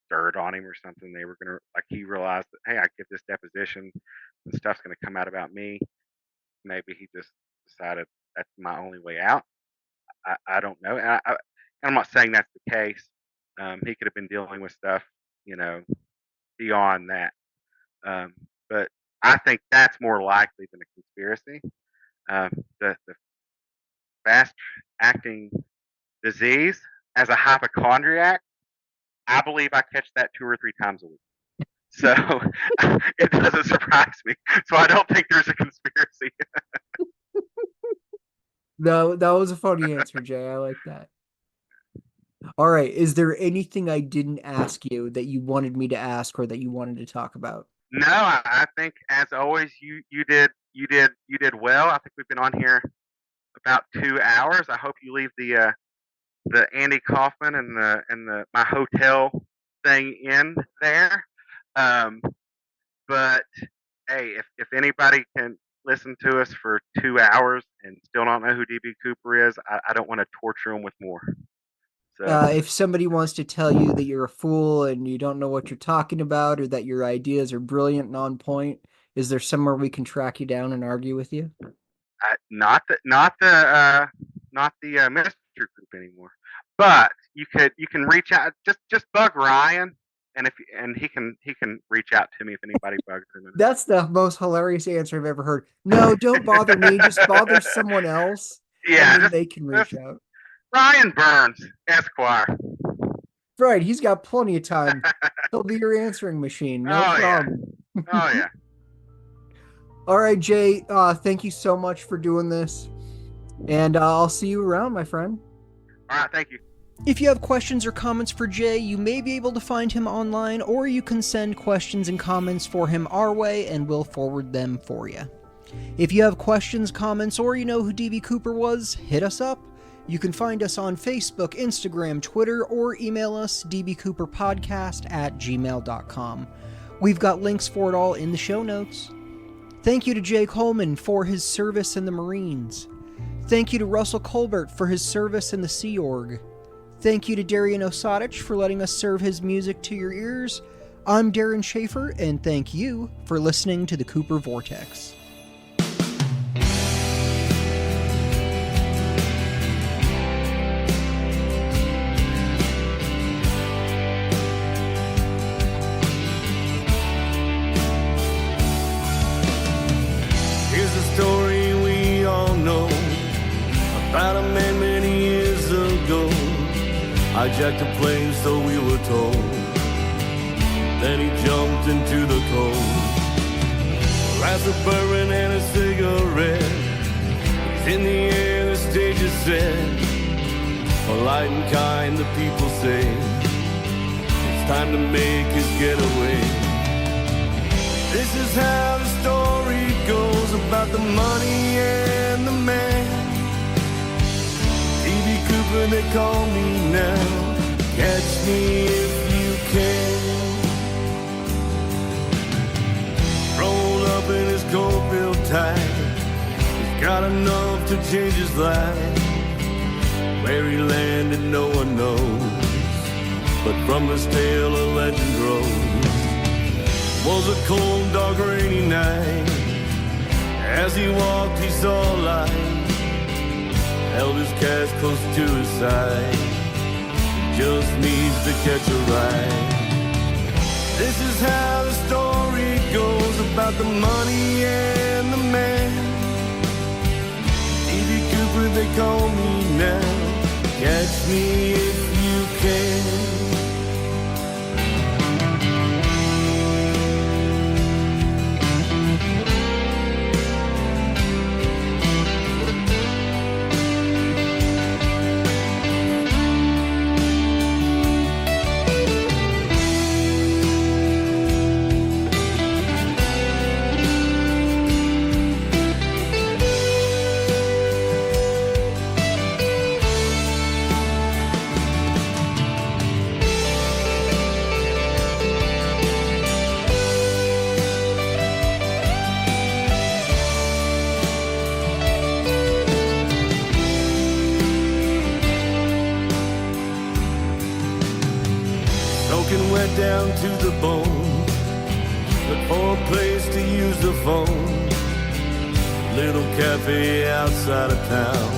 Speaker 2: dirt on him or something. They were gonna, like, he realized that, hey, I get this deposition and stuff's gonna come out about me. Maybe he just decided that's my only way out. I don't know. And I'm not saying that's the case. He could have been dealing with stuff, you know, beyond that. Um, but I think that's more likely than a conspiracy. The fast acting disease as a hypochondriac, I believe I catch that 2 or 3 times a week. So it doesn't surprise me. So I don't think there's a conspiracy.
Speaker 3: No, that was a funny answer, Jay. I like that. All right. Is there anything I didn't ask you that you wanted me to ask or that you wanted to talk about?
Speaker 2: No, I think as always you did well. I think we've been on here about 2 hours. I hope you leave the Andy Kaufman and the my hotel thing in there. Um, but hey, if anybody can listen to us for 2 hours and still don't know who DB Cooper is, I don't want to torture them with more. So
Speaker 3: If somebody wants to tell you that you're a fool and you don't know what you're talking about or that your ideas are brilliant and on point, is there somewhere we can track you down and argue with you?
Speaker 2: not the mystery group anymore. But you can reach out. Just bug Ryan, and he can reach out to me if anybody bugs him.
Speaker 3: That's the most hilarious answer I've ever heard. No, don't bother me. Just bother someone else.
Speaker 2: Yeah,
Speaker 3: and then they can reach out.
Speaker 2: Ryan Burns, Esquire.
Speaker 3: Right, he's got plenty of time. He'll be your answering machine. No problem.
Speaker 2: Yeah. Oh yeah.
Speaker 3: All right, Jay. Thank you so much for doing this, and I'll see you around, my friend.
Speaker 2: All right, thank you.
Speaker 1: If you have questions or comments for Jay, you may be able to find him online, or you can send questions and comments for him our way, and we'll forward them for you. If you have questions, comments, or you know who DB Cooper was, hit us up. You can find us on Facebook, Instagram, Twitter, or email us dbcooperpodcast@gmail.com. We've got links for it all in the show notes. Thank you to Jay Coleman for his service in the Marines. Thank you to Russell Colbert for his service in the Sea Org. Thank you to Darren Osadich for letting us serve his music to your ears. I'm Darren Schaefer, and thank you for listening to the Cooper Vortex.
Speaker 4: Here's a story we all know about a man many years ago. Hijacked a plane, so we were told. Then he jumped into the cold. Lights are burning and a cigarette. He's in the air, the stage is set. Polite and kind, the people say it's time to make his getaway. This is how the story goes about the money and the man. DB Cooper, they call me now. Catch me if you can. Rolled up in his coat-built tie. He's got enough to change his life. Where he landed, no one knows. But from this tale, a legend grows. Was a cold, dark, rainy night. As he walked, he saw light. Held his cash close to his side. Just needs to catch a ride. This is how the story goes about the money and the man. DB Cooper, they call me now. Catch me if you can. Went down to the bone. Look for a place to use the phone. Little cafe outside of town.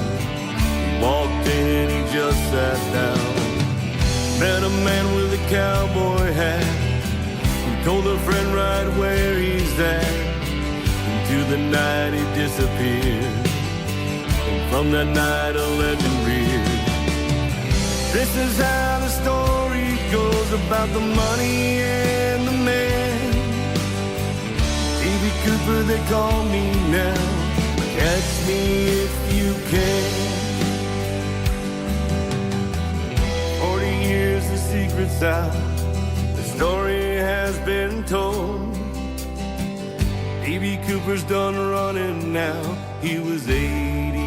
Speaker 4: He walked in, he just sat down. Met a man with a cowboy hat who told a friend right where he's at. Into the night he disappeared, and from that night a legend reared. This is how the story goes about the money and the man. D.B. Cooper, they call me now. Catch me if you can. 40 years, the secret's out. The story has been told. D.B. Cooper's done running now. He was 80